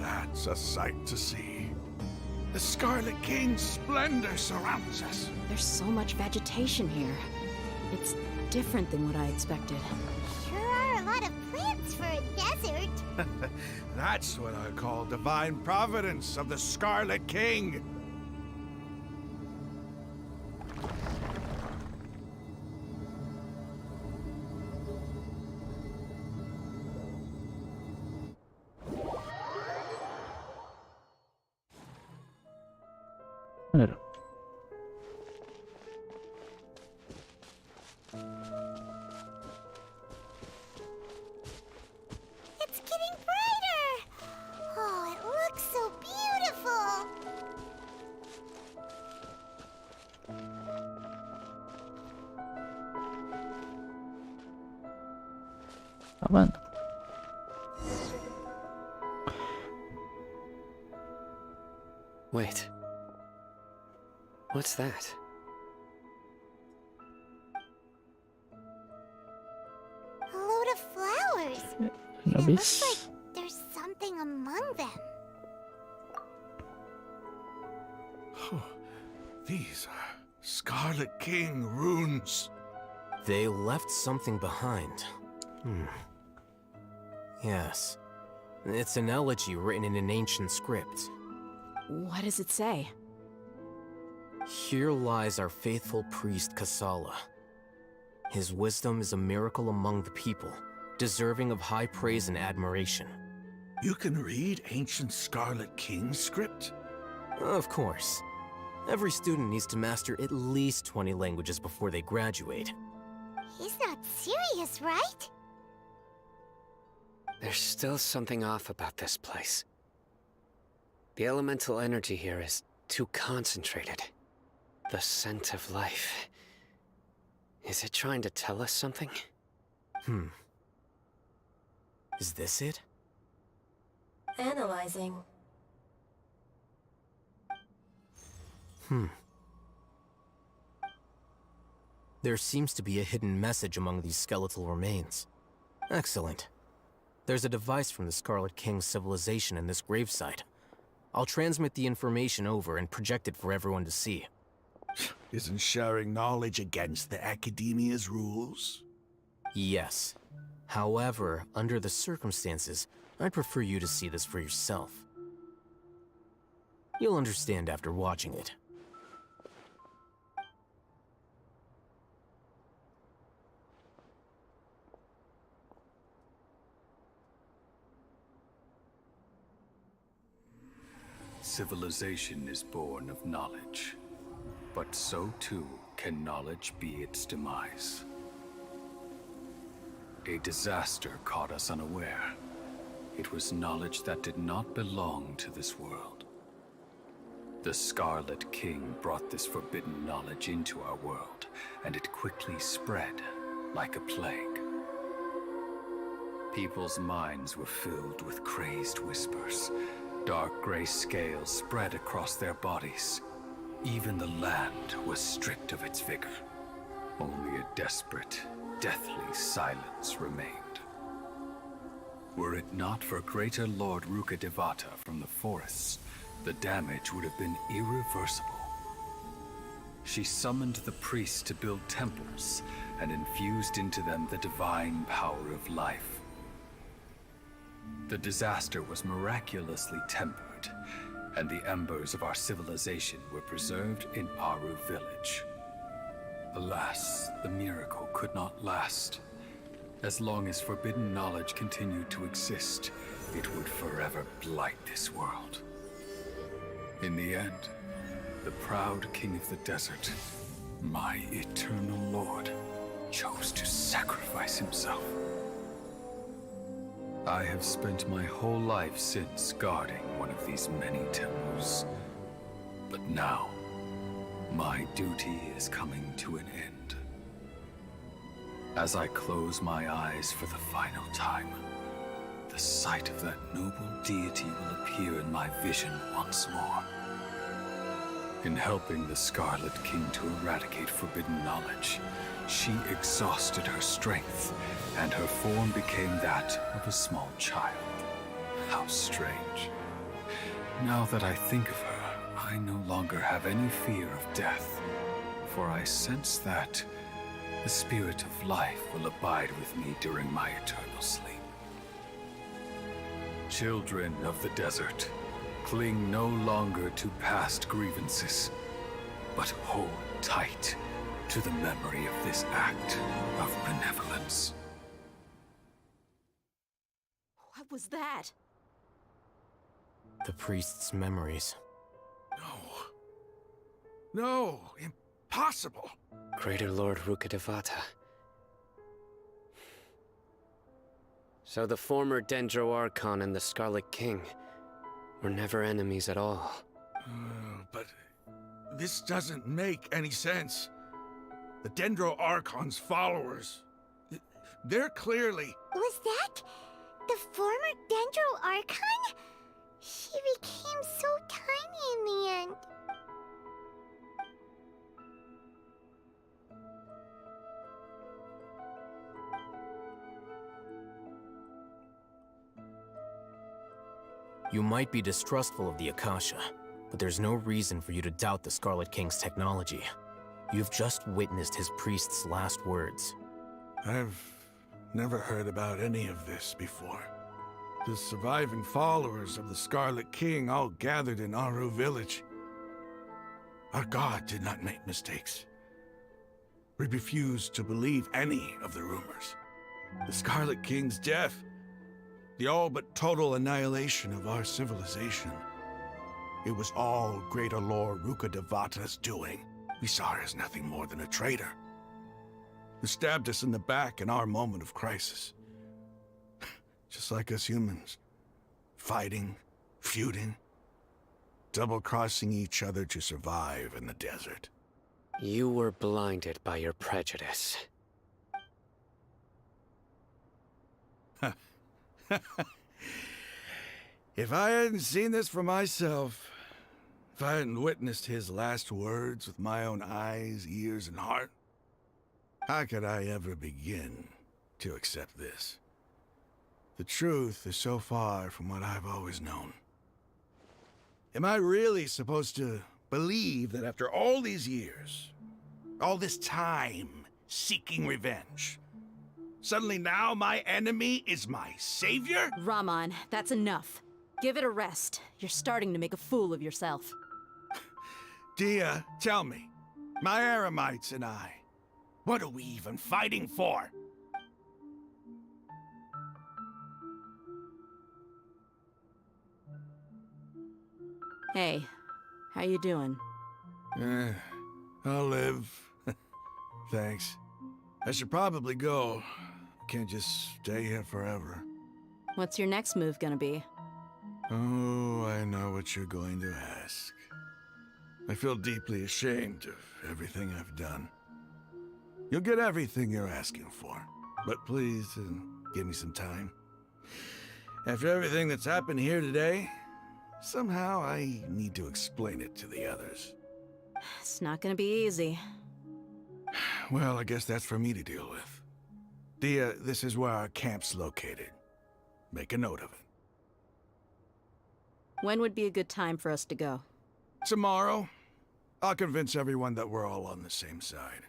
That's a sight to see. The Scarlet King's splendor surrounds us. There's so much vegetation here. It's different than what I expected. Sure are a lot of plants for a desert. That's what I call divine providence of the Scarlet King. Bener. It's getting brighter. Oh, it looks so beautiful. Apaan? Wait. What's that? A load of flowers. It Habis. looks like there's something among them. These are Scarlet King runes. They left something behind. Yes. It's an elegy written in an ancient script. What does it say? Here lies our faithful priest Kasala. His wisdom is a miracle among the people, deserving of high praise and admiration. You can read ancient Scarlet King script? Of course. Every student needs to master at least 20 languages before they graduate. He's not serious, right? There's still something off about this place. The elemental energy here is too concentrated. The scent of life. Is it trying to tell us something? Is this it? Analyzing. There seems to be a hidden message among these skeletal remains. Excellent. There's a device from the Scarlet King's civilization in this gravesite. I'll transmit the information over and project it for everyone to see. Isn't sharing knowledge against the Academia's rules? Yes. However, under the circumstances, I'd prefer you to see this for yourself. You'll understand after watching it. Civilization is born of knowledge, but so too can knowledge be its demise. A disaster caught us unaware. It was knowledge that did not belong to this world. The Scarlet King brought this forbidden knowledge into our world, and it quickly spread like a plague. People's minds were filled with crazed whispers. Dark gray scales spread across their bodies. Even the land was stripped of its vigor. Only a desperate, deathly silence remained. Were it not for greater Lord Rukkhadevata from the forests, the damage would have been irreversible. She summoned the priests to build temples and infused into them the divine power of life. The disaster was miraculously tempered, and the embers of our civilization were preserved in Aru village. Alas, the miracle could not last. As long as forbidden knowledge continued to exist, it would forever blight this world. In the end, the proud king of the desert, my eternal lord, chose to sacrifice himself. I have spent my whole life since guarding one of these many temples. But now, my duty is coming to an end. As I close my eyes for the final time, the sight of that noble deity will appear in my vision once more. In helping the Scarlet King to eradicate forbidden knowledge, she exhausted her strength, and her form became that of a small child. How strange. Now that I think of her, I no longer have any fear of death, for I sense that the spirit of life will abide with me during my eternal sleep. Children of the desert, cling no longer to past grievances, but hold tight to the memory of this act of benevolence. What was that? The priest's memories. No, impossible. Greater Lord Rukkhadevata. So the former Dendro Archon and the Scarlet King were never enemies at all. But this doesn't make any sense. The Dendro Archon's followers, they're clearly... Was that the former Dendro Archon? She became so tiny in the end. You might be distrustful of the Akasha, but there's no reason for you to doubt the Scarlet King's technology. You've just witnessed his priest's last words. I've never heard about any of this before. The surviving followers of the Scarlet King all gathered in Aru village. Our god did not make mistakes. We refused to believe any of the rumors. The Scarlet King's death, the all but total annihilation of our civilization. It was all Greater Lord Rukkhadevata's doing. We saw her as nothing more than a traitor, who stabbed us in the back in our moment of crisis. Just like us humans. Fighting, feuding, double-crossing each other to survive in the desert. You were blinded by your prejudice. If I hadn't seen this for myself, if I hadn't witnessed his last words with my own eyes, ears, and heart, how could I ever begin to accept this? The truth is so far from what I've always known. Am I really supposed to believe that after all these years, all this time seeking revenge, suddenly now my enemy is my savior? Raman, that's enough. Give it a rest. You're starting to make a fool of yourself. Dia, tell me, my Aramites and I, what are we even fighting for? Hey, how you doing? I'll live. Thanks. I should probably go. Can't just stay here forever. What's your next move gonna be? Oh, I know what you're going to ask. I feel deeply ashamed of everything I've done. You'll get everything you're asking for, but please give me some time. After everything that's happened here today, somehow I need to explain it to the others. It's not gonna be easy. Well, I guess that's for me to deal with. Dia, this is where our camp's located. Make a note of it. When would be a good time for us to go? Tomorrow, I'll convince everyone that we're all on the same side.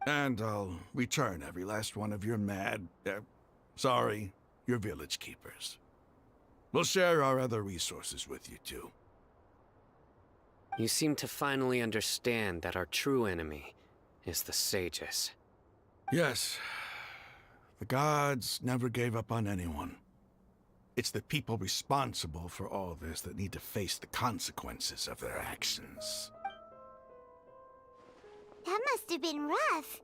And I'll return every last one of your your village keepers. We'll share our other resources with you too. You seem to finally understand that our true enemy is the sages. Yes. The gods never gave up on anyone. It's the people responsible for all this that need to face the consequences of their actions. That must have been rough,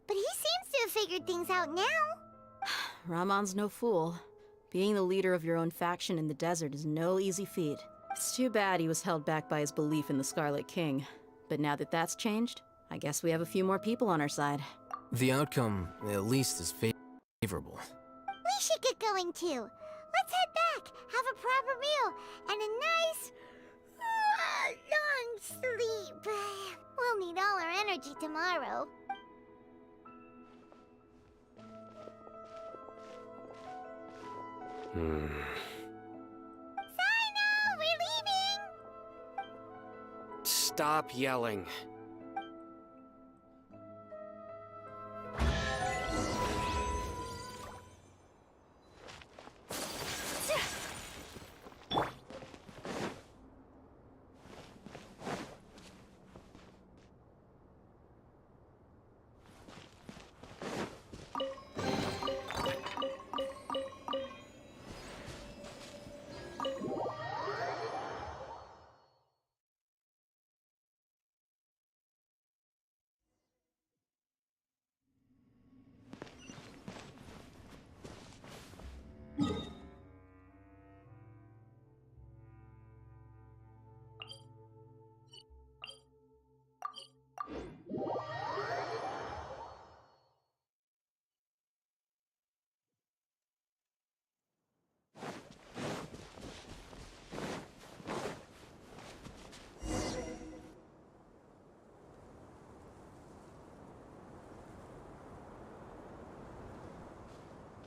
but he seems to have figured things out now. Ramon's no fool. Being the leader of your own faction in the desert is no easy feat. It's too bad he was held back by his belief in the Scarlet King. But now that that's changed, I guess we have a few more people on our side. The outcome, at least, is favorable. We should get going too. Let's head back, have a proper meal, and a nice, long sleep. We'll need all our energy tomorrow. Hmm. Sino, we're leaving! stop yelling.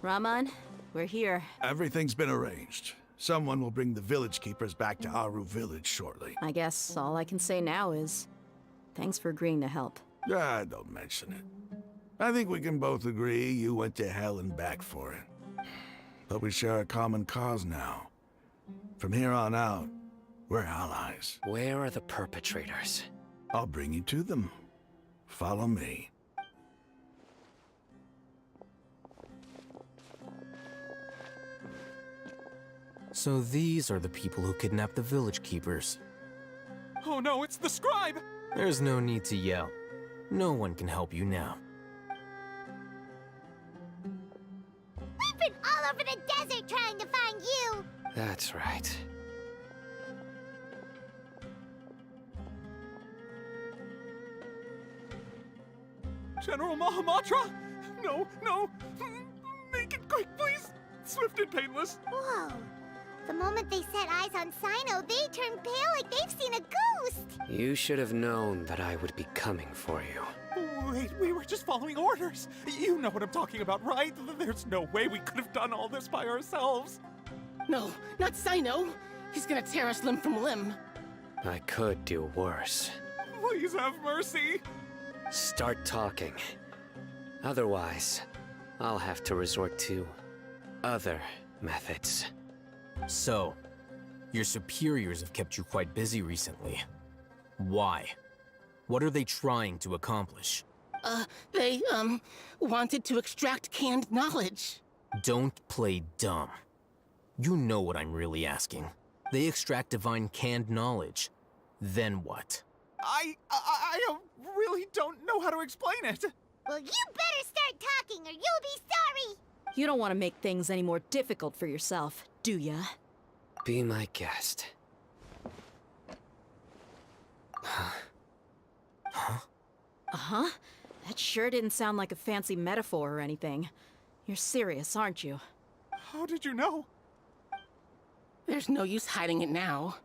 Raman, we're here. Everything's been arranged. Someone will bring the village keepers back to Aru village shortly. I guess all I can say now is thanks for agreeing to help. Ah, don't mention it. I think we can both agree you went to hell and back for it. But we share a common cause now. From here on out, we're allies. Where are the perpetrators? I'll bring you to them. Follow me. So these are the people who kidnapped the village keepers. Oh no, it's the scribe! There's no need to yell. No one can help you now. We've been all over the desert trying to find you! That's right. General Mahamatra? No, no! Make it quick, please! Swift and painless! Whoa. The moment they set eyes on Sino, they turn pale like they've seen a ghost! You should have known that I would be coming for you. Wait, we were just following orders. You know what I'm talking about, right? There's no way we could have done all this by ourselves. No, not Sino. He's gonna tear us limb from limb. I could do worse. Please have mercy. Start talking. Otherwise, I'll have to resort to other methods. So, your superiors have kept you quite busy recently. Why? What are they trying to accomplish? They, wanted to extract canned knowledge. Don't play dumb. You know what I'm really asking. They extract divine canned knowledge. Then what? I really don't know how to explain it. Well, you better start talking or you'll be sorry! You don't want to make things any more difficult for yourself, do ya? Be my guest. Huh? Uh-huh. That sure didn't sound like a fancy metaphor or anything. You're serious, aren't you? How did you know? There's no use hiding it now.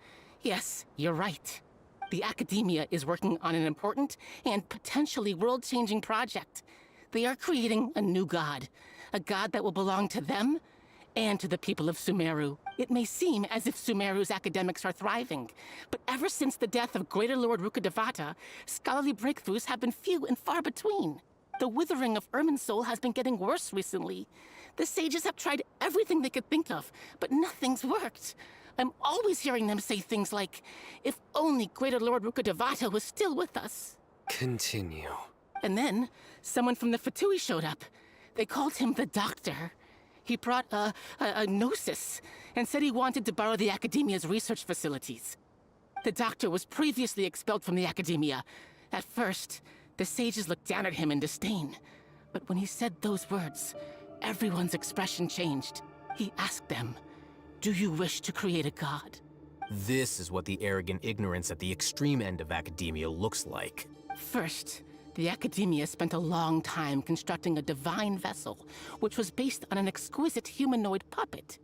Yes, you're right. The Academia is working on an important and potentially world-changing project. They are creating a new god. A god that will belong to them and to the people of Sumeru. It may seem as if Sumeru's academics are thriving, but ever since the death of Greater Lord Rukkhadevata, scholarly breakthroughs have been few and far between. The withering of Irminsul has been getting worse recently. The sages have tried everything they could think of, but nothing's worked. I'm always hearing them say things like, if only Greater Lord Rukkhadevata was still with us. Continue. And then, someone from the Fatui showed up. They called him the Doctor. He brought a gnosis and said he wanted to borrow the Academia's research facilities. The Doctor was previously expelled from the Academia. At first, the sages looked down at him in disdain. But when he said those words, everyone's expression changed. He asked them, do you wish to create a god? This is what the arrogant ignorance at the extreme end of academia looks like. First, the Academia spent a long time constructing a divine vessel, which was based on an exquisite humanoid puppet.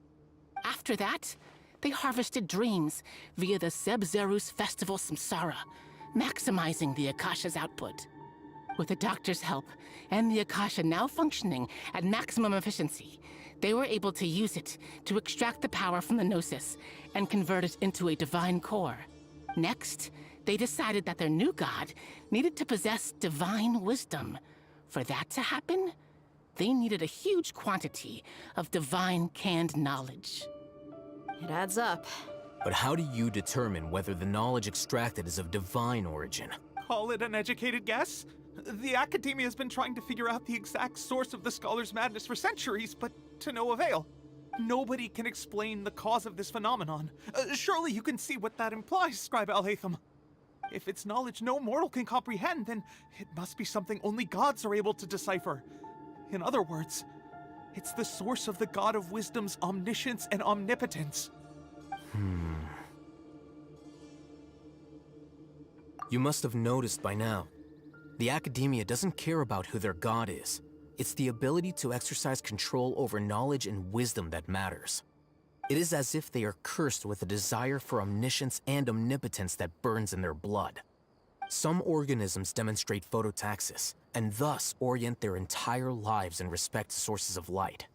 After that, they harvested dreams via the Zeb-Zerus Festival Samsara, maximizing the Akasha's output. With the Doctor's help, and the Akasha now functioning at maximum efficiency, they were able to use it to extract the power from the Gnosis and convert it into a divine core. Next, They decided that their new god needed to possess divine wisdom. For that to happen, they needed a huge quantity of divine canned knowledge. It adds up. But how do you determine whether the knowledge extracted is of divine origin? Call it an educated guess? The academia has been trying to figure out the exact source of the scholar's madness for centuries, but to no avail. Nobody can explain the cause of this phenomenon. Surely you can see what that implies, Scribe Alhaitham. If it's knowledge no mortal can comprehend, then it must be something only gods are able to decipher. In other words, it's the source of the God of Wisdom's omniscience and omnipotence. You must have noticed by now. The academia doesn't care about who their god is. It's the ability to exercise control over knowledge and wisdom that matters. It is as if they are cursed with a desire for omniscience and omnipotence that burns in their blood. Some organisms demonstrate phototaxis, and thus orient their entire lives in respect to sources of light.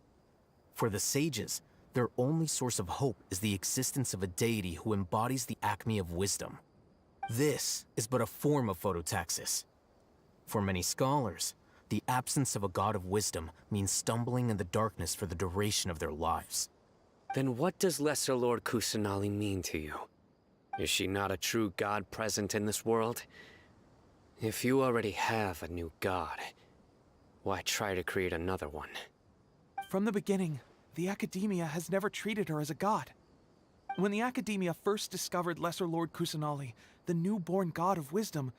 For the sages, their only source of hope is the existence of a deity who embodies the acme of wisdom. This is but a form of phototaxis. For many scholars, the absence of a god of wisdom means stumbling in the darkness for the duration of their lives. Then what does Lesser Lord Kusanali mean to you? Is she not a true god present in this world? If you already have a new god, why try to create another one? From the beginning, the academia has never treated her as a god. When the academia first discovered Lesser Lord Kusanali, the newborn god of wisdom,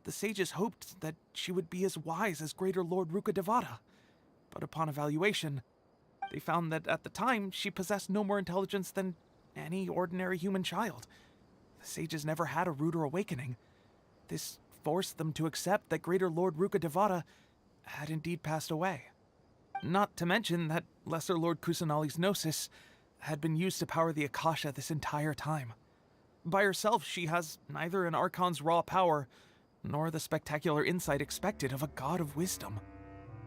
the sages hoped that she would be as wise as Greater Lord Rukkhadevata. But upon evaluation, they found that at the time she possessed no more intelligence than any ordinary human child. The sages never had a ruder awakening. This forced them to accept that Greater Lord Rukkhadevata had indeed passed away. Not to mention that Lesser Lord Kusanali's gnosis had been used to power the Akasha this entire time. By herself, she has neither an Archon's raw power, nor the spectacular insight expected of a god of wisdom.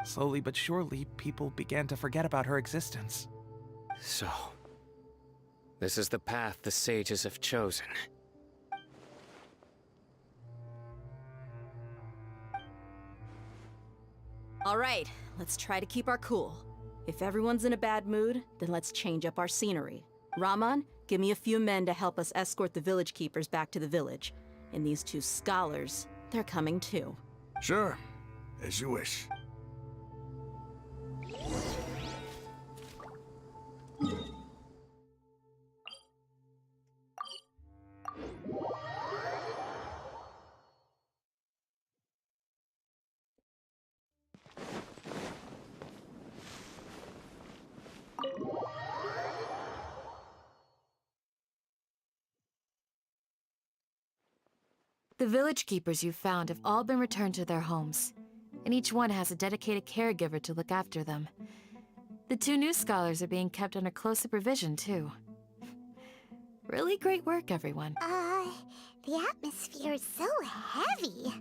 Slowly but surely, people began to forget about her existence. So, this is the path the sages have chosen. All right, let's try to keep our cool. If everyone's in a bad mood, then let's change up our scenery. Rahman, give me a few men to help us escort the village keepers back to the village. And these two scholars, they're coming too. Sure, as you wish. The village keepers you found have all been returned to their homes, and each one has a dedicated caregiver to look after them. The two new scholars are being kept under close supervision, too. Really great work, everyone. The atmosphere is so heavy.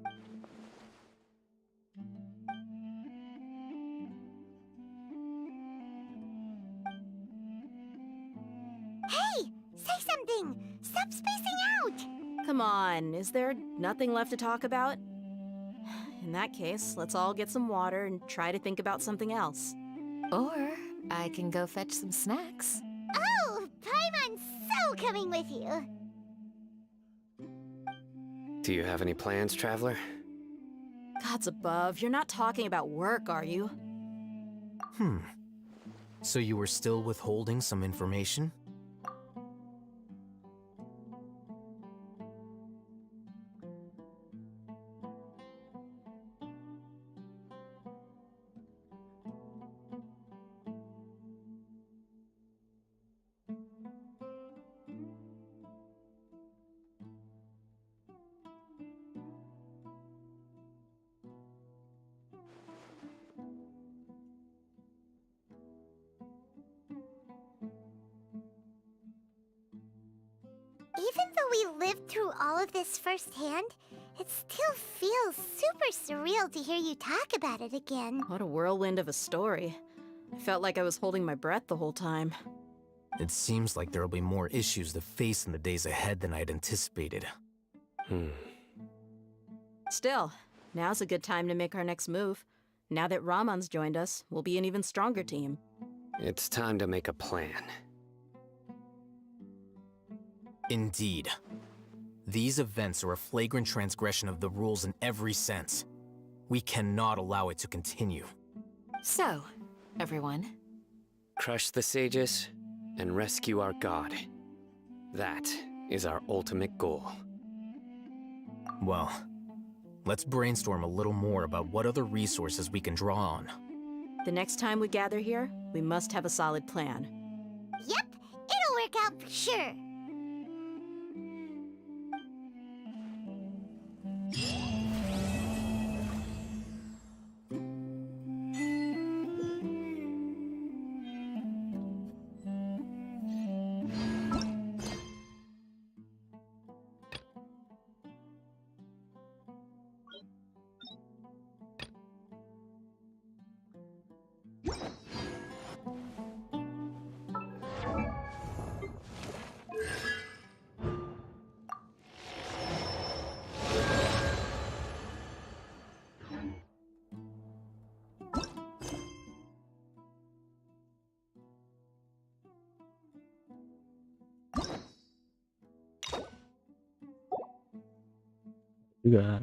Hey! Say something! Stop spacing out! Come on, is there nothing left to talk about? In that case, let's all get some water and try to think about something else. Or I can go fetch some snacks. Oh! Paimon's so coming with you! Do you have any plans, Traveler? Gods above, you're not talking about work, are you? So you were still withholding some information? Even though we lived through all of this firsthand, it still feels super surreal to hear you talk about it again. What a whirlwind of a story. I felt like I was holding my breath the whole time. It seems like there will be more issues to face in the days ahead than I'd anticipated. Still, now's a good time to make our next move. Now that Ramon's joined us, we'll be an even stronger team. It's time to make a plan. Indeed. These events are a flagrant transgression of the rules in every sense. We cannot allow it to continue. So, everyone. Crush the sages and rescue our god. That is our ultimate goal. Well, let's brainstorm a little more about what other resources we can draw on. The next time we gather here, we must have a solid plan. Yep, it'll work out for sure. Juga.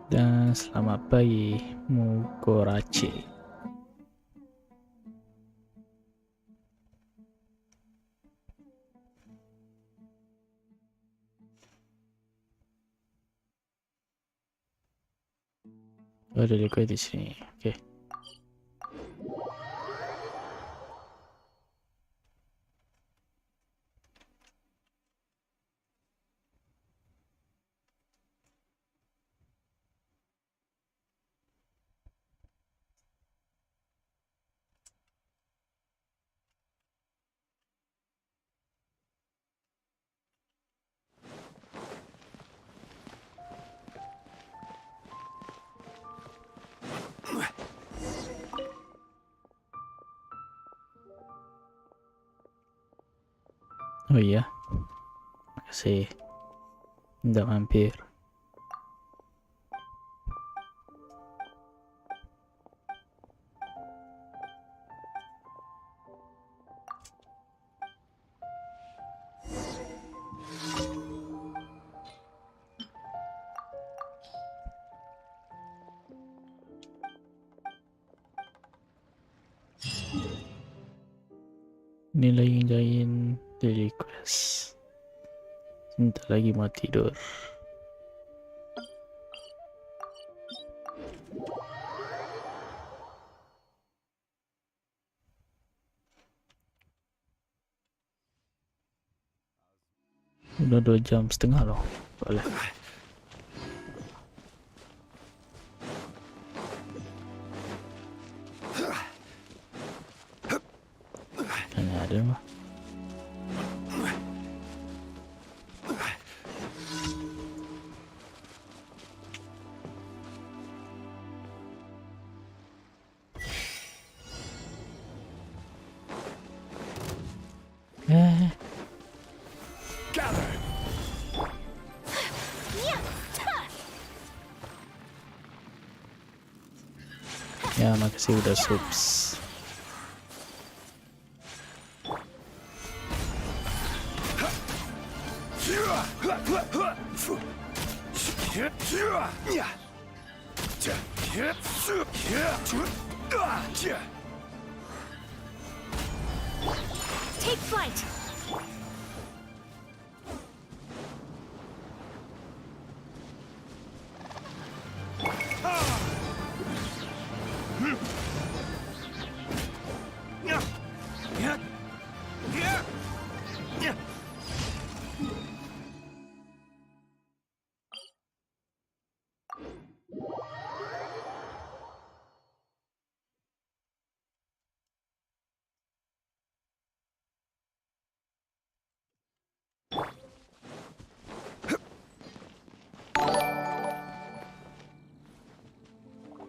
Dan selamat pagi Mukorachi. Oh, ada liquid di sini. Oke. Oh iya, makasih udah mampir. Ini lagi ngerjain daily quest. Sebentar lagi mau tidur. Udah 2 jam setengah loh. Boleh. Hanya ada mah. Ya, makasih udah subs. Take flight.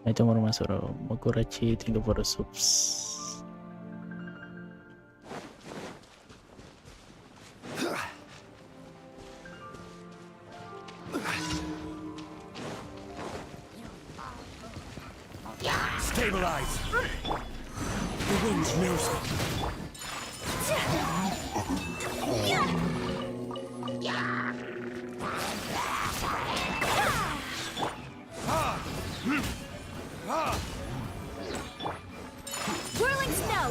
Itu mau masuk Mukorachi, thank you for the subs. Stabilize! The wind knows me. Whirling snow!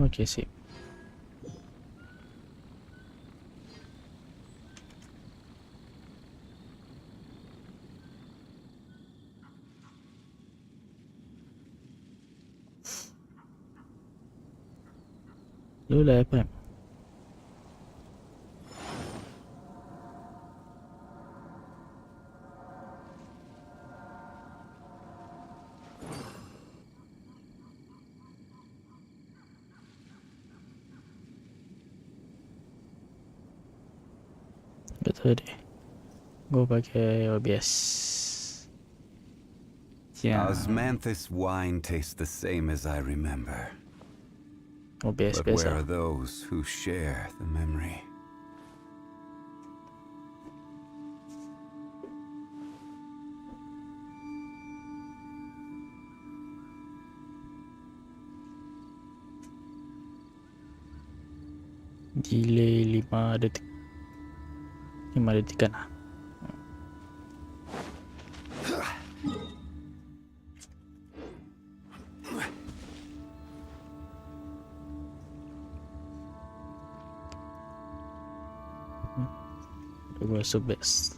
Oke, sip. Lu là apa? Betul deh. Gue pakai OBS. Osmanthus wine tastes the same as I remember. OBS But where are those who share the memory? Delay 5 detik. 5 detikan lah. Gue masuk best.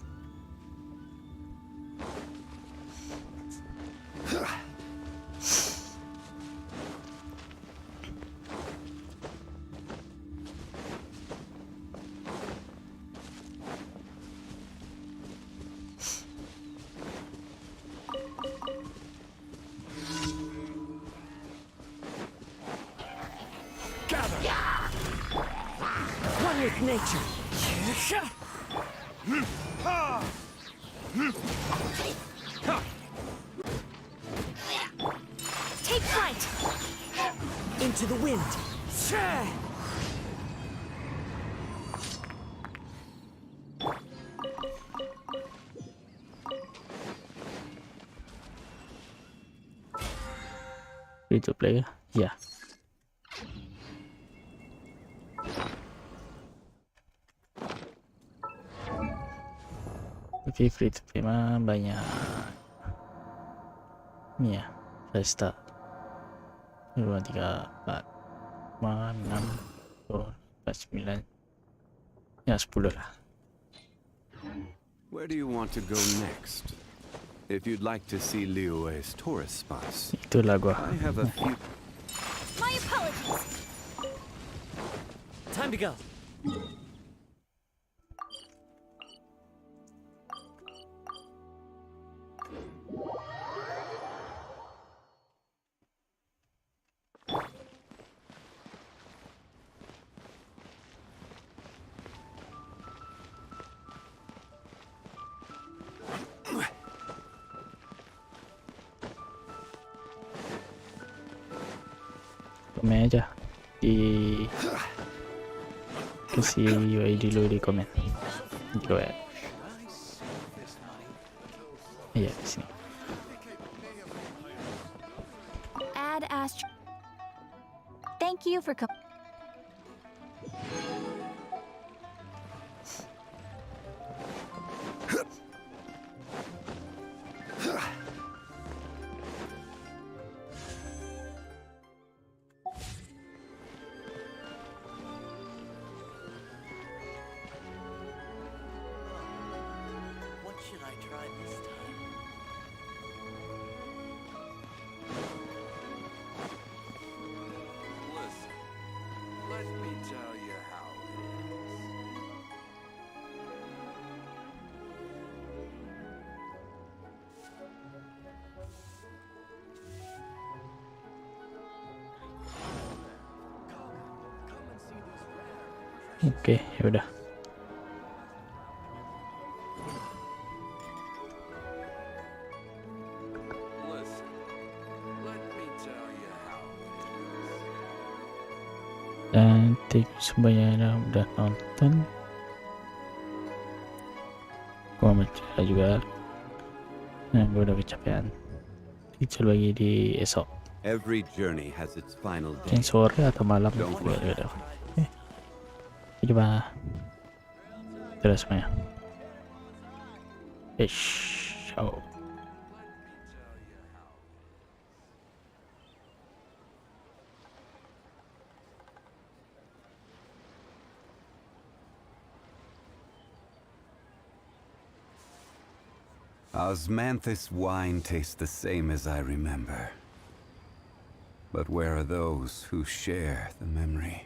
One with nature. Take flight! Into the wind. Free to play kah? Ya. Tapi free to play mah banyak. Ni ya, saya start 2, 3, 4, 5, 6, 7, 8, 9. Ya 10 lah. Where do you want to go next? If you'd like to see Liyue's tourist spots, Itulah gua. I have a few. My apologies! Time to go. Komen aja di kasih UI dulu di komen. Gue iya di sini. Add Astro. Thank you for Oke, ya udah. Dan thank you semuanya udah nonton. Gua mencari juga. Nah, gue udah kecapean. Kita lagi di esok. Every journey has its final day. Mungkin sore atau malam. Don't rush. Oke. Coba. Terus semuanya. Ciao. Osmanthus wine tastes the same as I remember. But where are those who share the memory?